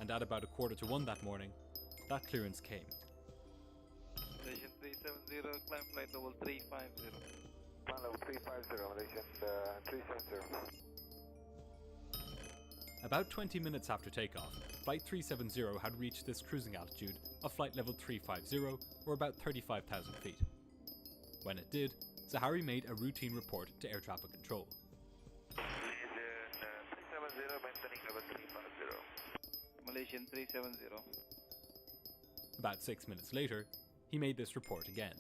S14: And at about 1:45 that morning, that clearance came.
S13: Malaysian 370, climb flight level 350. Climb level 350, Malaysian 370.
S14: About 20 minutes after takeoff, Flight 370 had reached this cruising altitude of flight level 350, or about 35,000 feet. When it did, Zahari made a routine report to air traffic control.
S13: Malaysian 370, maintaining level 350. Malaysian 370.
S14: About 6 minutes later, he made this report again.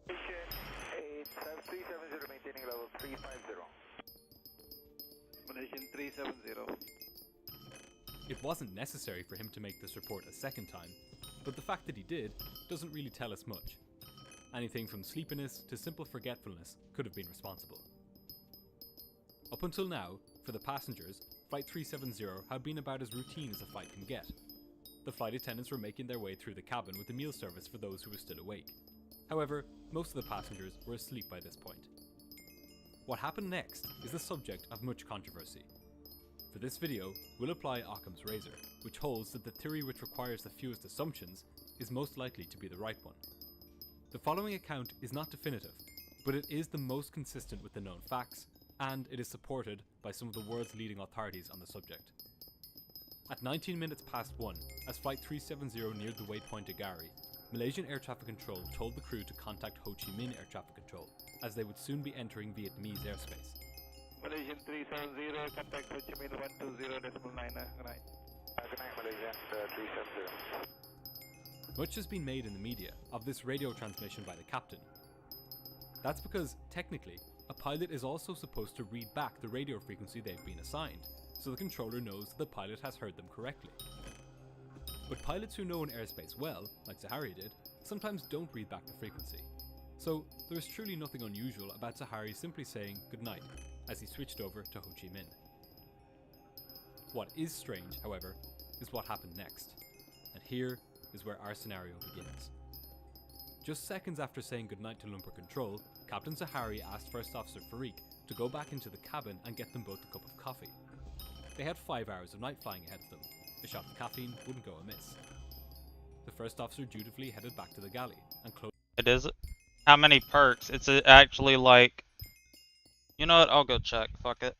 S13: Malaysian 370, maintaining level 350. Malaysian 370.
S14: It wasn't necessary for him to make this report a second time, but the fact that he did doesn't really tell us much. Anything from sleepiness to simple forgetfulness could have been responsible. Up until now, for the passengers, Flight 370 had been about as routine as a flight can get. The flight attendants were making their way through the cabin with the meal service for those who were still awake. However, most of the passengers were asleep by this point. What happened next is the subject of much controversy. For this video, we'll apply Occam's razor, which holds that the theory which requires the fewest assumptions is most likely to be the right one. The following account is not definitive, but it is the most consistent with the known facts, and it is supported by some of the world's leading authorities on the subject. At 19 minutes past 1, as Flight 370 neared the waypoint Agari, Malaysian Air Traffic Control told the crew to contact Ho Chi Minh Air Traffic Control, as they would soon be entering Vietnamese airspace.
S13: Malaysian 370, contact Ho Chi Minh 120.9. Good night. Good night, Malaysian 370.
S14: Much has been made in the media of this radio transmission by the captain. That's because, technically, a pilot is also supposed to read back the radio frequency they've been assigned, so the controller knows that the pilot has heard them correctly. But pilots who know an airspace well, like Zahari did, sometimes don't read back the frequency. So there is truly nothing unusual about Zahari simply saying goodnight as he switched over to Ho Chi Minh. What is strange, however, is what happened next. And here is where our scenario begins. Just seconds after saying goodnight to Lumpur Control, Captain Zahari asked First Officer Farik to go back into the cabin and get them both a cup of coffee. They had 5 hours of night flying ahead of them. A shot of caffeine wouldn't go amiss. The First Officer dutifully headed back to the galley and closed.
S1: It is. How many perks? It's actually like. You know what? I'll go check. Fuck it.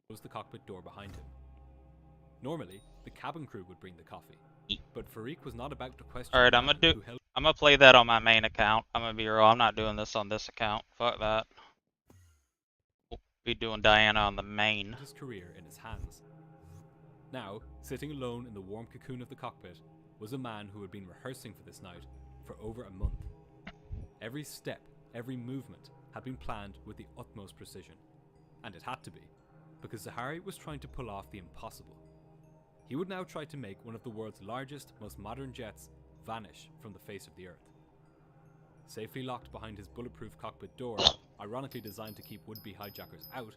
S14: Closed the cockpit door behind him. Normally, the cabin crew would bring the coffee, but Farik was not about to question.
S1: Alright, I'm gonna play that on my main account. I'm gonna be real. I'm not doing this on this account. Fuck that. We'll be doing Diana on the main.
S14: His career in his hands. Now, sitting alone in the warm cocoon of the cockpit, was a man who had been rehearsing for this night for over a month. Every step, every movement had been planned with the utmost precision. And it had to be, because Zahari was trying to pull off the impossible. He would now try to make one of the world's largest, most modern jets vanish from the face of the Earth. Safely locked behind his bulletproof cockpit door, ironically designed to keep would-be hijackers out,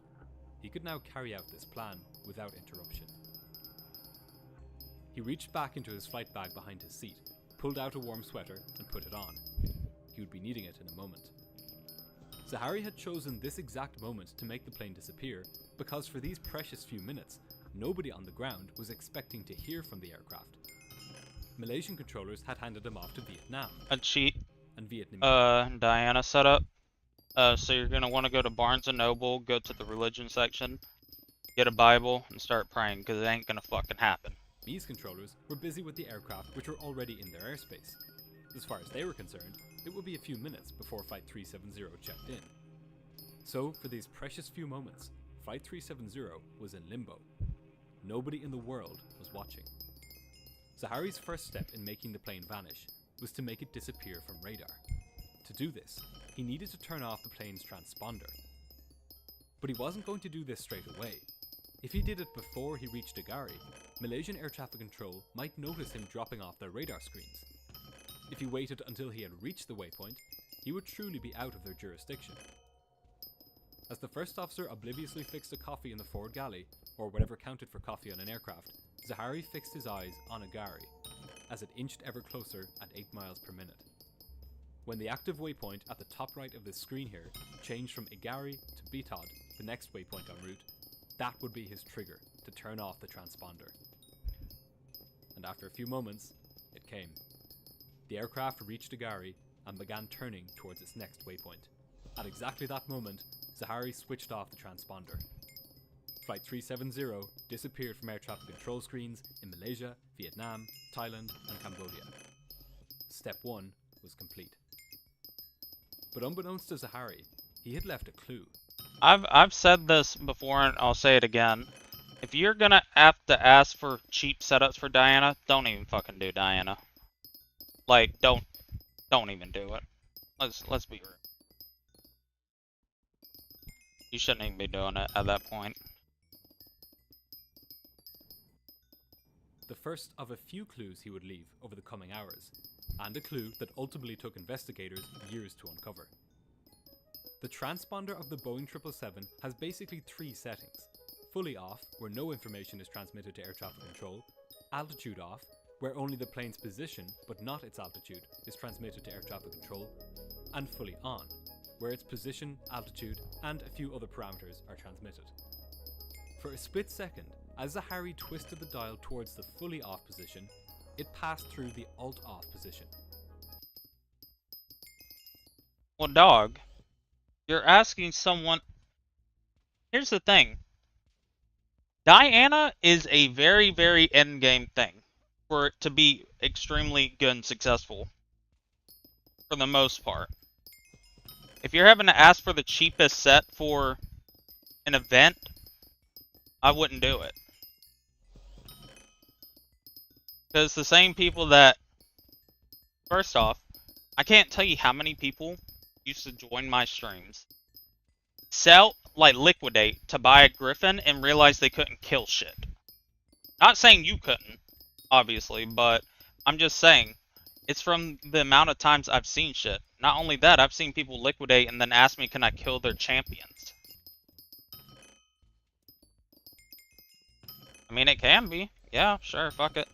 S14: he could now carry out this plan without interruption. He reached back into his flight bag behind his seat, pulled out a warm sweater and put it on. He would be needing it in a moment. Zahari had chosen this exact moment to make the plane disappear because for these precious few minutes, nobody on the ground was expecting to hear from the aircraft. Malaysian controllers had handed him off to Vietnam.
S1: A cheat.
S14: And Vietnamese.
S1: Diana setup. So you're gonna want to go to Barnes & Noble, go to the religion section, get a Bible, and start praying, because it ain't gonna fucking happen.
S14: These controllers were busy with the aircraft which were already in their airspace. As far as they were concerned, it would be a few minutes before Flight 370 checked in. So, for these precious few moments, Flight 370 was in limbo. Nobody in the world was watching. Zahari's first step in making the plane vanish was to make it disappear from radar. To do this, he needed to turn off the plane's transponder. But he wasn't going to do this straight away. If he did it before he reached Agari, Malaysian Air Traffic Control might notice him dropping off their radar screens. If he waited until he had reached the waypoint, he would truly be out of their jurisdiction. As the first officer obliviously fixed a coffee in the forward galley, or whatever counted for coffee on an aircraft, Zahari fixed his eyes on Agari, as it inched ever closer at 8 miles per minute. When the active waypoint at the top right of this screen here changed from Agari to Betod, the next waypoint en route, that would be his trigger to turn off the transponder. And after a few moments, it came. The aircraft reached Agari and began turning towards its next waypoint. At exactly that moment, Zahari switched off the transponder. Flight 370 disappeared from air traffic control screens in Malaysia, Vietnam, Thailand, and Cambodia. Step 1 was complete. But unbeknownst to Zahari, he had left a clue.
S1: I've said this before and I'll say it again. If you're gonna have to ask for cheap setups for Diana, don't even fucking do Diana. Like, don't even do it. Let's be real. You shouldn't even be doing it at that point.
S14: The first of a few clues he would leave over the coming hours, and a clue that ultimately took investigators years to uncover. The transponder of the Boeing 777 has basically 3 settings. Fully off, where no information is transmitted to air traffic control, altitude off, where only the plane's position, but not its altitude, is transmitted to air traffic control, and fully on, where its position, altitude, and a few other parameters are transmitted. For a split second, as Zahari twisted the dial towards the fully off position, it passed through the alt off position.
S1: Well, dog, you're asking someone... Here's the thing. Diana is a very, very endgame thing for it to be extremely good and successful. For the most part. If you're having to ask for the cheapest set for an event, I wouldn't do it. Because the same people that... First off, I can't tell you how many people used to join my streams, liquidate to buy a Griffin and realize they couldn't kill shit. Not saying you couldn't, obviously, but I'm just saying, it's from the amount of times I've seen shit. Not only that, I've seen people liquidate and then ask me, can I kill their champions? I mean, it can be. Yeah, sure, fuck it.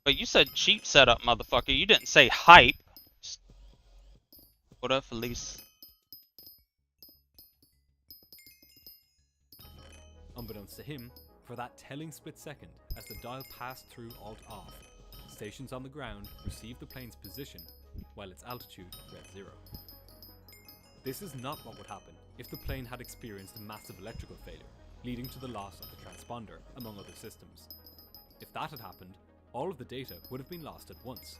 S1: But you said cheap setup, motherfucker. You didn't say hype. What up, Felice?
S14: Unbeknownst to him, for that telling split second, as the dial passed through alt-off, stations on the ground received the plane's position, while its altitude read 0. This is not what would happen if the plane had experienced a massive electrical failure, leading to the loss of the transponder, among other systems. If that had happened, all of the data would have been lost at once.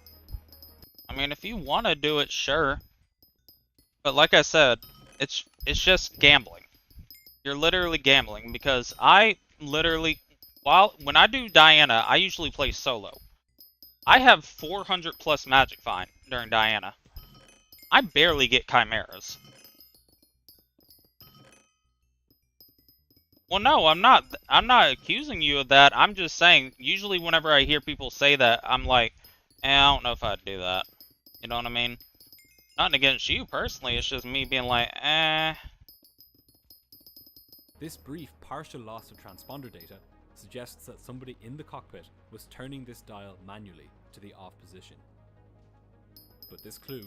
S1: I mean, if you want to do it, sure. But like I said, it's just gambling. You're literally gambling, because I literally, when I do Diana, I usually play solo. I have 400 plus Magic Find during Diana. I barely get Chimeras. Well, no, I'm not accusing you of that. I'm just saying, usually whenever I hear people say that, I'm like, I don't know if I'd do that. You know what I mean? Nothing against you personally, it's just me being like,
S14: This brief partial loss of transponder data suggests that somebody in the cockpit was turning this dial manually to the off position. But this clue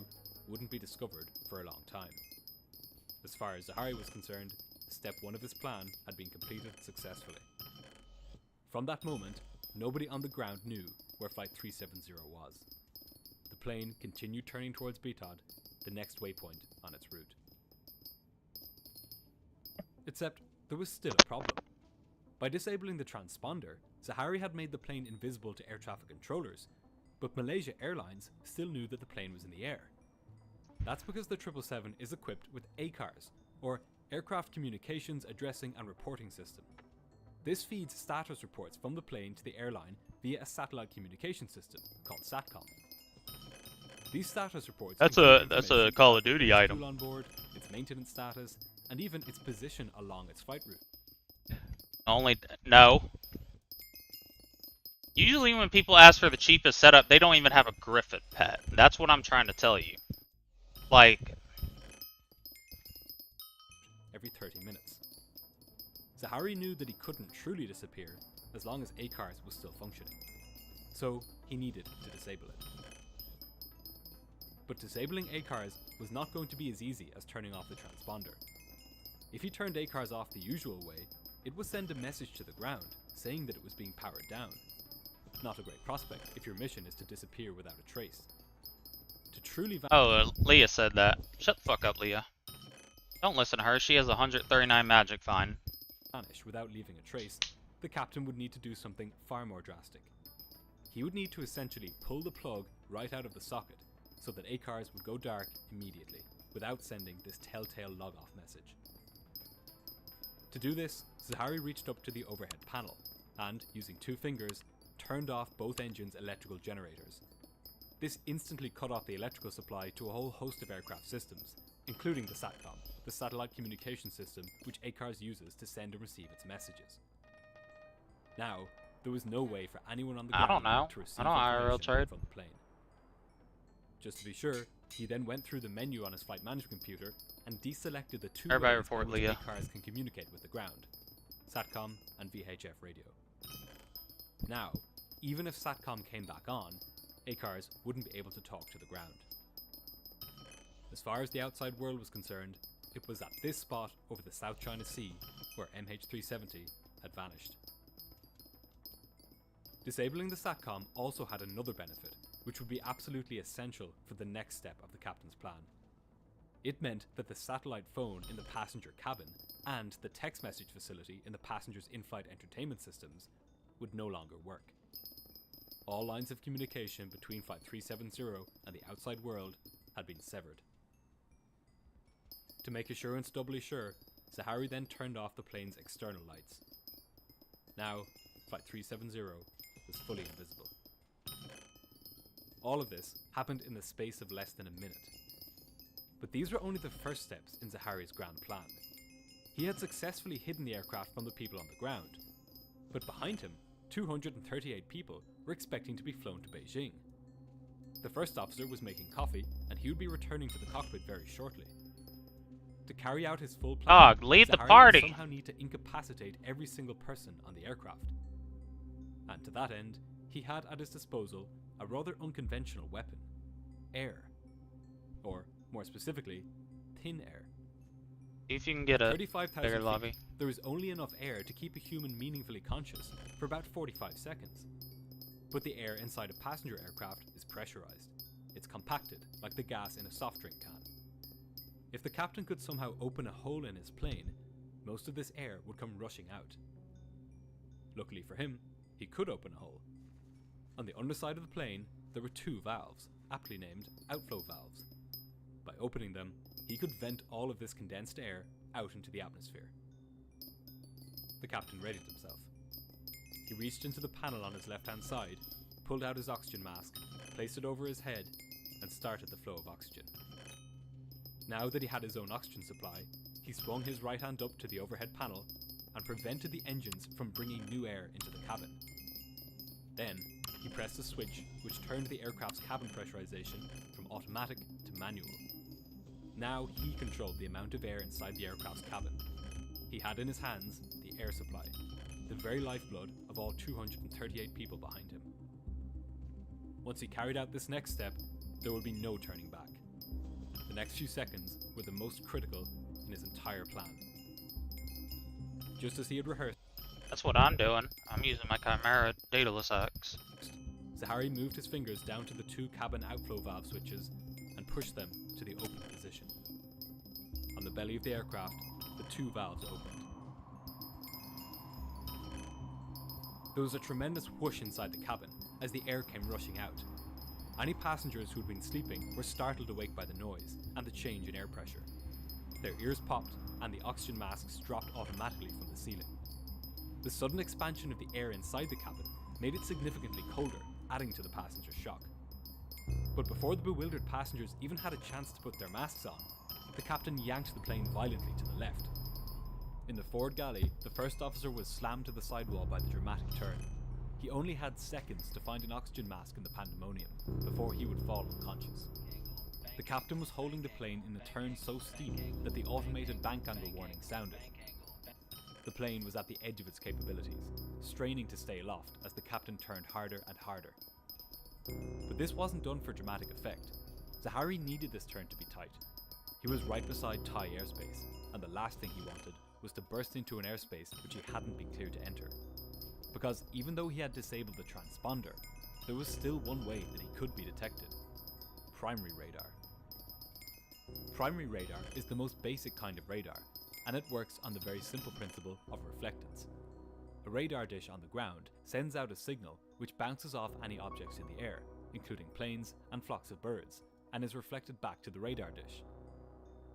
S14: wouldn't be discovered for a long time. As far as Zahari was concerned, step 1 of his plan had been completed successfully. From that moment, nobody on the ground knew where Flight 370 was. The plane continued turning towards Betod, the next waypoint on its route. Except there was still a problem. By disabling the transponder, Zahari had made the plane invisible to air traffic controllers, but Malaysia Airlines still knew that the plane was in the air. That's because the 777 is equipped with ACARS, or Aircraft Communications Addressing and Reporting System. This feeds status reports from the plane to the airline via a satellite communication system called SATCOM. These status reports
S1: that's a Call of Duty item.
S14: On board, its maintenance status, and even its position along its flight route.
S1: No. Usually when people ask for the cheapest setup, they don't even have a Griffin pet. That's what I'm trying to tell you. Like,
S14: every 30 minutes. Zahari knew that he couldn't truly disappear as long as ACARS was still functioning. So he needed to disable it. But disabling ACARS was not going to be as easy as turning off the transponder. If he turned ACARS off the usual way, it would send a message to the ground saying that it was being powered down. Not a great prospect if your mission is to disappear without a trace. To truly
S1: Leah said that. Shut the fuck up, Leah. Don't listen to her, she has 139 Magic Find.
S14: Vanish without leaving a trace, the captain would need to do something far more drastic. He would need to essentially pull the plug right out of the socket so that ACARS would go dark immediately, without sending this telltale log-off message. To do this, Zahari reached up to the overhead panel, and, using 2 fingers, turned off both engines' electrical generators. This instantly cut off the electrical supply to a whole host of aircraft systems, including the SATCOM, the satellite communication system which ACARS uses to send and receive its messages. Now, there was no way for anyone on the ground to receive information from the plane. Just to be sure, he then went through the menu on his flight management computer and deselected the 2 ways in which ACARS can communicate with the ground, SATCOM and VHF radio. Now, even if SATCOM came back on, ACARS wouldn't be able to talk to the ground. As far as the outside world was concerned, it was at this spot over the South China Sea where MH370 had vanished. Disabling the SATCOM also had another benefit, which would be absolutely essential for the next step of the captain's plan. It meant that the satellite phone in the passenger cabin and the text message facility in the passenger's in-flight entertainment systems would no longer work. All lines of communication between Flight 370 and the outside world had been severed. To make assurance doubly sure, Zaharie then turned off the plane's external lights. Now, Flight 370 was fully invisible. All of this happened in the space of less than a minute. But these were only the first steps in Zaharie's grand plan. He had successfully hidden the aircraft from the people on the ground, but behind him, 238 people were expecting to be flown to Beijing. The first officer was making coffee, and he would be returning to the cockpit very shortly. To carry out his full plan,
S1: lead the
S14: Zaharie
S1: party!
S14: would somehow need to incapacitate every single person on the aircraft. And to that end, he had at his disposal a rather unconventional weapon: air. Or, more specifically, thin air.
S1: See if you can get a
S14: 35,000
S1: bigger
S14: feet,
S1: lobby.
S14: there is only enough air to keep a human meaningfully conscious for about 45 seconds. But the air inside a passenger aircraft is pressurized. It's compacted, like the gas in a soft drink can. If the captain could somehow open a hole in his plane, most of this air would come rushing out. Luckily for him, he could open a hole. On the underside of the plane, there were two valves, aptly named outflow valves. By opening them, he could vent all of this condensed air out into the atmosphere. The captain readied himself. He reached into the panel on his left-hand side, pulled out his oxygen mask, placed it over his head, and started the flow of oxygen. Now that he had his own oxygen supply, he swung his right hand up to the overhead panel and prevented the engines from bringing new air into the cabin. Then, he pressed a switch which turned the aircraft's cabin pressurization from automatic to manual. Now he controlled the amount of air inside the aircraft's cabin. He had in his hands the air supply, the very lifeblood of all 238 people behind him. Once he carried out this next step, there would be no turning back. The next few seconds were the most critical in his entire plan. Just as he had rehearsed,
S1: That's what I'm doing. I'm using my Chimera Daedalus X.
S14: Zaharie moved his fingers down to the two cabin outflow valve switches and pushed them to the open position. On the belly of the aircraft, the two valves opened. There was a tremendous whoosh inside the cabin as the air came rushing out. Any passengers who had been sleeping were startled awake by the noise and the change in air pressure. Their ears popped and the oxygen masks dropped automatically from the ceiling. The sudden expansion of the air inside the cabin made it significantly colder, adding to the passengers' shock. But before the bewildered passengers even had a chance to put their masks on, the captain yanked the plane violently to the left. In the forward galley, the first officer was slammed to the sidewall by the dramatic turn. He only had seconds to find an oxygen mask in the pandemonium before he would fall unconscious. The captain was holding the plane in a turn so steep that the automated bank angle warning sounded. The plane was at the edge of its capabilities, straining to stay aloft as the captain turned harder and harder. But this wasn't done for dramatic effect. Zaharie needed this turn to be tight. He was right beside Thai airspace, and the last thing he wanted was to burst into an airspace which he hadn't been cleared to enter. Because even though he had disabled the transponder, there was still one way that he could be detected: primary radar. Primary radar is the most basic kind of radar, and it works on the very simple principle of reflectance. A radar dish on the ground sends out a signal which bounces off any objects in the air, including planes and flocks of birds, and is reflected back to the radar dish.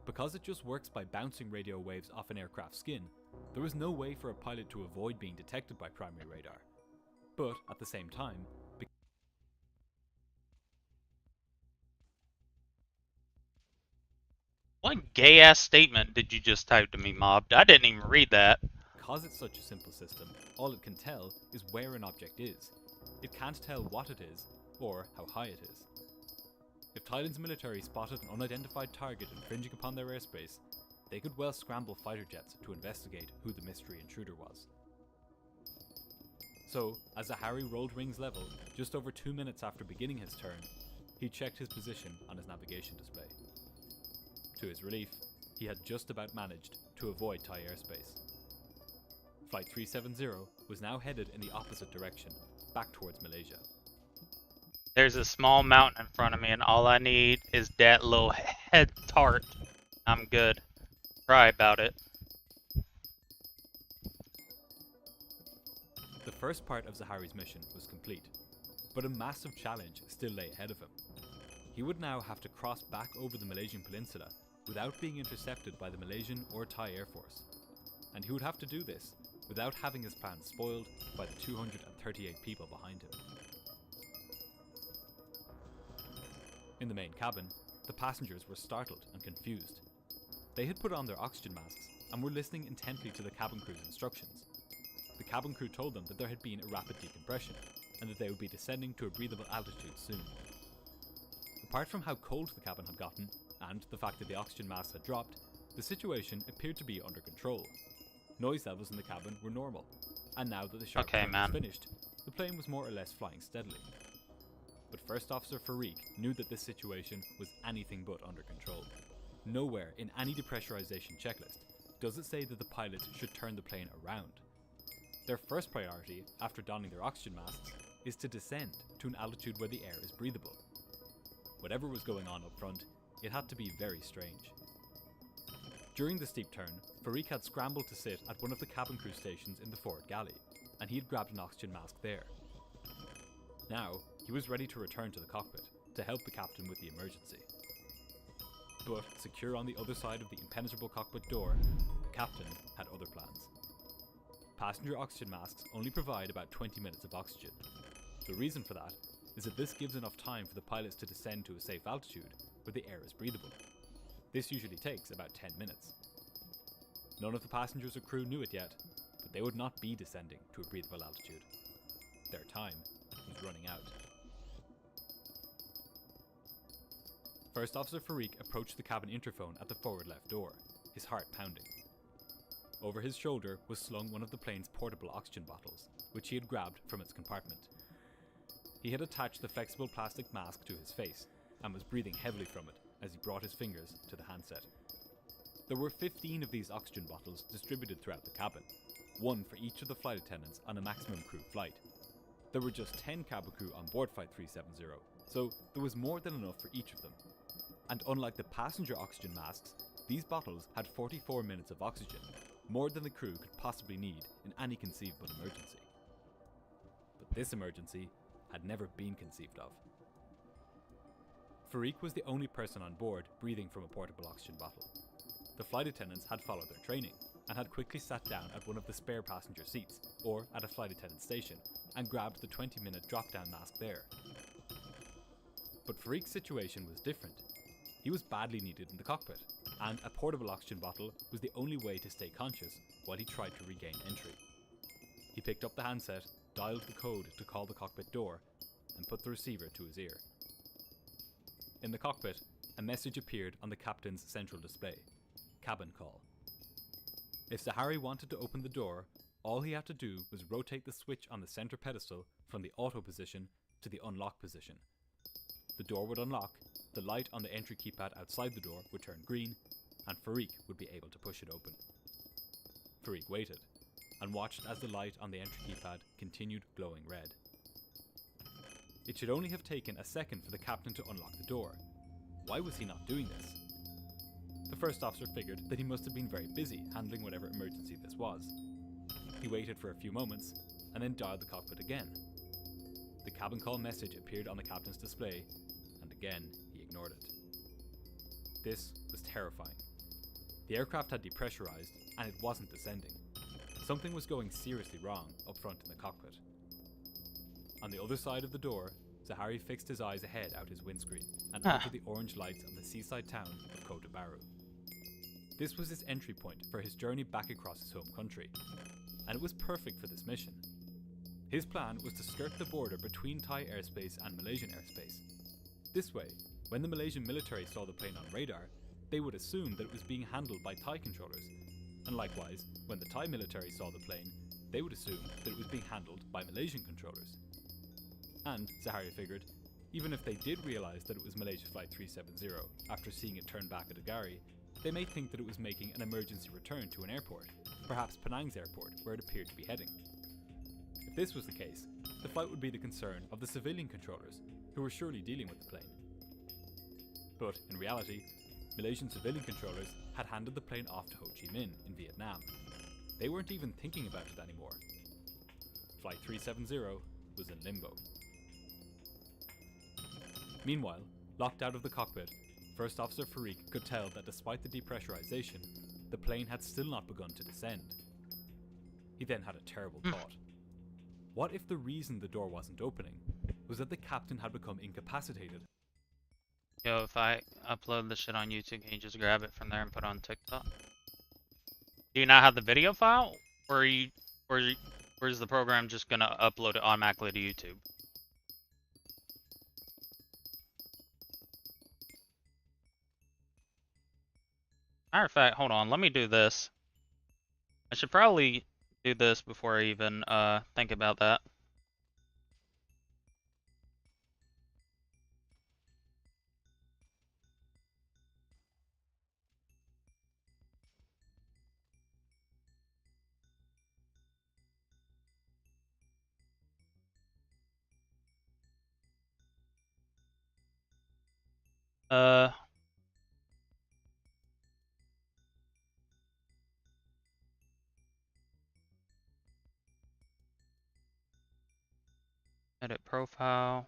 S14: Because it just works by bouncing radio waves off an aircraft's skin, there was no way for a pilot to avoid being detected by primary radar. But at the same time,
S1: What gay-ass statement did you just type to me, Mob? I didn't even read that.
S14: because it's such a simple system, all it can tell is where an object is. It can't tell what it is, or how high it is. If Thailand's military spotted an unidentified target infringing upon their airspace, they could well scramble fighter jets to investigate who the mystery intruder was. So, as Zahari rolled rings level, just over 2 minutes after beginning his turn, he checked his position on his navigation display. To his relief, he had just about managed to avoid Thai airspace. Flight 370 was now headed in the opposite direction, back towards Malaysia.
S1: There's a small mountain in front of me, and all I need is that little head tart. I'm good. Cry about it.
S14: The first part of Zahari's mission was complete, but a massive challenge still lay ahead of him. He would now have to cross back over the Malaysian peninsula without being intercepted by the Malaysian or Thai Air Force. And he would have to do this without having his plans spoiled by the 238 people behind him. In the main cabin, the passengers were startled and confused. They had put on their oxygen masks and were listening intently to the cabin crew's instructions. The cabin crew told them that there had been a rapid decompression and that they would be descending to a breathable altitude soon. Apart from how cold the cabin had gotten, and the fact that the oxygen masks had dropped, the situation appeared to be under control. Noise levels in the cabin were normal, and now that the sharp turn was finished, the plane was more or less flying steadily. But First Officer Farik knew that this situation was anything but under control. Nowhere in any depressurization checklist does it say that the pilots should turn the plane around. Their first priority, after donning their oxygen masks, is to descend to an altitude where the air is breathable. Whatever was going on up front, it had to be very strange. During the steep turn, Farik had scrambled to sit at one of the cabin crew stations in the forward galley, and he had grabbed an oxygen mask there. Now, he was ready to return to the cockpit to help the captain with the emergency. But, secure on the other side of the impenetrable cockpit door, the captain had other plans. Passenger oxygen masks only provide about 20 minutes of oxygen. The reason for that is that this gives enough time for the pilots to descend to a safe altitude where the air is breathable. This usually takes about 10 minutes. None of the passengers or crew knew it yet, but they would not be descending to a breathable altitude. Their time was running out. First Officer Farik approached the cabin interphone at the forward left door, his heart pounding. Over his shoulder was slung one of the plane's portable oxygen bottles, which he had grabbed from its compartment. He had attached the flexible plastic mask to his face, and was breathing heavily from it as he brought his fingers to the handset. There were 15 of these oxygen bottles distributed throughout the cabin, one for each of the flight attendants on a maximum crew flight. There were just 10 cabin crew on board Flight 370, so there was more than enough for each of them. And unlike the passenger oxygen masks, these bottles had 44 minutes of oxygen, more than the crew could possibly need in any conceivable emergency. But this emergency had never been conceived of. Farik was the only person on board breathing from a portable oxygen bottle. The flight attendants had followed their training, and had quickly sat down at one of the spare passenger seats, or at a flight attendant station, and grabbed the 20-minute drop-down mask there. But Farik's situation was different. He was badly needed in the cockpit, and a portable oxygen bottle was the only way to stay conscious while he tried to regain entry. He picked up the handset, dialed the code to call the cockpit door, and put the receiver to his ear. In the cockpit, a message appeared on the captain's central display. Cabin call. If Zahari wanted to open the door, all he had to do was rotate the switch on the center pedestal from the auto position to the unlock position. The door would unlock, the light on the entry keypad outside the door would turn green, and Farik would be able to push it open. Farik waited, and watched as the light on the entry keypad continued glowing red. It should only have taken a second for the captain to unlock the door. Why was he not doing this? The first officer figured that he must have been very busy handling whatever emergency this was. He waited for a few moments, and then dialed the cockpit again. The cabin call message appeared on the captain's display, and again he ignored it. This was terrifying. The aircraft had depressurized, and it wasn't descending. Something was going seriously wrong up front in the cockpit. On the other side of the door, Zahari fixed his eyes ahead out his windscreen and onto the orange lights of the seaside town of Kota Baru. This was his entry point for his journey back across his home country, and it was perfect for this mission. His plan was to skirt the border between Thai airspace and Malaysian airspace. This way, when the Malaysian military saw the plane on radar, they would assume that it was being handled by Thai controllers, and likewise, when the Thai military saw the plane, they would assume that it was being handled by Malaysian controllers. And, Zaharia figured, even if they did realise that it was Malaysia Flight 370 after seeing it turn back at Agari, they may think that it was making an emergency return to an airport, perhaps Penang's airport, where it appeared to be heading. If this was the case, the flight would be the concern of the civilian controllers, who were surely dealing with the plane. But in reality, Malaysian civilian controllers had handed the plane off to Ho Chi Minh in Vietnam. They weren't even thinking about it anymore. Flight 370 was in limbo. Meanwhile, locked out of the cockpit, First Officer Farik could tell that despite the depressurization, the plane had still not begun to descend. He then had a terrible thought. What if the reason the door wasn't opening was that the captain had become incapacitated?
S1: Yo, if I upload this shit on YouTube, can you just grab it from there and put it on TikTok? Do you not have the video file? Or is the program just gonna upload it automatically to YouTube? Matter of fact, hold on, let me do this. I should probably do this before I even think about that. Edit profile.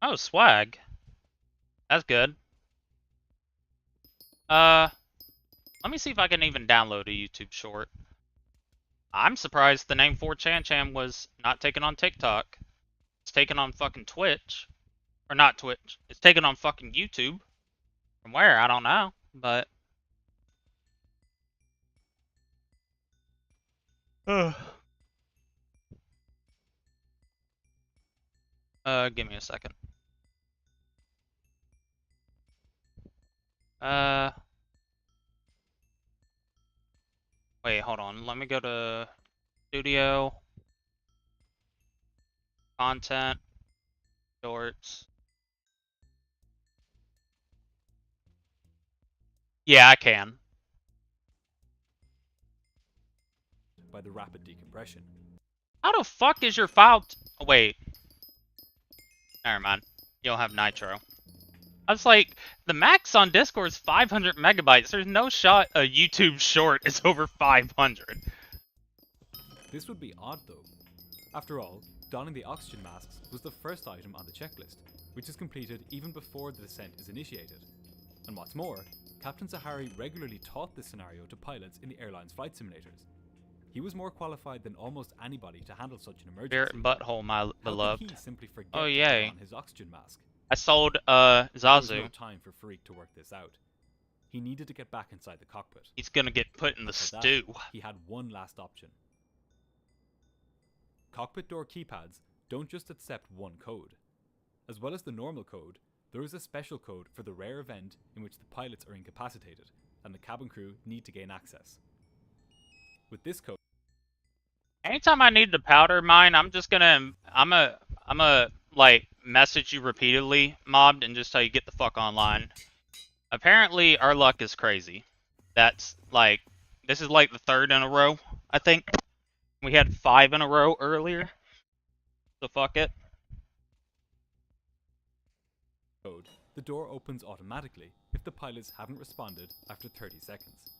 S1: Oh, swag. That's good. Let me see if I can even download a YouTube short. I'm surprised the name 4chan Cham was not taken on TikTok. It's taken on fucking Twitch. Or not Twitch. It's taken on fucking YouTube. From where? I don't know. But... give me a second. Wait, hold on. Let me go to Studio, Content, Shorts. Yeah, I can.
S14: By the rapid decompression.
S1: How the fuck is your file? Oh, wait. Never mind. You don't have Nitro. I was like, the max on Discord is 500 megabytes. There's no shot a YouTube short is over 500.
S14: This would be odd though. After all, donning the oxygen masks was the first item on the checklist, which is completed even before the descent is initiated. And what's more, Captain Zahari regularly taught this scenario to pilots in the airline's flight simulators. He was more qualified than almost anybody to handle such an emergency.
S1: Spirit and butthole, my beloved.
S14: How could he simply forget
S1: oh,
S14: to
S1: yay.
S14: put on his oxygen mask?
S1: I sold
S14: There was
S1: Zazu.
S14: no time for Farik to work this out. He needed to get back inside the cockpit.
S1: He's gonna get put in the
S14: For that,
S1: stew.
S14: He had one last option. Cockpit door keypads don't just accept one code. As well as the normal code, there is a special code for the rare event in which the pilots are incapacitated and the cabin crew need to gain access. With this code,
S1: Anytime I need to powder mine, I'm just gonna, I'm a like message you repeatedly, mobbed, and just tell you get the fuck online. Apparently, our luck is crazy. That's like, this is like the third in a row, I think. We had 5 in a row earlier. So fuck it.
S14: the door opens automatically if the pilots haven't responded after 30 seconds.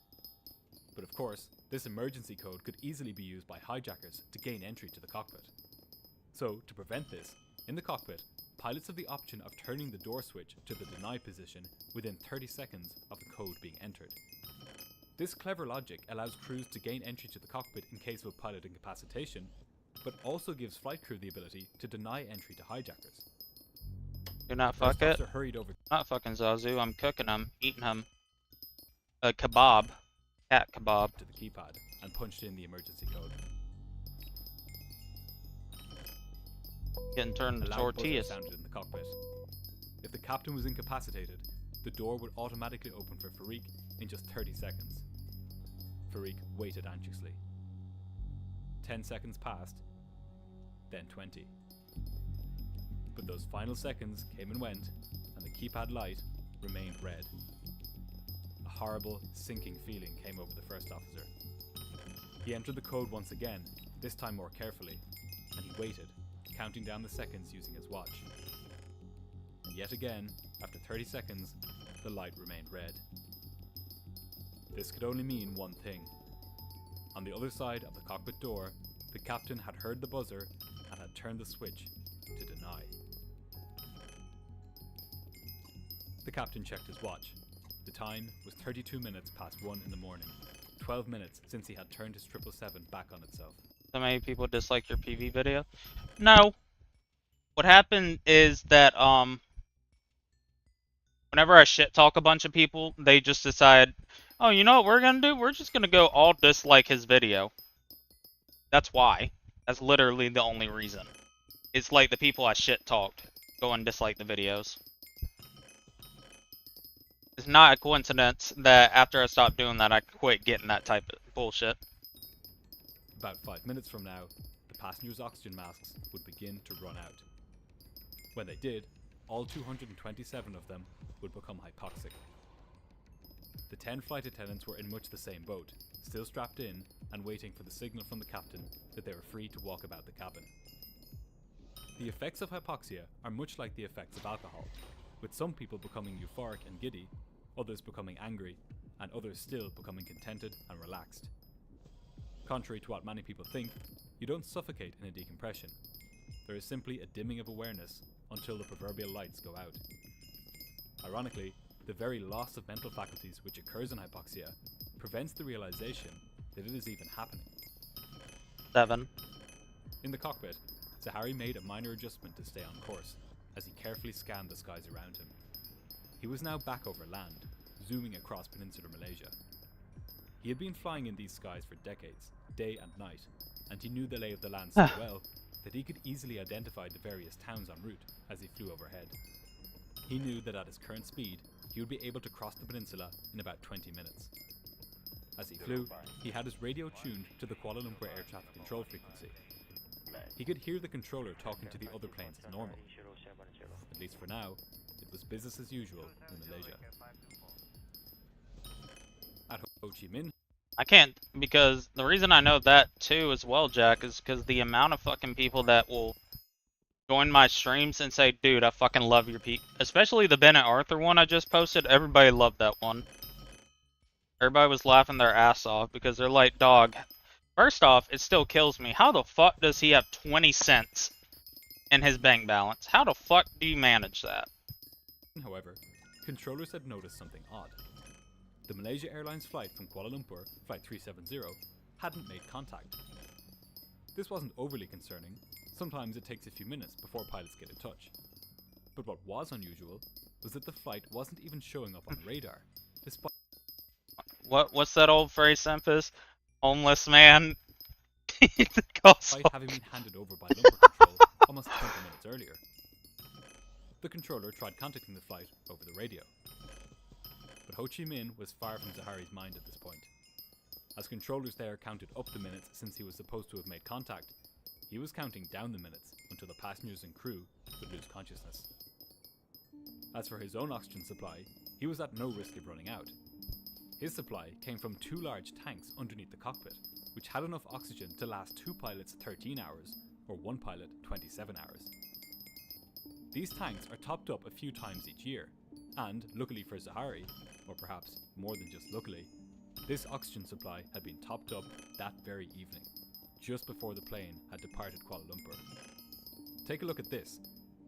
S14: But of course, this emergency code could easily be used by hijackers to gain entry to the cockpit. So, to prevent this, in the cockpit, pilots have the option of turning the door switch to the deny position within 30 seconds of the code being entered. This clever logic allows crews to gain entry to the cockpit in case of a pilot incapacitation, but also gives flight crew the ability to deny entry to hijackers.
S1: Do not fuck it.
S14: Hurried over.
S1: Not fucking Zazu, I'm cooking him, eating him. A kebab. Cat kebab.
S14: To the keypad and punched in the emergency code.
S1: Getting turned
S14: A
S1: into
S14: loud buzzer
S1: tortillas.
S14: sounded in the cockpit. If the captain was incapacitated, the door would automatically open for Farik in just 30 seconds. Farik waited anxiously. 10 seconds passed, then 20. But those final seconds came and went, and the keypad light remained red. A horrible, sinking feeling came over the first officer. He entered the code once again, this time more carefully, and he waited, counting down the seconds using his watch. And yet again, after 30 seconds, the light remained red. This could only mean one thing. On the other side of the cockpit door, the captain had heard the buzzer and had turned the switch to deny. The captain checked his watch. The time was 32 minutes past 1 in the morning, 12 minutes since he had turned his 777 back on itself.
S1: So many people dislike your PV video? No. What happened is that, whenever I shit talk a bunch of people, they just decide, oh, you know what we're gonna do? We're just gonna go all dislike his video. That's why. That's literally the only reason. It's like the people I shit talked go and dislike the videos. It's not a coincidence that after I stopped doing that, I quit getting that type of bullshit.
S14: About 5 minutes from now, the passengers' oxygen masks would begin to run out. When they did, all 227 of them would become hypoxic. The 10 flight attendants were in much the same boat, still strapped in and waiting for the signal from the captain that they were free to walk about the cabin. The effects of hypoxia are much like the effects of alcohol, with some people becoming euphoric and giddy, others becoming angry, and others still becoming contented and relaxed. Contrary to what many people think, you don't suffocate in a decompression. There is simply a dimming of awareness until the proverbial lights go out. Ironically, the very loss of mental faculties which occurs in hypoxia prevents the realization that it is even happening.
S1: 7.
S14: In the cockpit, Zahari made a minor adjustment to stay on course as he carefully scanned the skies around him. He was now back over land, zooming across peninsular Malaysia. He had been flying in these skies for decades, day and night, and he knew the lay of the land so well that he could easily identify the various towns en route as he flew overhead. He knew that at his current speed, he would be able to cross the peninsula in about 20 minutes. As he flew, he had his radio tuned to the Kuala Lumpur air traffic control frequency. He could hear the controller talking to the other planes as normal. At least for now, it was business as usual in Malaysia. At Ho Chi Minh,
S1: I can't, because the reason I know that too as well, Jack, is because the amount of fucking people that will join my streams and say, dude, I fucking love your especially the Bennett Arthur one I just posted. Everybody loved that one. Everybody was laughing their ass off because they're like, dog, first off, it still kills me. How the fuck does he have 20 cents in his bank balance? How the fuck do you manage that?
S14: however, controllers had noticed something odd. The Malaysia Airlines flight from Kuala Lumpur, Flight 370, hadn't made contact. This wasn't overly concerning. Sometimes it takes a few minutes before pilots get in touch. But what was unusual was that the flight wasn't even showing up on radar, despite
S1: What's that old phrase, Sempus? Homeless man.
S14: having been handed over by Lumpur Control almost 20 minutes earlier. The controller tried contacting the flight over the radio. But Ho Chi Minh was far from Zahari's mind at this point. As controllers there counted up the minutes since he was supposed to have made contact, he was counting down the minutes until the passengers and crew would lose consciousness. As for his own oxygen supply, he was at no risk of running out. His supply came from 2 large tanks underneath the cockpit, which had enough oxygen to last 2 pilots 13 hours, or 1 pilot 27 hours. These tanks are topped up a few times each year, and luckily for Zahari, or perhaps more than just luckily, this oxygen supply had been topped up that very evening, just before the plane had departed Kuala Lumpur. Take a look at this.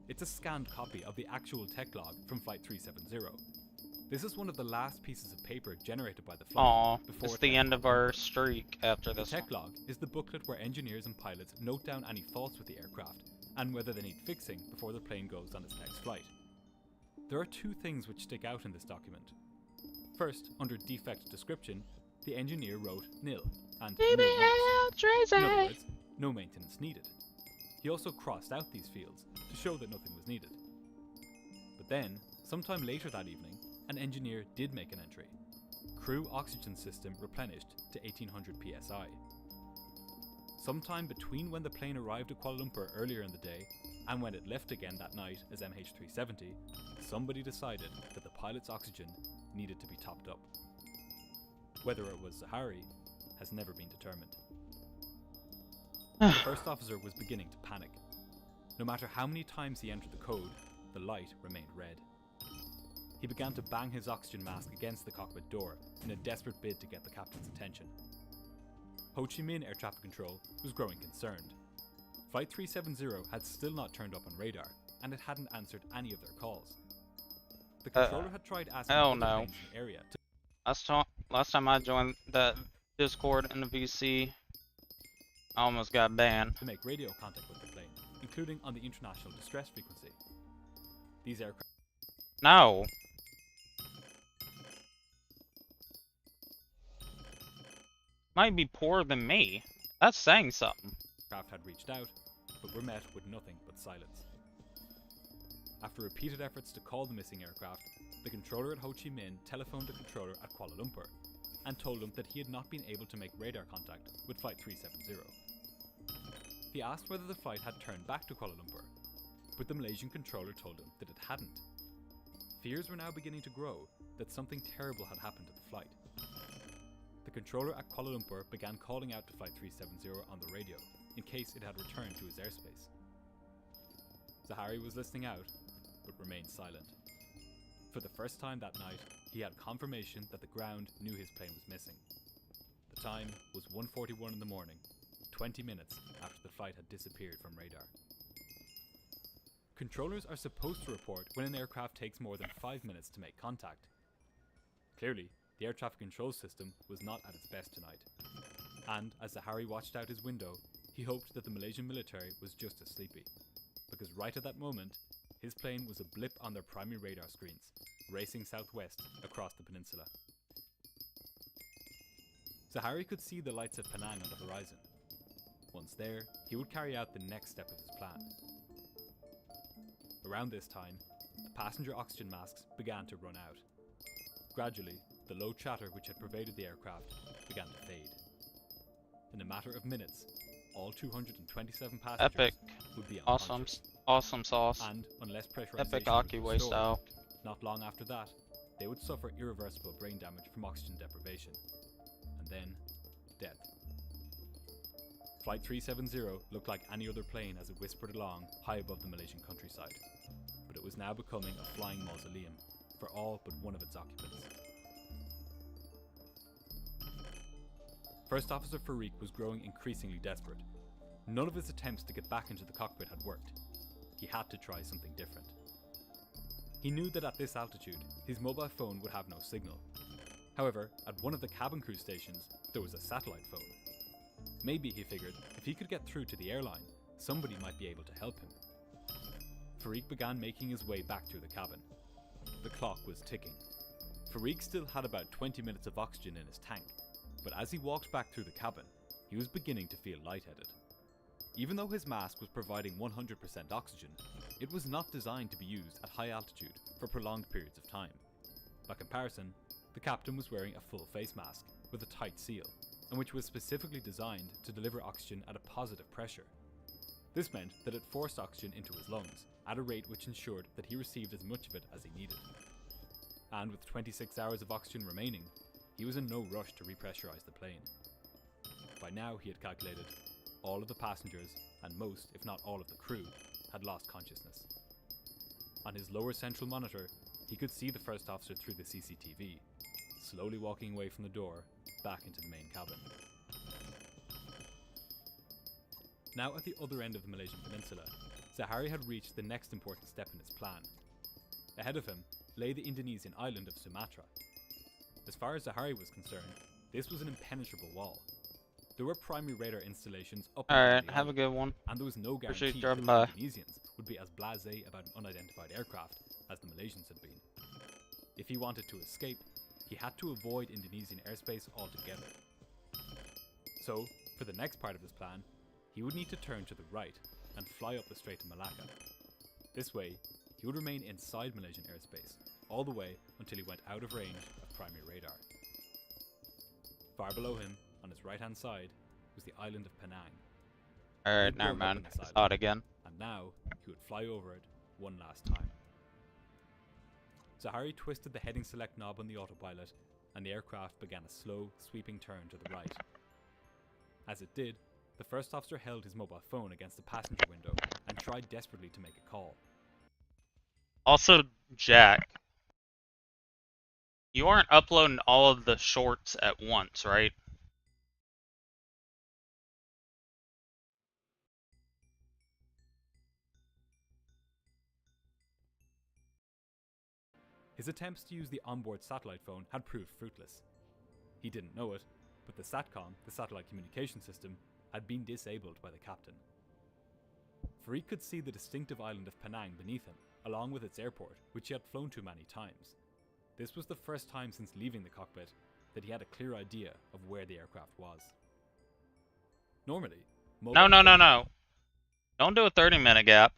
S14: It's a scanned copy of the actual tech log from Flight 370. This is one of the last pieces of paper generated by the flight.
S1: Aw,
S14: before
S1: it's the end of our streak after this.
S14: The tech log is the booklet where engineers and pilots note down any faults with the aircraft and whether they need fixing before the plane goes on its next flight. There are 2 things which stick out in this document. First, under defect description, the engineer wrote nil and no notes. In other words, no maintenance needed. He also crossed out these fields to show that nothing was needed. But then, sometime later that evening, an engineer did make an entry. Crew oxygen system replenished to 1800 psi. Sometime between when the plane arrived at Kuala Lumpur earlier in the day and when it left again that night as MH370, somebody decided that the pilot's oxygen needed to be topped up. Whether it was Zahari has never been determined. The first officer was beginning to panic. No matter how many times he entered the code, the light remained red. He began to bang his oxygen mask against the cockpit door in a desperate bid to get the captain's attention. Ho Chi Minh Air Traffic Control was growing concerned. Flight 370 had still not turned up on radar, and it hadn't answered any of their calls. The controller had tried asking other planes in the area to
S1: Last time I joined that Discord in the VC, I almost got banned.
S14: To make radio contact with the plane, including on the international distress frequency. These aircraft...
S1: No! Might be poorer than me. That's saying something.
S14: Aircraft had reached out, but were met with nothing but silence. After repeated efforts to call the missing aircraft, the controller at Ho Chi Minh telephoned the controller at Kuala Lumpur and told him that he had not been able to make radar contact with Flight 370. He asked whether the flight had turned back to Kuala Lumpur, but the Malaysian controller told him that it hadn't. Fears were now beginning to grow that something terrible had happened to the flight. The controller at Kuala Lumpur began calling out to Flight 370 on the radio in case it had returned to his airspace. Zahari was listening out, but remained silent. For the first time that night, he had confirmation that the ground knew his plane was missing. The time was 1:41 in the morning, 20 minutes after the flight had disappeared from radar. Controllers are supposed to report when an aircraft takes more than 5 minutes to make contact. Clearly, the air traffic control system was not at its best tonight. And as Zahari watched out his window, he hoped that the Malaysian military was just as sleepy. Because right at that moment, his plane was a blip on their primary radar screens, racing southwest across the peninsula. Zahari could see the lights of Penang on the horizon. Once there, he would carry out the next step of his plan. Around this time, the passenger oxygen masks began to run out. Gradually, the low chatter which had pervaded the aircraft began to fade. In a matter of minutes, all 227 passengers would be unconscious.
S1: Awesome sauce.
S14: And unless pressurization
S1: Epic
S14: was
S1: Akiway
S14: restored,
S1: style.
S14: not long after that, they would suffer irreversible brain damage from oxygen deprivation. And then, death. Flight 370 looked like any other plane as it whispered along high above the Malaysian countryside. But it was now becoming a flying mausoleum for all but one of its occupants. First Officer Farouk was growing increasingly desperate. None of his attempts to get back into the cockpit had worked. He had to try something different. He knew that at this altitude, his mobile phone would have no signal. However, at one of the cabin crew stations, there was a satellite phone. Maybe, he figured, if he could get through to the airline, somebody might be able to help him. Farouk began making his way back through the cabin. The clock was ticking. Farouk still had about 20 minutes of oxygen in his tank, but as he walked back through the cabin, he was beginning to feel lightheaded. Even though his mask was providing 100% oxygen, it was not designed to be used at high altitude for prolonged periods of time. By comparison, the captain was wearing a full face mask with a tight seal, and which was specifically designed to deliver oxygen at a positive pressure. This meant that it forced oxygen into his lungs at a rate which ensured that he received as much of it as he needed. And with 26 hours of oxygen remaining, he was in no rush to repressurize the plane. By now, he had calculated, all of the passengers, and most, if not all of the crew, had lost consciousness. On his lower central monitor, he could see the first officer through the CCTV, slowly walking away from the door, back into the main cabin. Now at the other end of the Malaysian peninsula, Zahari had reached the next important step in his plan. Ahead of him lay the Indonesian island of Sumatra. As far as Zahari was concerned, this was an impenetrable wall. There were primary radar installations up and
S1: Alright,
S14: down the
S1: have a
S14: island,
S1: good one.
S14: and there was no
S1: Appreciate
S14: guarantee
S1: dropping
S14: that
S1: by.
S14: the Indonesians would be as blasé about an unidentified aircraft as the Malaysians had been. If he wanted to escape, he had to avoid Indonesian airspace altogether. So, for the next part of his plan, he would need to turn to the right, and fly up the Strait to Malacca. This way, he would remain inside Malaysian airspace, all the way until he went out of range of primary radar. Far below him, on his right-hand side, was the island of Penang.
S1: Alright, never mind. I saw it again.
S14: And now, he would fly over it one last time. Zahari twisted the heading select knob on the autopilot, and the aircraft began a slow, sweeping turn to the right. As it did, the first officer held his mobile phone against the passenger window and tried desperately to make a call.
S1: Also, Jack, you aren't uploading all of the shorts at once, right?
S14: His attempts to use the onboard satellite phone had proved fruitless. He didn't know it, but the SATCOM, the satellite communication system, had been disabled by the captain. Farik could see the distinctive island of Penang beneath him, along with its airport, which he had flown to many times. This was the first time since leaving the cockpit that he had a clear idea of where the aircraft was. Normally,
S1: No. Don't do a 30-minute gap.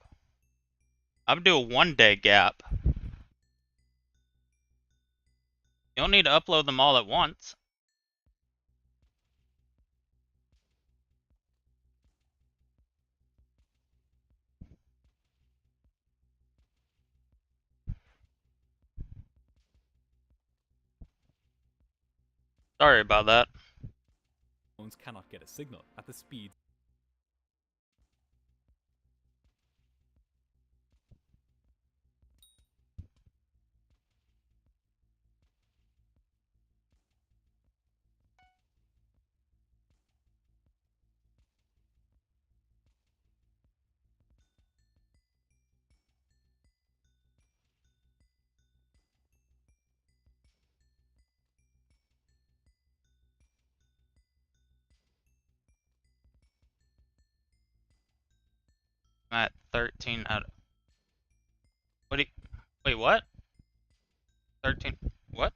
S1: I'm do a 1-day gap. You don't need to upload them all at once. Sorry about that.
S14: Phones cannot get a signal at the speed.
S1: I'm at 13 out of... What do you... Wait, what? 13... What?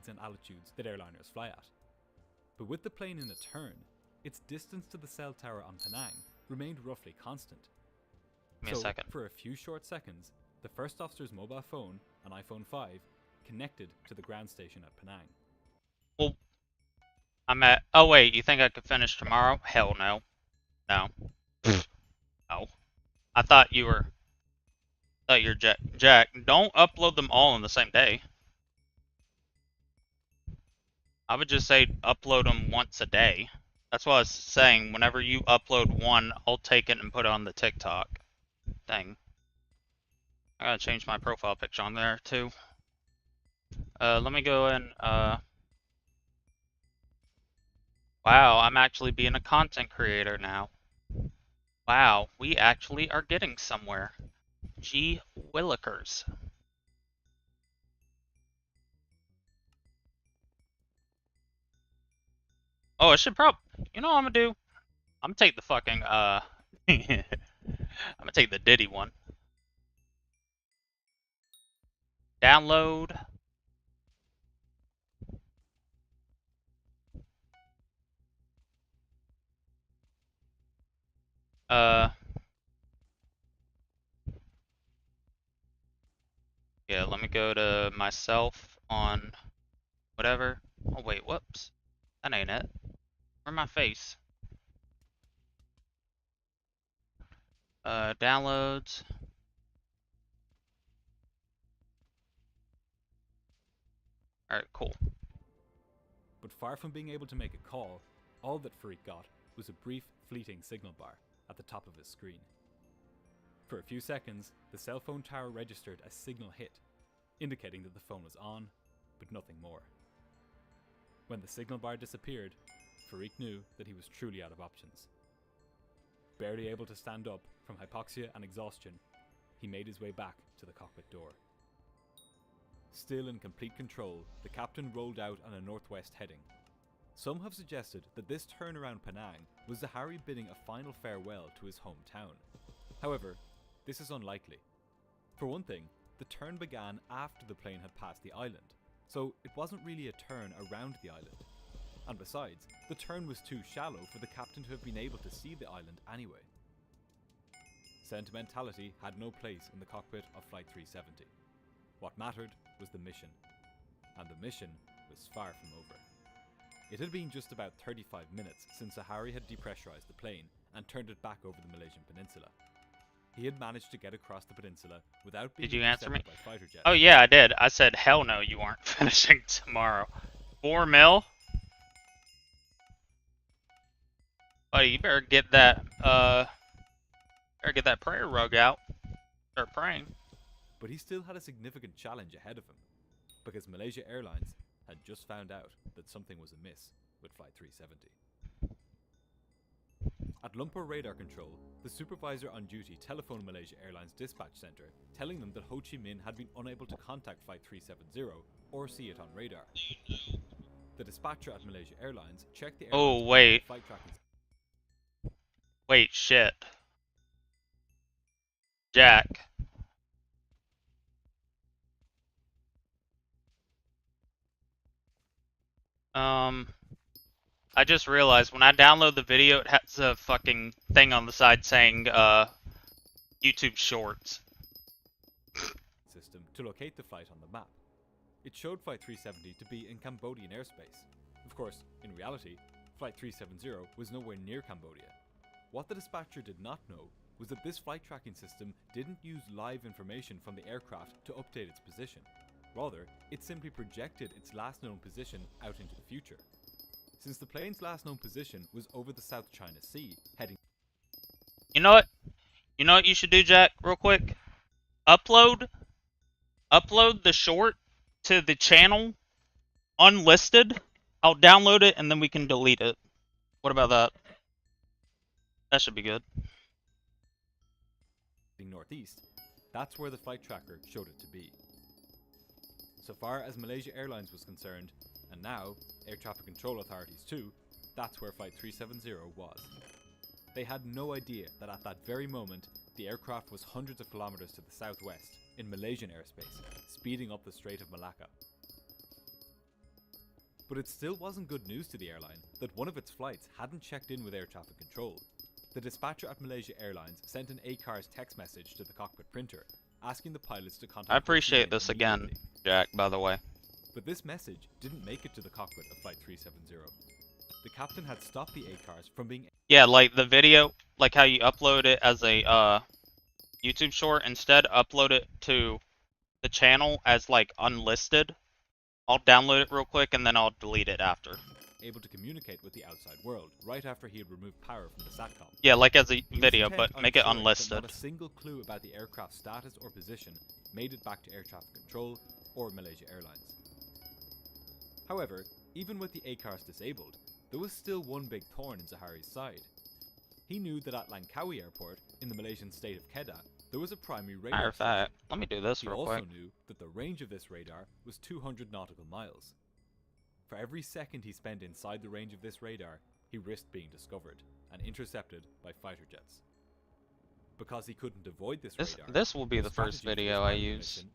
S14: And altitudes that airliners fly at. But with the plane in a turn, its distance to the cell tower on Penang remained roughly constant.
S1: Give me a second.
S14: For a few short seconds, the first officer's mobile phone, an iPhone 5, connected to the ground station at Penang.
S1: Well, I'm at... Oh wait, you think I could finish tomorrow? Hell no. No. No. I thought you were... Jack, don't upload them all on the same day. I would just say upload them once a day. That's what I was saying. Whenever you upload one, I'll take it and put it on the TikTok thing. I gotta change my profile picture on there too. Let me go and wow, I'm actually being a content creator now. Wow, we actually are getting somewhere. Gee willikers. Oh, I should you know what I'm gonna do? I'm gonna take the fucking, I'm gonna take the Diddy one. Download. Yeah, let me go to myself on whatever. Oh wait, whoops. That ain't it. Where's my face? Downloads. Alright, cool.
S14: But far from being able to make a call, all that Farik got was a brief, fleeting signal bar at the top of his screen. For a few seconds, the cell phone tower registered a signal hit, indicating that the phone was on, but nothing more. When the signal bar disappeared, Farik knew that he was truly out of options. Barely able to stand up from hypoxia and exhaustion, he made his way back to the cockpit door. Still in complete control, the captain rolled out on a northwest heading. Some have suggested that this turn around Penang was Zahari bidding a final farewell to his hometown. However, this is unlikely. For one thing, the turn began after the plane had passed the island, so it wasn't really a turn around the island. And besides, the turn was too shallow for the captain to have been able to see the island anyway. Sentimentality had no place in the cockpit of Flight 370. What mattered was the mission, and the mission was far from over. It had been just about 35 minutes since Zahari had depressurized the plane and turned it back over the Malaysian peninsula. He had managed to get across the peninsula without being
S1: Did you answer me?
S14: intercepted by fighter jets.
S1: Oh yeah, I did. I said, hell no, you aren't finishing tomorrow. 4 mil? Buddy, you better get that, prayer rug out. Start praying.
S14: But he still had a significant challenge ahead of him, because Malaysia Airlines had just found out that something was amiss with Flight 370. At Lumpur Radar Control, the supervisor on duty telephoned Malaysia Airlines dispatch center, telling them that Ho Chi Minh had been unable to contact Flight 370 or see it on radar. The dispatcher at Malaysia Airlines checked the airline's flight tracking.
S1: Wait, shit. Jack. I just realized when I download the video, it has a fucking thing on the side saying, YouTube Shorts.
S14: System to locate the flight on the map. It showed Flight 370 to be in Cambodian airspace. Of course, in reality, Flight 370 was nowhere near Cambodia. What the dispatcher did not know was that this flight tracking system didn't use live information from the aircraft to update its position. Rather, it simply projected its last known position out into the future. Since the plane's last known position was over the South China Sea, heading...
S1: You know what? You know what you should do, Jack, real quick? Upload the short to the channel, unlisted. I'll download it, and then we can delete it. What about that? That should be good.
S14: Northeast, that's where the flight tracker showed it to be. So far as Malaysia Airlines was concerned, and now air traffic control authorities too, that's where Flight 370 was. They had no idea that at that very moment, the aircraft was hundreds of kilometers to the southwest, in Malaysian airspace, speeding up the Strait of Malacca. But it still wasn't good news to the airline that one of its flights hadn't checked in with air traffic control. The dispatcher at Malaysia Airlines sent an ACARS text message to the cockpit printer, asking the pilots to contact...
S1: I appreciate this again, Jack, by the way.
S14: But this message didn't make it to the cockpit of Flight 370. The captain had stopped the ACARS from being...
S1: Yeah, like the video, like how you upload it as a YouTube short, instead upload it to the channel as like unlisted. I'll download it real quick and then I'll delete it after.
S14: Able to communicate with the outside world right after he had removed power from the SATCOM.
S1: Yeah, like as a video, but make it unlisted.
S14: Not a single clue about the aircraft's status or position made it back to air traffic control or Malaysia Airlines. However, even with the ACARS disabled, there was still one big thorn in Zahari's side. He knew that at Langkawi Airport, in the Malaysian state of Kedah, there was a primary radar.
S1: Matter of fact, let me do this
S14: he
S1: real quick.
S14: He also knew that the range of this radar was 200 nautical miles. For every second he spent inside the range of this radar, he risked being discovered and intercepted by fighter jets. Because he couldn't avoid this radar,
S1: this will be the first video I use.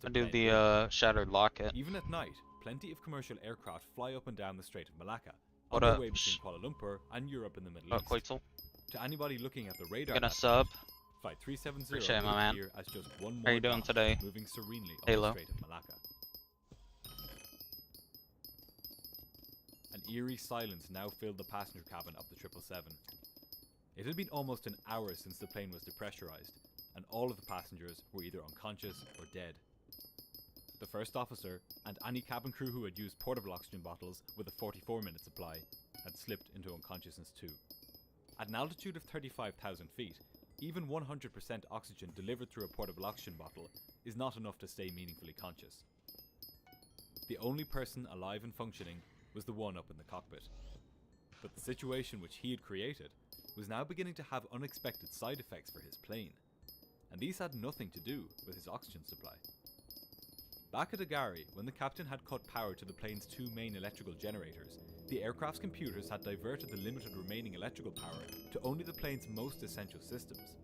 S1: I do the shattered locket.
S14: Even at night, plenty of commercial aircraft fly up and down the Strait of Malacca,
S1: What
S14: on
S1: up?
S14: their way between Kuala Lumpur and Europe in the Middle East.
S1: Quetzal?
S14: To anybody looking at the radar,
S1: Gonna sub.
S14: Flight 370
S1: Appreciate it, my
S14: would
S1: man.
S14: appear as just one more
S1: How you doing
S14: dot
S1: today?
S14: moving serenely up
S1: Halo.
S14: the Strait of Malacca. An eerie silence now filled the passenger cabin of the 777. It had been almost an hour since the plane was depressurized, and all of the passengers were either unconscious or dead. The first officer, and any cabin crew who had used portable oxygen bottles with a 44-minute supply, had slipped into unconsciousness too. At an altitude of 35,000 feet, even 100% oxygen delivered through a portable oxygen bottle is not enough to stay meaningfully conscious. The only person alive and functioning was the one up in the cockpit. But the situation which he had created was now beginning to have unexpected side effects for his plane, and these had nothing to do with his oxygen supply. Back at Agari, when the captain had cut power to the plane's 2 main electrical generators, the aircraft's computers had diverted the limited remaining electrical power to only the plane's most essential systems.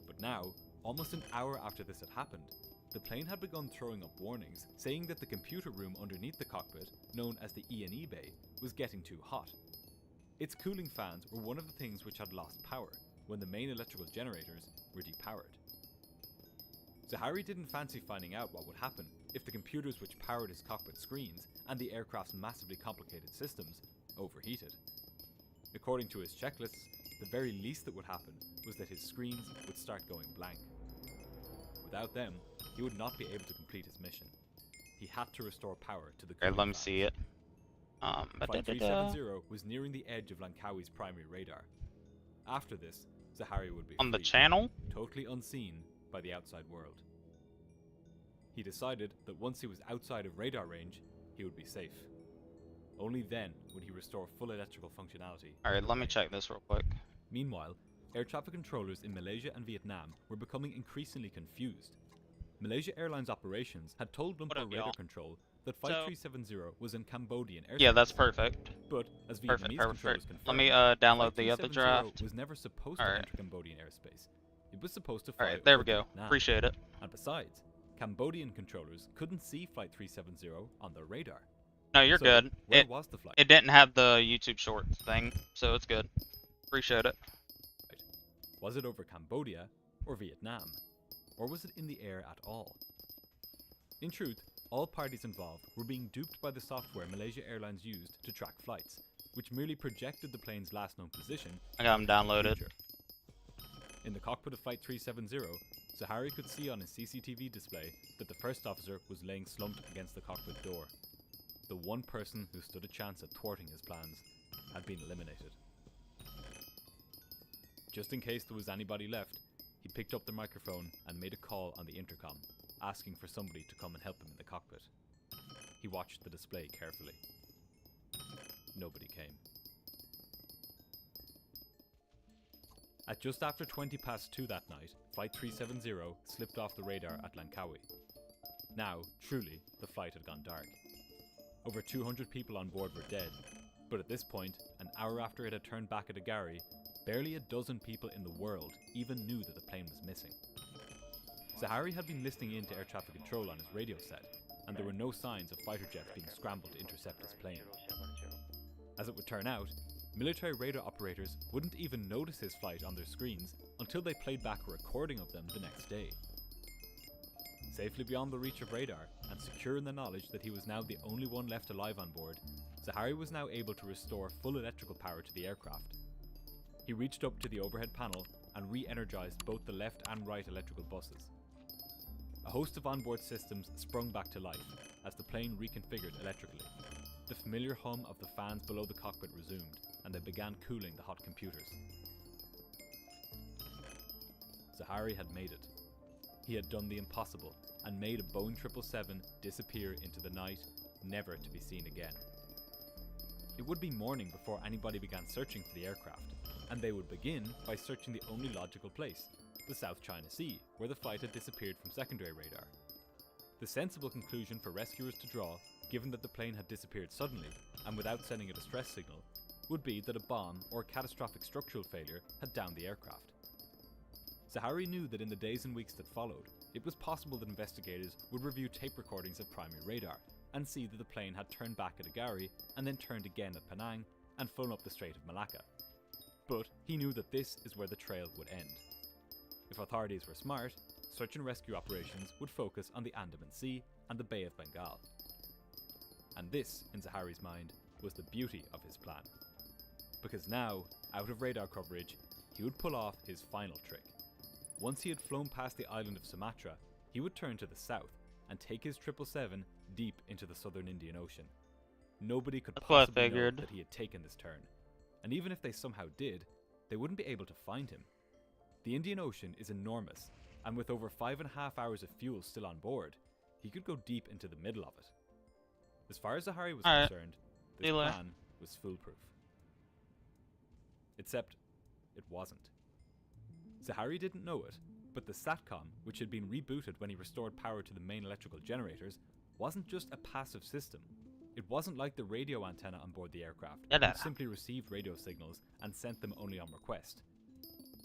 S14: But now, almost an hour after this had happened, the plane had begun throwing up warnings saying that the computer room underneath the cockpit, known as the E&E bay, was getting too hot. Its cooling fans were one of the things which had lost power when the main electrical generators were depowered. Zahari didn't fancy finding out what would happen if the computers which powered his cockpit screens and the aircraft's massively complicated systems overheated. According to his checklists, the very least that would happen was that his screens would start going blank. Without them, he would not be able to complete his mission. He had to restore power to the cooling
S1: Okay, let me
S14: fans.
S1: see it.
S14: Flight 370 was nearing the edge of Langkawi's primary radar. After this, Zahari would be
S1: on the
S14: free,
S1: channel,
S14: totally unseen by the outside world. He decided that once he was outside of radar range, he would be safe. Only then would he restore full electrical functionality.
S1: Alright, let me check this real quick.
S14: Meanwhile, air traffic controllers in Malaysia and Vietnam were becoming increasingly confused. Malaysia Airlines operations had told Lumpur Radar Control that Flight 370 was in Cambodian airspace.
S1: Yeah, that's perfect.
S14: But as Vietnamese controllers confirmed,
S1: let me download the other
S14: 370
S1: draft.
S14: was never supposed to enter Cambodian airspace. It was supposed to fly
S1: Alright, there we
S14: over
S1: go.
S14: Vietnam.
S1: Appreciate it.
S14: And besides, Cambodian controllers couldn't see Flight 370 on their radar.
S1: No, you're
S14: So,
S1: good.
S14: where was the flight?
S1: It didn't have the YouTube Shorts thing, so it's good. Appreciate it.
S14: Was it over Cambodia or Vietnam? Or was it in the air at all? In truth, all parties involved were being duped by the software Malaysia Airlines used to track flights, which merely projected the plane's last known position.
S1: I got them downloaded.
S14: In the cockpit of Flight 370, Zahari could see on his CCTV display that the first officer was laying slumped against the cockpit door. The one person who stood a chance at thwarting his plans had been eliminated. Just in case there was anybody left, he picked up the microphone and made a call on the intercom, asking for somebody to come and help him in the cockpit. He watched the display carefully. Nobody came. At just after 2:20 that night, Flight 370 slipped off the radar at Langkawi. Now, truly, the flight had gone dark. Over 200 people on board were dead, but at this point, an hour after it had turned back at Agari, barely a dozen people in the world even knew that the plane was missing. Zahari had been listening in to air traffic control on his radio set, and there were no signs of fighter jets being scrambled to intercept his plane. As it would turn out, military radar operators wouldn't even notice his flight on their screens until they played back a recording of them the next day. Safely beyond the reach of radar, and secure in the knowledge that he was now the only one left alive on board, Zahari was now able to restore full electrical power to the aircraft. He reached up to the overhead panel and re-energized both the left and right electrical buses. A host of onboard systems sprung back to life as the plane reconfigured electrically. The familiar hum of the fans below the cockpit resumed, and they began cooling the hot computers. Zahari had made it. He had done the impossible and made a Boeing 777 disappear into the night, never to be seen again. It would be morning before anybody began searching for the aircraft, and they would begin by searching the only logical place, the South China Sea, where the flight had disappeared from secondary radar. The sensible conclusion for rescuers to draw, given that the plane had disappeared suddenly and without sending a distress signal, would be that a bomb or catastrophic structural failure had downed the aircraft. Zahari knew that in the days and weeks that followed, it was possible that investigators would review tape recordings of primary radar and see that the plane had turned back at Agari and then turned again at Penang and flown up the Strait of Malacca. But he knew that this is where the trail would end. If authorities were smart, search and rescue operations would focus on the Andaman Sea and the Bay of Bengal. And this, in Zahari's mind, was the beauty of his plan. Because now, out of radar coverage, he would pull off his final trick. Once he had flown past the island of Sumatra, he would turn to the south and take his 777 deep into the southern Indian Ocean. Nobody could possibly know that he had taken this turn, and even if they somehow did, they wouldn't be able to find him. The Indian Ocean is enormous, and with over 5.5 hours of fuel still on board, he could go deep into the middle of it. As far as Zahari was concerned, this plan was foolproof. Except, it wasn't. Zahari didn't know it, but the SATCOM, which had been rebooted when he restored power to the main electrical generators, wasn't just a passive system. It wasn't like the radio antenna on board the aircraft,
S1: Yeah,
S14: which simply received radio signals and sent them only on request.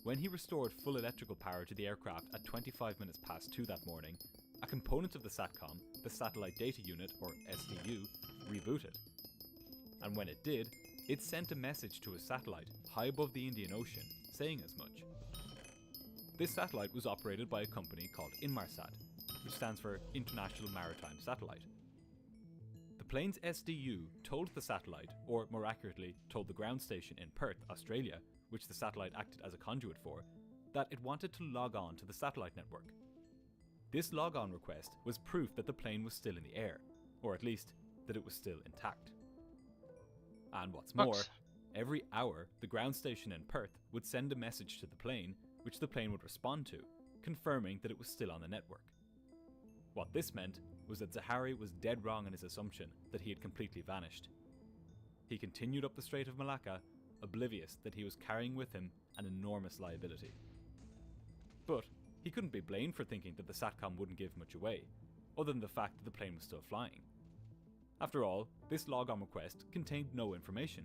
S14: When he restored full electrical power to the aircraft at 25 minutes past 2 that morning, a component of the SATCOM, the Satellite Data Unit, or SDU, rebooted. And when it did, it sent a message to a satellite high above the Indian Ocean, saying as much. This satellite was operated by a company called Inmarsat, which stands for International Maritime Satellite. The plane's SDU told the satellite, or more accurately, told the ground station in Perth, Australia, which the satellite acted as a conduit for, that it wanted to log on to the satellite network. This log-on request was proof that the plane was still in the air, or at least that it was still intact. And what's more, every hour the ground station in Perth would send a message to the plane, which the plane would respond to, confirming that it was still on the network. What this meant was that Zaharie was dead wrong in his assumption that he had completely vanished. He continued up the Strait of Malacca, oblivious that he was carrying with him an enormous liability. But he couldn't be blamed for thinking that the SATCOM wouldn't give much away, other than the fact that the plane was still flying. After all, this log-on request contained no information.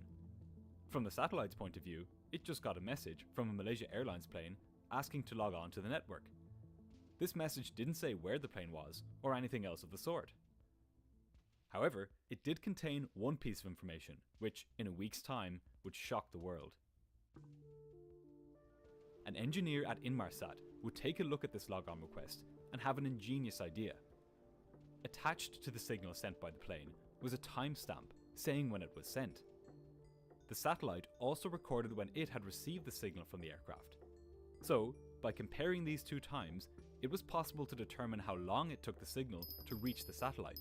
S14: From the satellite's point of view, it just got a message from a Malaysia Airlines plane asking to log on to the network. This message didn't say where the plane was, or anything else of the sort. However, it did contain one piece of information, which, in a week's time, would shock the world. An engineer at Inmarsat would take a look at this log-on request and have an ingenious idea. Attached to the signal sent by the plane was a timestamp saying when it was sent. The satellite also recorded when it had received the signal from the aircraft. So, by comparing these two times, it was possible to determine how long it took the signal to reach the satellite.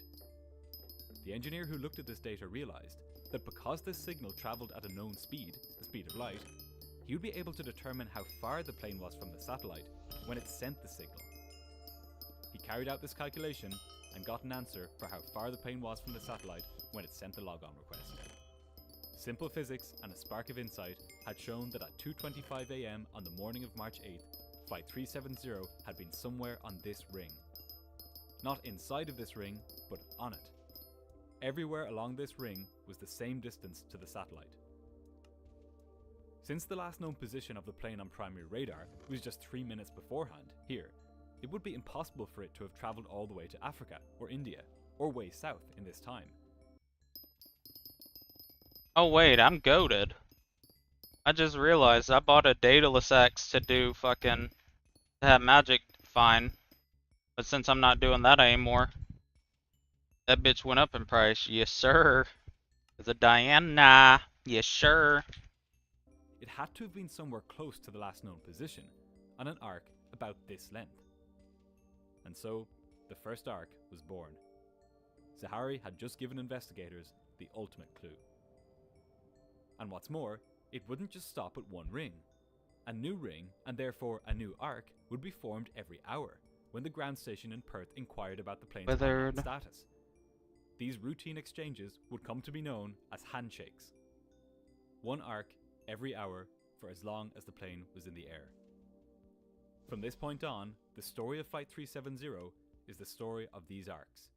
S14: The engineer who looked at this data realized that because this signal traveled at a known speed, the speed of light, he would be able to determine how far the plane was from the satellite when it sent the signal. He carried out this calculation and got an answer for how far the plane was from the satellite when it sent the log-on request. Simple physics and a spark of insight had shown that at 2:25 AM on the morning of March 8th, Flight 370 had been somewhere on this ring. Not inside of this ring, but on it. Everywhere along this ring was the same distance to the satellite. Since the last known position of the plane on primary radar was just 3 minutes beforehand, here, it would be impossible for it to have travelled all the way to Africa or India, or way south in this time.
S1: Oh wait, I'm goated. I just realized I bought a Daedalus X to do fucking to have magic fine. But since I'm not doing that anymore, that bitch went up in price. Yes sir. There's a Diana. Yes sir.
S14: It had to have been somewhere close to the last known position, on an arc about this length. And so, the first arc was born. Zaharie had just given investigators the ultimate clue. And what's more, it wouldn't just stop at one ring. A new ring, and therefore a new arc, would be formed every hour, when the ground station in Perth inquired about the plane's landing status. These routine exchanges would come to be known as handshakes. One arc every hour for as long as the plane was in the air. From this point on, the story of Flight 370 is the story of these arcs.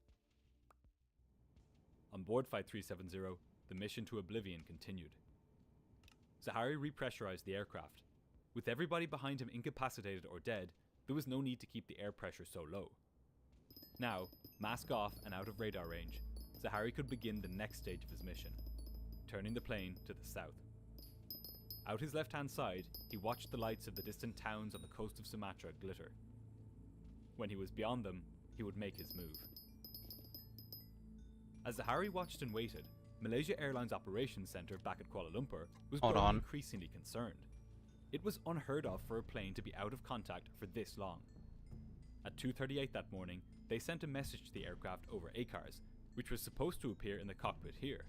S14: On board Flight 370, the mission to oblivion continued. Zaharie repressurized the aircraft. With everybody behind him incapacitated or dead, there was no need to keep the air pressure so low. Now, mask off and out of radar range, Zaharie could begin the next stage of his mission, turning the plane to the south. Out his left-hand side, he watched the lights of the distant towns on the coast of Sumatra glitter. When he was beyond them, he would make his move. As Zaharie watched and waited, Malaysia Airlines Operations Centre back at Kuala Lumpur was growing increasingly concerned. It was unheard of for a plane to be out of contact for this long. At 2:38 that morning, they sent a message to the aircraft over ACARS, which was supposed to appear in the cockpit here.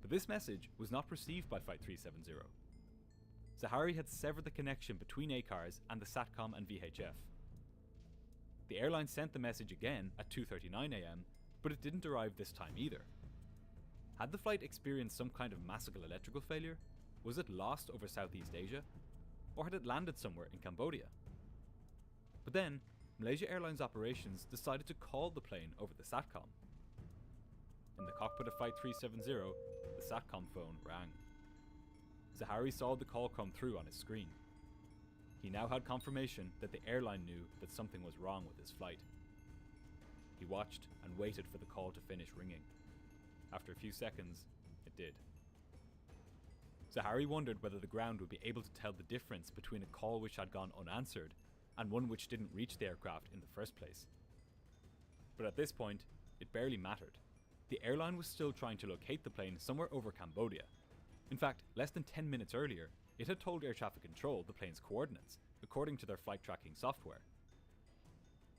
S14: But this message was not received by Flight 370. Zaharie had severed the connection between ACARS and the SATCOM and VHF. The airline sent the message again at 2:39 AM, but it didn't arrive this time either. Had the flight experienced some kind of massive electrical failure? Was it lost over Southeast Asia? Or had it landed somewhere in Cambodia? But then, Malaysia Airlines Operations decided to call the plane over the SATCOM. in the cockpit of Flight 370, the SATCOM phone rang. Zaharie saw the call come through on his screen. He now had confirmation that the airline knew that something was wrong with his flight. He watched and waited for the call to finish ringing. After a few seconds, it did. Zaharie wondered whether the ground would be able to tell the difference between a call which had gone unanswered and one which didn't reach the aircraft in the first place. But at this point, it barely mattered. The airline was still trying to locate the plane somewhere over Cambodia. In fact, less than 10 minutes earlier, it had told air traffic control the plane's coordinates, according to their flight tracking software.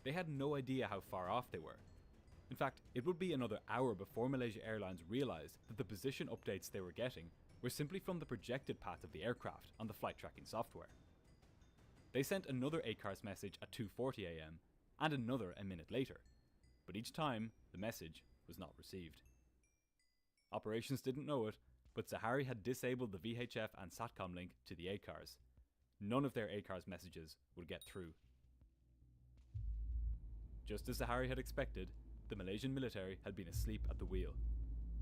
S14: They had no idea how far off they were. In fact, it would be another hour before Malaysia Airlines realized that the position updates they were getting were simply from the projected path of the aircraft on the flight tracking software. They sent another ACARS message at 2:40 AM and another a minute later, but each time the message was not received. Operations didn't know it, but Zaharie had disabled the VHF and SATCOM link to the ACARS. None of their ACARS messages would get through. Just as Zaharie had expected, the Malaysian military had been asleep at the wheel.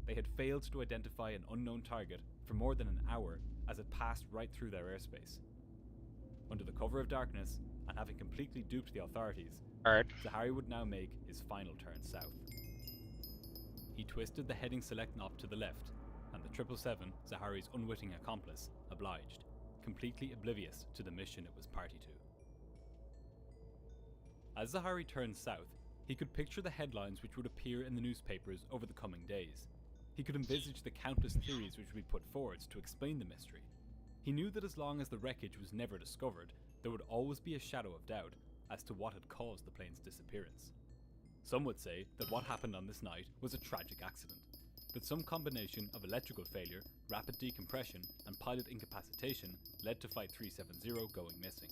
S14: They had failed to identify an unknown target for more than an hour as it passed right through their airspace. Under the cover of darkness, and having completely duped the authorities, Zaharie would now make his final turn south. He twisted the heading select knob to the left, and the 777, Zaharie's unwitting accomplice, obliged, completely oblivious to the mission it was party to. As Zaharie turned south, he could picture the headlines which would appear in the newspapers over the coming days. He could envisage the countless theories which would be put forward to explain the mystery. He knew that as long as the wreckage was never discovered, there would always be a shadow of doubt as to what had caused the plane's disappearance. Some would say that what happened on this night was a tragic accident, that some combination of electrical failure, rapid decompression, and pilot incapacitation led to Flight 370 going missing.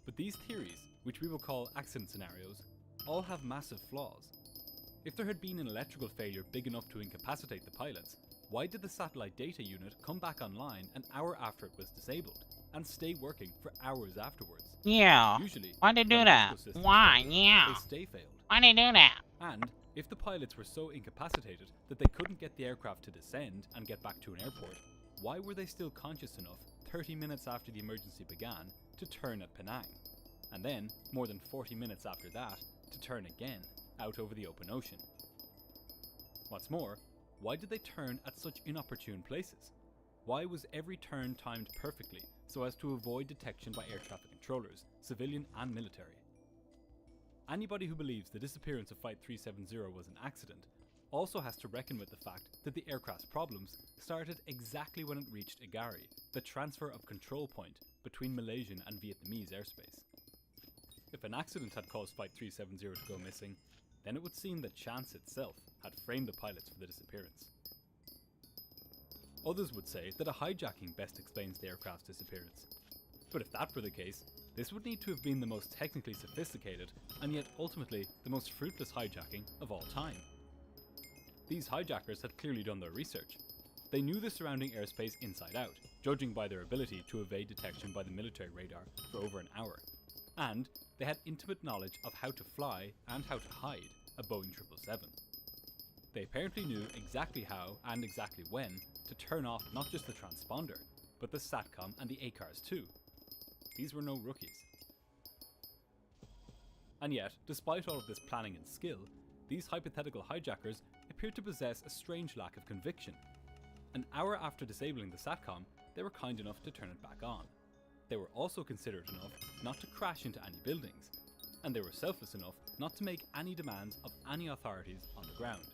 S14: But these theories, which we will call accident scenarios, all have massive flaws. If there had been an electrical failure big enough to incapacitate the pilots, why did the satellite data unit come back online an hour after it was disabled, and stay working for hours afterwards?
S1: Yeah.
S14: Usually,
S1: Why'd they do that? Why? Yeah.
S14: They stay failed.
S1: Why'd they do that?
S14: And if the pilots were so incapacitated that they couldn't get the aircraft to descend and get back to an airport, why were they still conscious enough 30 minutes after the emergency began to turn at Penang? And then, more than 40 minutes after that, to turn again, out over the open ocean. What's more, why did they turn at such inopportune places? Why was every turn timed perfectly so as to avoid detection by air traffic controllers, civilian and military? Anybody who believes the disappearance of Flight 370 was an accident also has to reckon with the fact that the aircraft's problems started exactly when it reached Igari, the transfer of control point between Malaysian and Vietnamese airspace. If an accident had caused Flight 370 to go missing, then it would seem that chance itself had framed the pilots for the disappearance. Others would say that a hijacking best explains the aircraft's disappearance. But if that were the case, this would need to have been the most technically sophisticated and yet ultimately the most fruitless hijacking of all time. These hijackers had clearly done their research. They knew the surrounding airspace inside out, judging by their ability to evade detection by the military radar for over an hour. And they had intimate knowledge of how to fly and how to hide a Boeing 777. They apparently knew exactly how and exactly when to turn off not just the transponder, but the SATCOM and the ACARS too. These were no rookies. And yet, despite all of this planning and skill, these hypothetical hijackers appeared to possess a strange lack of conviction. An hour after disabling the SATCOM, they were kind enough to turn it back on. They were also considerate enough not to crash into any buildings, and they were selfless enough not to make any demands of any authorities on the ground.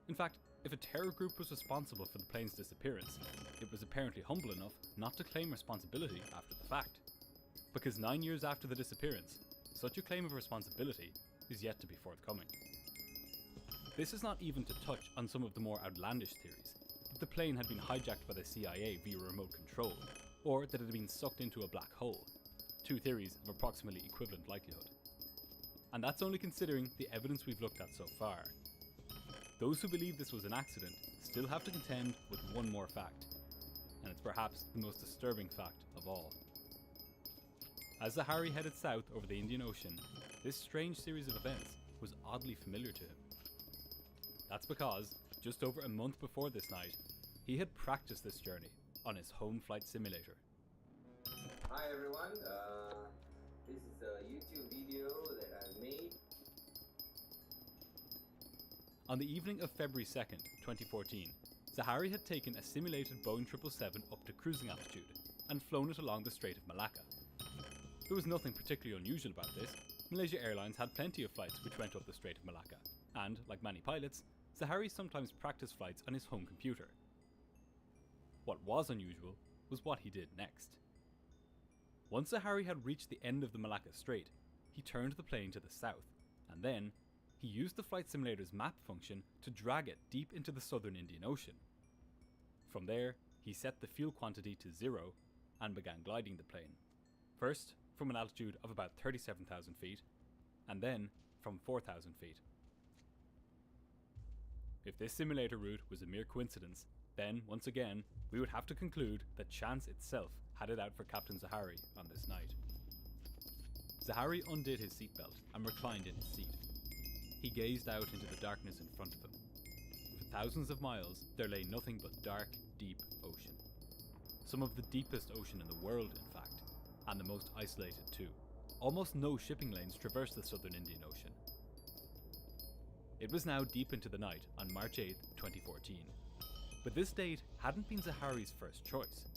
S14: In fact, if a terror group was responsible for the plane's disappearance, it was apparently humble enough not to claim responsibility after the fact. Because 9 years after the disappearance, such a claim of responsibility is yet to be forthcoming. This is not even to touch on some of the more outlandish theories, that the plane had been hijacked by the CIA via remote control, or that it had been sucked into a black hole, two theories of approximately equivalent likelihood. And that's only considering the evidence we've looked at so far. Those who believe this was an accident still have to contend with one more fact, and it's perhaps the most disturbing fact of all. As Zaharie headed south over the Indian Ocean, this strange series of events was oddly familiar to him. That's because, just over a month before this night, he had practiced this journey on his home flight simulator.
S15: Hi everyone, this is a YouTube video that I've made.
S14: On the evening of February 2nd, 2014, Zahari had taken a simulated Boeing 777 up to cruising altitude and flown it along the Strait of Malacca. There was nothing particularly unusual about this. Malaysia Airlines had plenty of flights which went up the Strait of Malacca, and, like many pilots, Zahari sometimes practiced flights on his home computer. What was unusual was what he did next. Once Zahari had reached the end of the Malacca Strait, he turned the plane to the south, and then he used the flight simulator's map function to drag it deep into the southern Indian Ocean. From there, he set the fuel quantity to 0 and began gliding the plane. First, from an altitude of about 37,000 feet, and then from 4,000 feet. If this simulator route was a mere coincidence, then, once again, we would have to conclude that chance itself had it out for Captain Zahari on this night. Zahari undid his seatbelt and reclined in his seat. He gazed out into the darkness in front of him. For thousands of miles, there lay nothing but dark, deep ocean. Some of the deepest ocean in the world, in fact, and the most isolated too. Almost no shipping lanes traverse the southern Indian Ocean. It was now deep into the night on March 8, 2014. But this date hadn't been Zahari's first choice.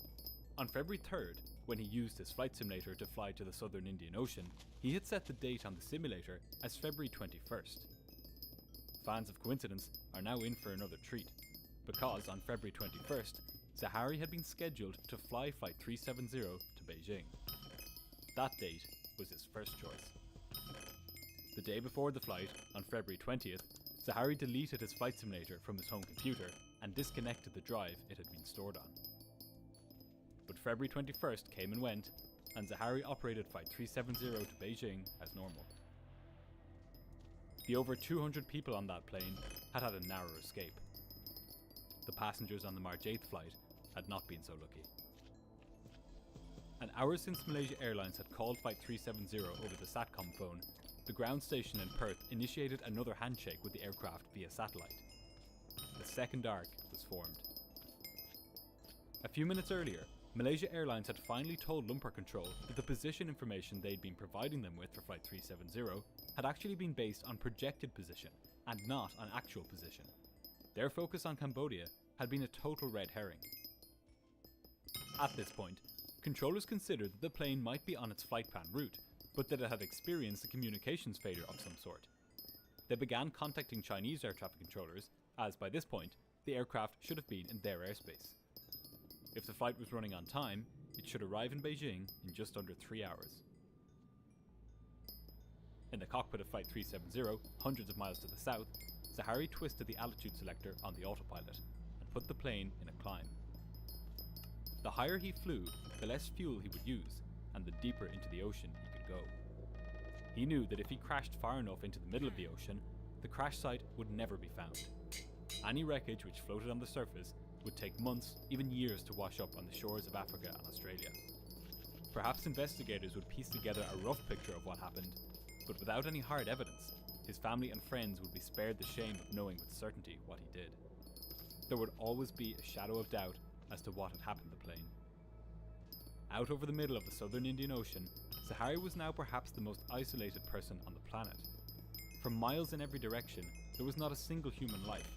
S14: On February 3rd, when he used his flight simulator to fly to the southern Indian Ocean, he had set the date on the simulator as February 21st. Fans of coincidence are now in for another treat, because on February 21st, Zahari had been scheduled to fly Flight 370 to Beijing. That date was his first choice. The day before the flight, on February 20th, Zahari deleted his flight simulator from his home computer and disconnected the drive it had been stored on. But February 21st came and went, and Zahari operated Flight 370 to Beijing as normal. The over 200 people on that plane had had a narrow escape. The passengers on the March 8th flight had not been so lucky. An hour since Malaysia Airlines had called Flight 370 over the SATCOM phone, the ground station in Perth initiated another handshake with the aircraft via satellite. The second arc was formed. A few minutes earlier, Malaysia Airlines had finally told Lumpur Control that the position information they'd been providing them with for Flight 370 had actually been based on projected position and not on actual position. Their focus on Cambodia had been a total red herring. At this point, controllers considered that the plane might be on its flight plan route, but that it had experienced a communications failure of some sort. They began contacting Chinese air traffic controllers, as by this point, the aircraft should have been in their airspace. If the flight was running on time, it should arrive in Beijing in just under 3 hours. In the cockpit of Flight 370, hundreds of miles to the south, Zahari twisted the altitude selector on the autopilot and put the plane in a climb. The higher he flew, the less fuel he would use, and the deeper into the ocean he could go. He knew that if he crashed far enough into the middle of the ocean, the crash site would never be found. Any wreckage which floated on the surface would take months, even years, to wash up on the shores of Africa and Australia. Perhaps investigators would piece together a rough picture of what happened, but without any hard evidence, his family and friends would be spared the shame of knowing with certainty what he did. There would always be a shadow of doubt as to what had happened to the plane. Out over the middle of the southern Indian Ocean, Zahari was now perhaps the most isolated person on the planet. For miles in every direction, there was not a single human life.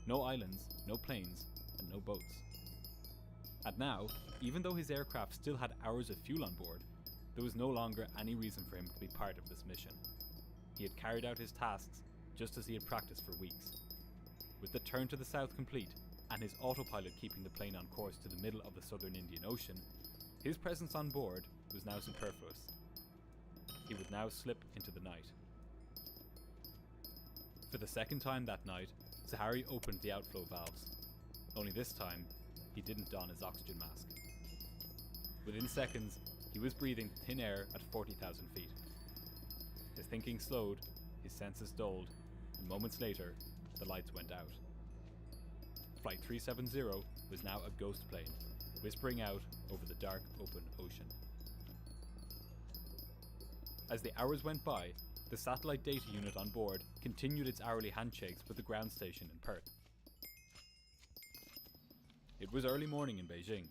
S14: No islands, no planes, and no boats. And now, even though his aircraft still had hours of fuel on board, there was no longer any reason for him to be part of this mission. He had carried out his tasks just as he had practiced for weeks. With the turn to the south complete, and his autopilot keeping the plane on course to the middle of the southern Indian Ocean, his presence on board was now superfluous. He would now slip into the night. For the second time that night, Zahari opened the outflow valves. Only this time, he didn't don his oxygen mask. Within seconds, he was breathing thin air at 40,000 feet. His thinking slowed, his senses dulled, and moments later, the lights went out. Flight 370 was now a ghost plane, whispering out over the dark, open ocean. As the hours went by, the satellite data unit on board continued its hourly handshakes with the ground station in Perth. It was early morning in Beijing,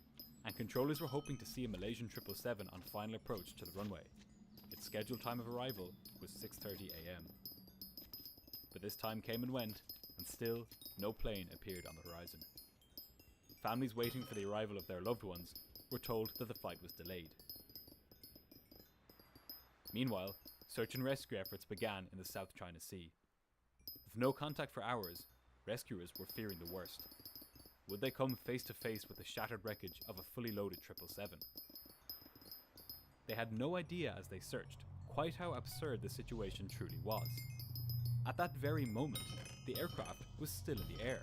S14: and controllers were hoping to see a Malaysian 777 on final approach to the runway. Its scheduled time of arrival was 6:30 AM. But this time came and went, and still no plane appeared on the horizon. Families waiting for the arrival of their loved ones were told that the flight was delayed. Meanwhile, search and rescue efforts began in the South China Sea. With no contact for hours, rescuers were fearing the worst. Would they come face to face with the shattered wreckage of a fully loaded 777? They had no idea as they searched quite how absurd the situation truly was. At that very moment, the aircraft was still in the air.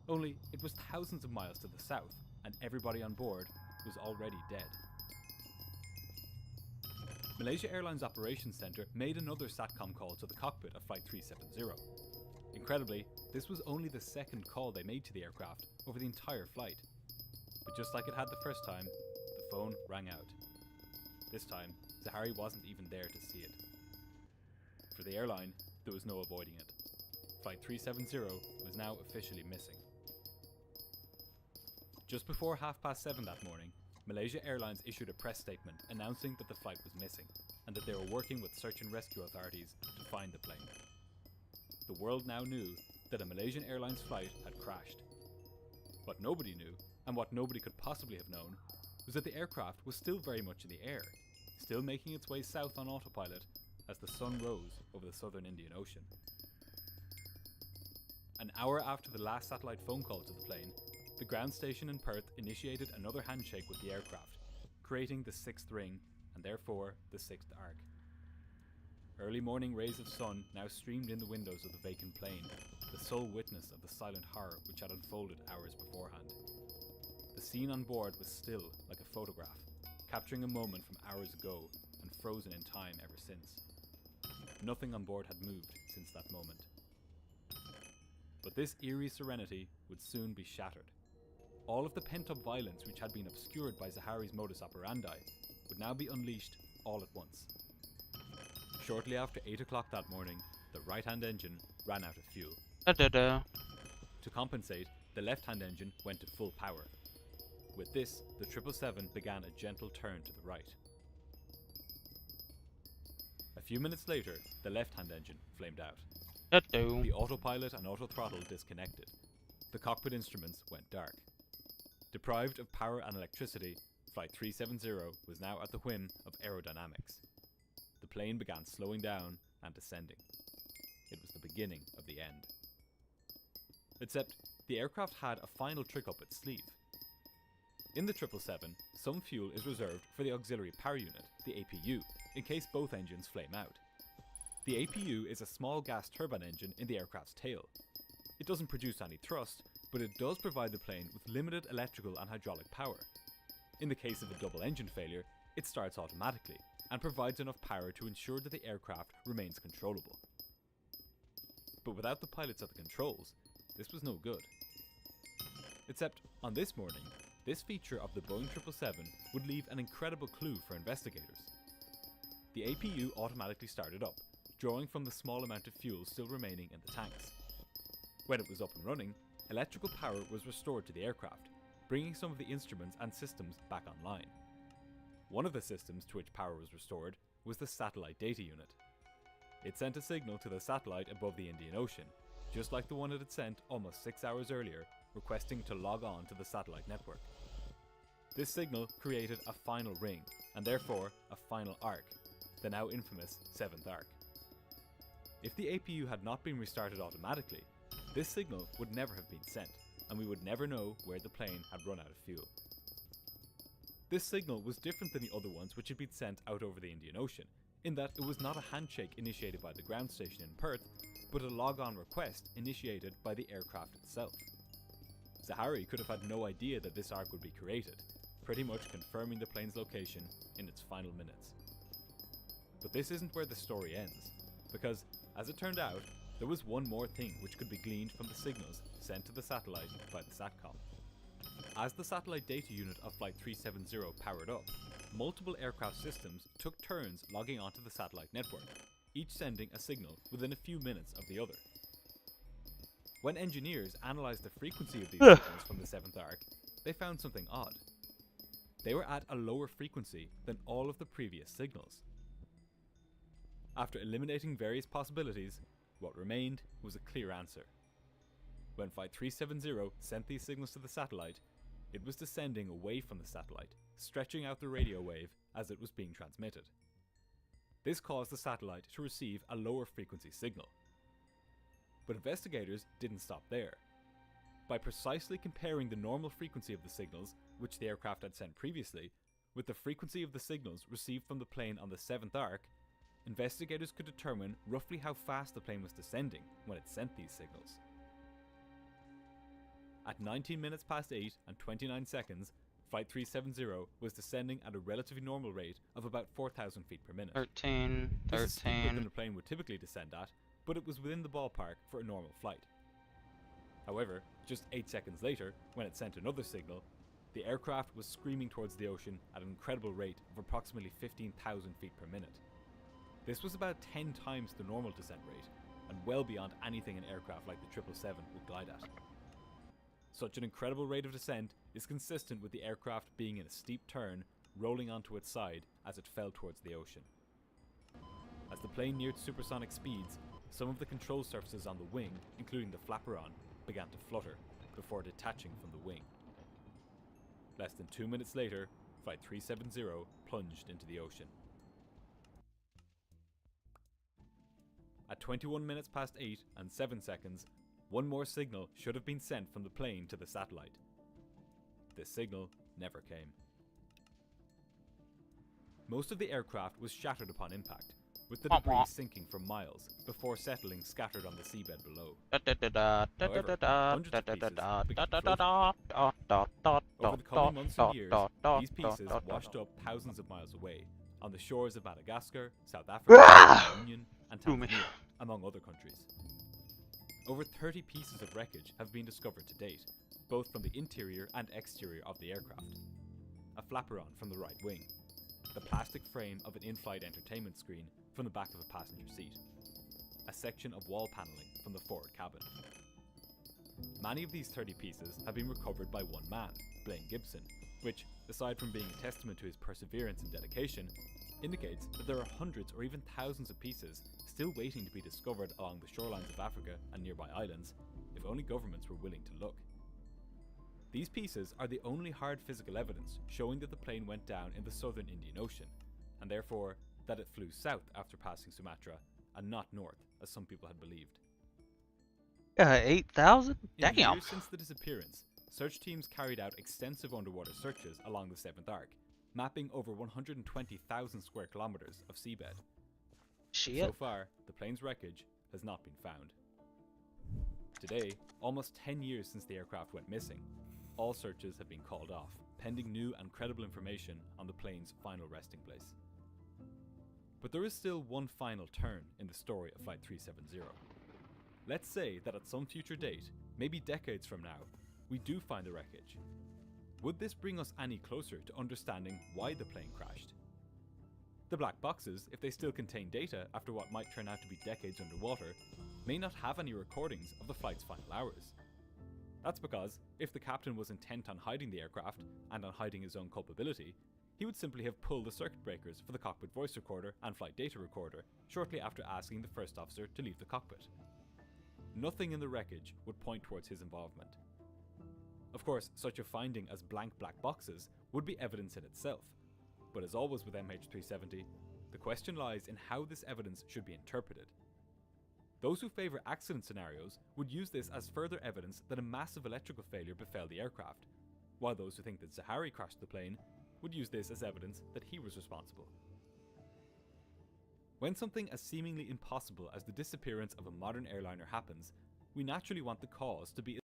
S14: Only it was thousands of miles to the south, and everybody on board was already dead. Malaysia Airlines Operations Centre made another SATCOM call to the cockpit of Flight 370. Incredibly, this was only the second call they made to the aircraft over the entire flight. But just like it had the first time, the phone rang out. This time, Zahari wasn't even there to see it. For the airline, there was no avoiding it. Flight 370 was now officially missing. Just before 7:30 that morning, Malaysia Airlines issued a press statement announcing that the flight was missing and that they were working with search and rescue authorities to find the plane. The world now knew that a Malaysian Airlines flight had crashed. What nobody knew, and what nobody could possibly have known, was that the aircraft was still very much in the air, still making its way south on autopilot as the sun rose over the southern Indian Ocean. An hour after the last satellite phone call to the plane, the ground station in Perth initiated another handshake with the aircraft, creating the sixth ring, and therefore the sixth arc. Early morning rays of sun now streamed in the windows of the vacant plane, the sole witness of the silent horror which had unfolded hours beforehand. The scene on board was still like a photograph, capturing a moment from hours ago and frozen in time ever since. Nothing on board had moved since that moment. But this eerie serenity would soon be shattered. All of the pent-up violence which had been obscured by Zahari's modus operandi would now be unleashed all at once. Shortly after 8 o'clock that morning, the right-hand engine ran out of fuel. To compensate, the left-hand engine went to full power. With this, the 777 began a gentle turn to the right. A few minutes later, the left-hand engine flamed out. The autopilot and autothrottle disconnected. The cockpit instruments went dark. Deprived of power and electricity, Flight 370 was now at the whim of aerodynamics. The plane began slowing down and descending. It was the beginning of the end. Except, the aircraft had a final trick up its sleeve. In the 777, some fuel is reserved for the auxiliary power unit, the APU, in case both engines flame out. The APU is a small gas turbine engine in the aircraft's tail. It doesn't produce any thrust, but it does provide the plane with limited electrical and hydraulic power. In the case of a double engine failure, it starts automatically and provides enough power to ensure that the aircraft remains controllable. But without the pilots at the controls, this was no good. Except, on this morning, this feature of the Boeing 777 would leave an incredible clue for investigators. The APU automatically started up, drawing from the small amount of fuel still remaining in the tanks. When it was up and running, electrical power was restored to the aircraft, bringing some of the instruments and systems back online. One of the systems to which power was restored was the satellite data unit. It sent a signal to the satellite above the Indian Ocean, just like the one it had sent almost 6 hours earlier, requesting to log on to the satellite network. This signal created a final ring, and therefore a final arc, the now infamous 7th arc. If the APU had not been restarted automatically, this signal would never have been sent, and we would never know where the plane had run out of fuel. This signal was different than the other ones which had been sent out over the Indian Ocean, in that it was not a handshake initiated by the ground station in Perth, but a log-on request initiated by the aircraft itself. Zahari could have had no idea that this arc would be created, pretty much confirming the plane's location in its final minutes. But this isn't where the story ends, because, as it turned out, there was one more thing which could be gleaned from the signals sent to the satellite by the SATCOM. As the satellite data unit of Flight 370 powered up, multiple aircraft systems took turns logging onto the satellite network, each sending a signal within a few minutes of the other. When engineers analysed the frequency of these signals from the 7th arc, they found something odd. They were at a lower frequency than all of the previous signals. After eliminating various possibilities, what remained was a clear answer. When Flight 370 sent these signals to the satellite, it was descending away from the satellite, stretching out the radio wave as it was being transmitted. This caused the satellite to receive a lower frequency signal. But investigators didn't stop there. By precisely comparing the normal frequency of the signals, which the aircraft had sent previously, with the frequency of the signals received from the plane on the 7th arc, investigators could determine roughly how fast the plane was descending when it sent these signals. At 19 minutes past 8 and 29 seconds, Flight 370 was descending at a relatively normal rate of about 4,000 feet per minute.
S1: 13.
S14: This is steeper than a plane would typically descend at, but it was within the ballpark for a normal flight. However, just 8 seconds later, when it sent another signal, the aircraft was screaming towards the ocean at an incredible rate of approximately 15,000 feet per minute. This was about 10 times the normal descent rate, and well beyond anything an aircraft like the 777 would glide at. Such an incredible rate of descent is consistent with the aircraft being in a steep turn, rolling onto its side as it fell towards the ocean. As the plane neared supersonic speeds, some of the control surfaces on the wing, including the flaperon, began to flutter before detaching from the wing. Less than 2 minutes later, Flight 370 plunged into the ocean. At 21 minutes past 8 and 7 seconds, one more signal should have been sent from the plane to the satellite. This signal never came. Most of the aircraft was shattered upon impact, with the debris sinking for miles before settling scattered on the seabed below. However, hundreds of pieces began floating. Over the coming months and years, these pieces washed up thousands of miles away, on the shores of Madagascar, South Africa, the Union, and Tanzania, among other countries. Over 30 pieces of wreckage have been discovered to date, both from the interior and exterior of the aircraft. A flaperon from the right wing, the plastic frame of an in-flight entertainment screen from the back of a passenger seat, a section of wall panelling from the forward cabin. Many of these 30 pieces have been recovered by one man, Blaine Gibson, which, aside from being a testament to his perseverance and dedication, indicates that there are hundreds or even thousands of pieces still waiting to be discovered along the shorelines of Africa and nearby islands, if only governments were willing to look. These pieces are the only hard physical evidence showing that the plane went down in the southern Indian Ocean, and therefore that it flew south after passing Sumatra and not north, as some people had believed.
S1: 8,000? Damn.
S14: In the years since the disappearance, search teams carried out extensive underwater searches along the 7th arc, mapping over 120,000 square kilometers of seabed.
S1: Shit.
S14: So far, the plane's wreckage has not been found. Today, almost 10 years since the aircraft went missing, all searches have been called off, pending new and credible information on the plane's final resting place. But there is still one final turn in the story of Flight 370. Let's say that at some future date, maybe decades from now, we do find the wreckage. Would this bring us any closer to understanding why the plane crashed? The black boxes, if they still contain data after what might turn out to be decades underwater, may not have any recordings of the flight's final hours. That's because, if the captain was intent on hiding the aircraft, and on hiding his own culpability, he would simply have pulled the circuit breakers for the cockpit voice recorder and flight data recorder shortly after asking the first officer to leave the cockpit. Nothing in the wreckage would point towards his involvement. Of course, such a finding as blank black boxes would be evidence in itself, but as always with MH370, the question lies in how this evidence should be interpreted. Those who favour accident scenarios would use this as further evidence that a massive electrical failure befell the aircraft, while those who think that Zahari crashed the plane would use this as evidence that he was responsible. When something as seemingly impossible as the disappearance of a modern airliner happens, we naturally want the cause to be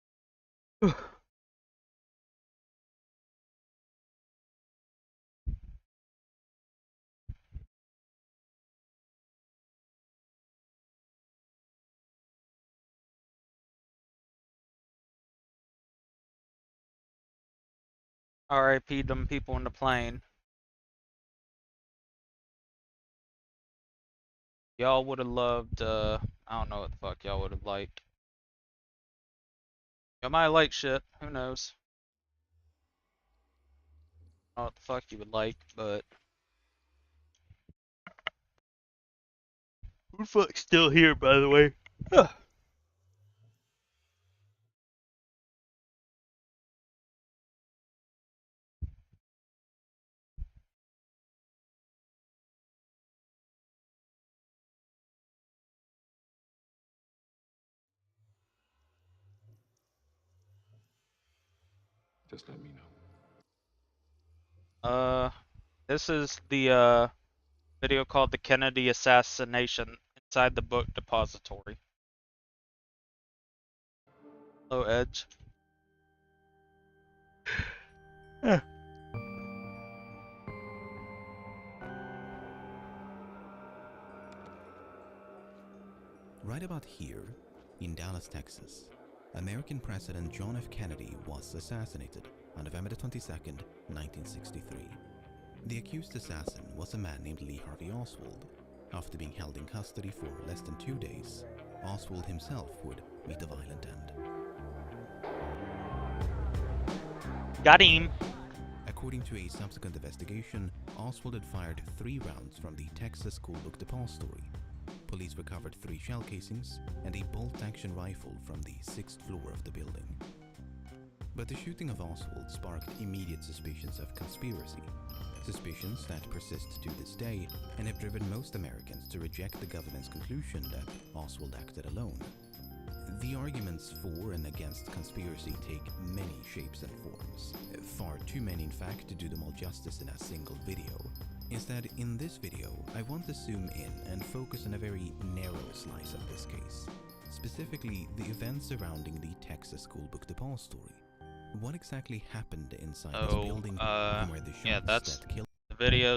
S1: R.I.P. them people in the plane. Y'all would have loved, I don't know what the fuck y'all would have liked. Y'all might like shit, who knows? I don't know what the fuck you would like, but... Who the fuck's still here, by the way?
S16: Just let me know.
S1: This is the, video called The Kennedy Assassination inside the book depository. Hello, Edge.
S19: Right about here, in Dallas, Texas, American President John F. Kennedy was assassinated on November 22nd, 1963. The accused assassin was a man named Lee Harvey Oswald. After being held in custody for less than 2 days, Oswald himself would meet a violent end.
S1: Got him!
S19: According to a subsequent investigation, Oswald had fired 3 rounds from the Texas Skyblock depository. Police recovered 3 shell casings and a bolt-action rifle from the 6th floor of the building. But the shooting of Oswald sparked immediate suspicions of conspiracy. Suspicions that persist to this day and have driven most Americans to reject the government's conclusion that Oswald acted alone. The arguments for and against conspiracy take many shapes and forms. Far too many, in fact, to do them all justice in a single video. Instead, in this video, I want to zoom in and focus on a very narrow slice of this case. Specifically, the events surrounding the Texas Skyblock depository. What exactly happened inside this building and where the shots
S1: yeah, that's
S19: that killed
S1: the videos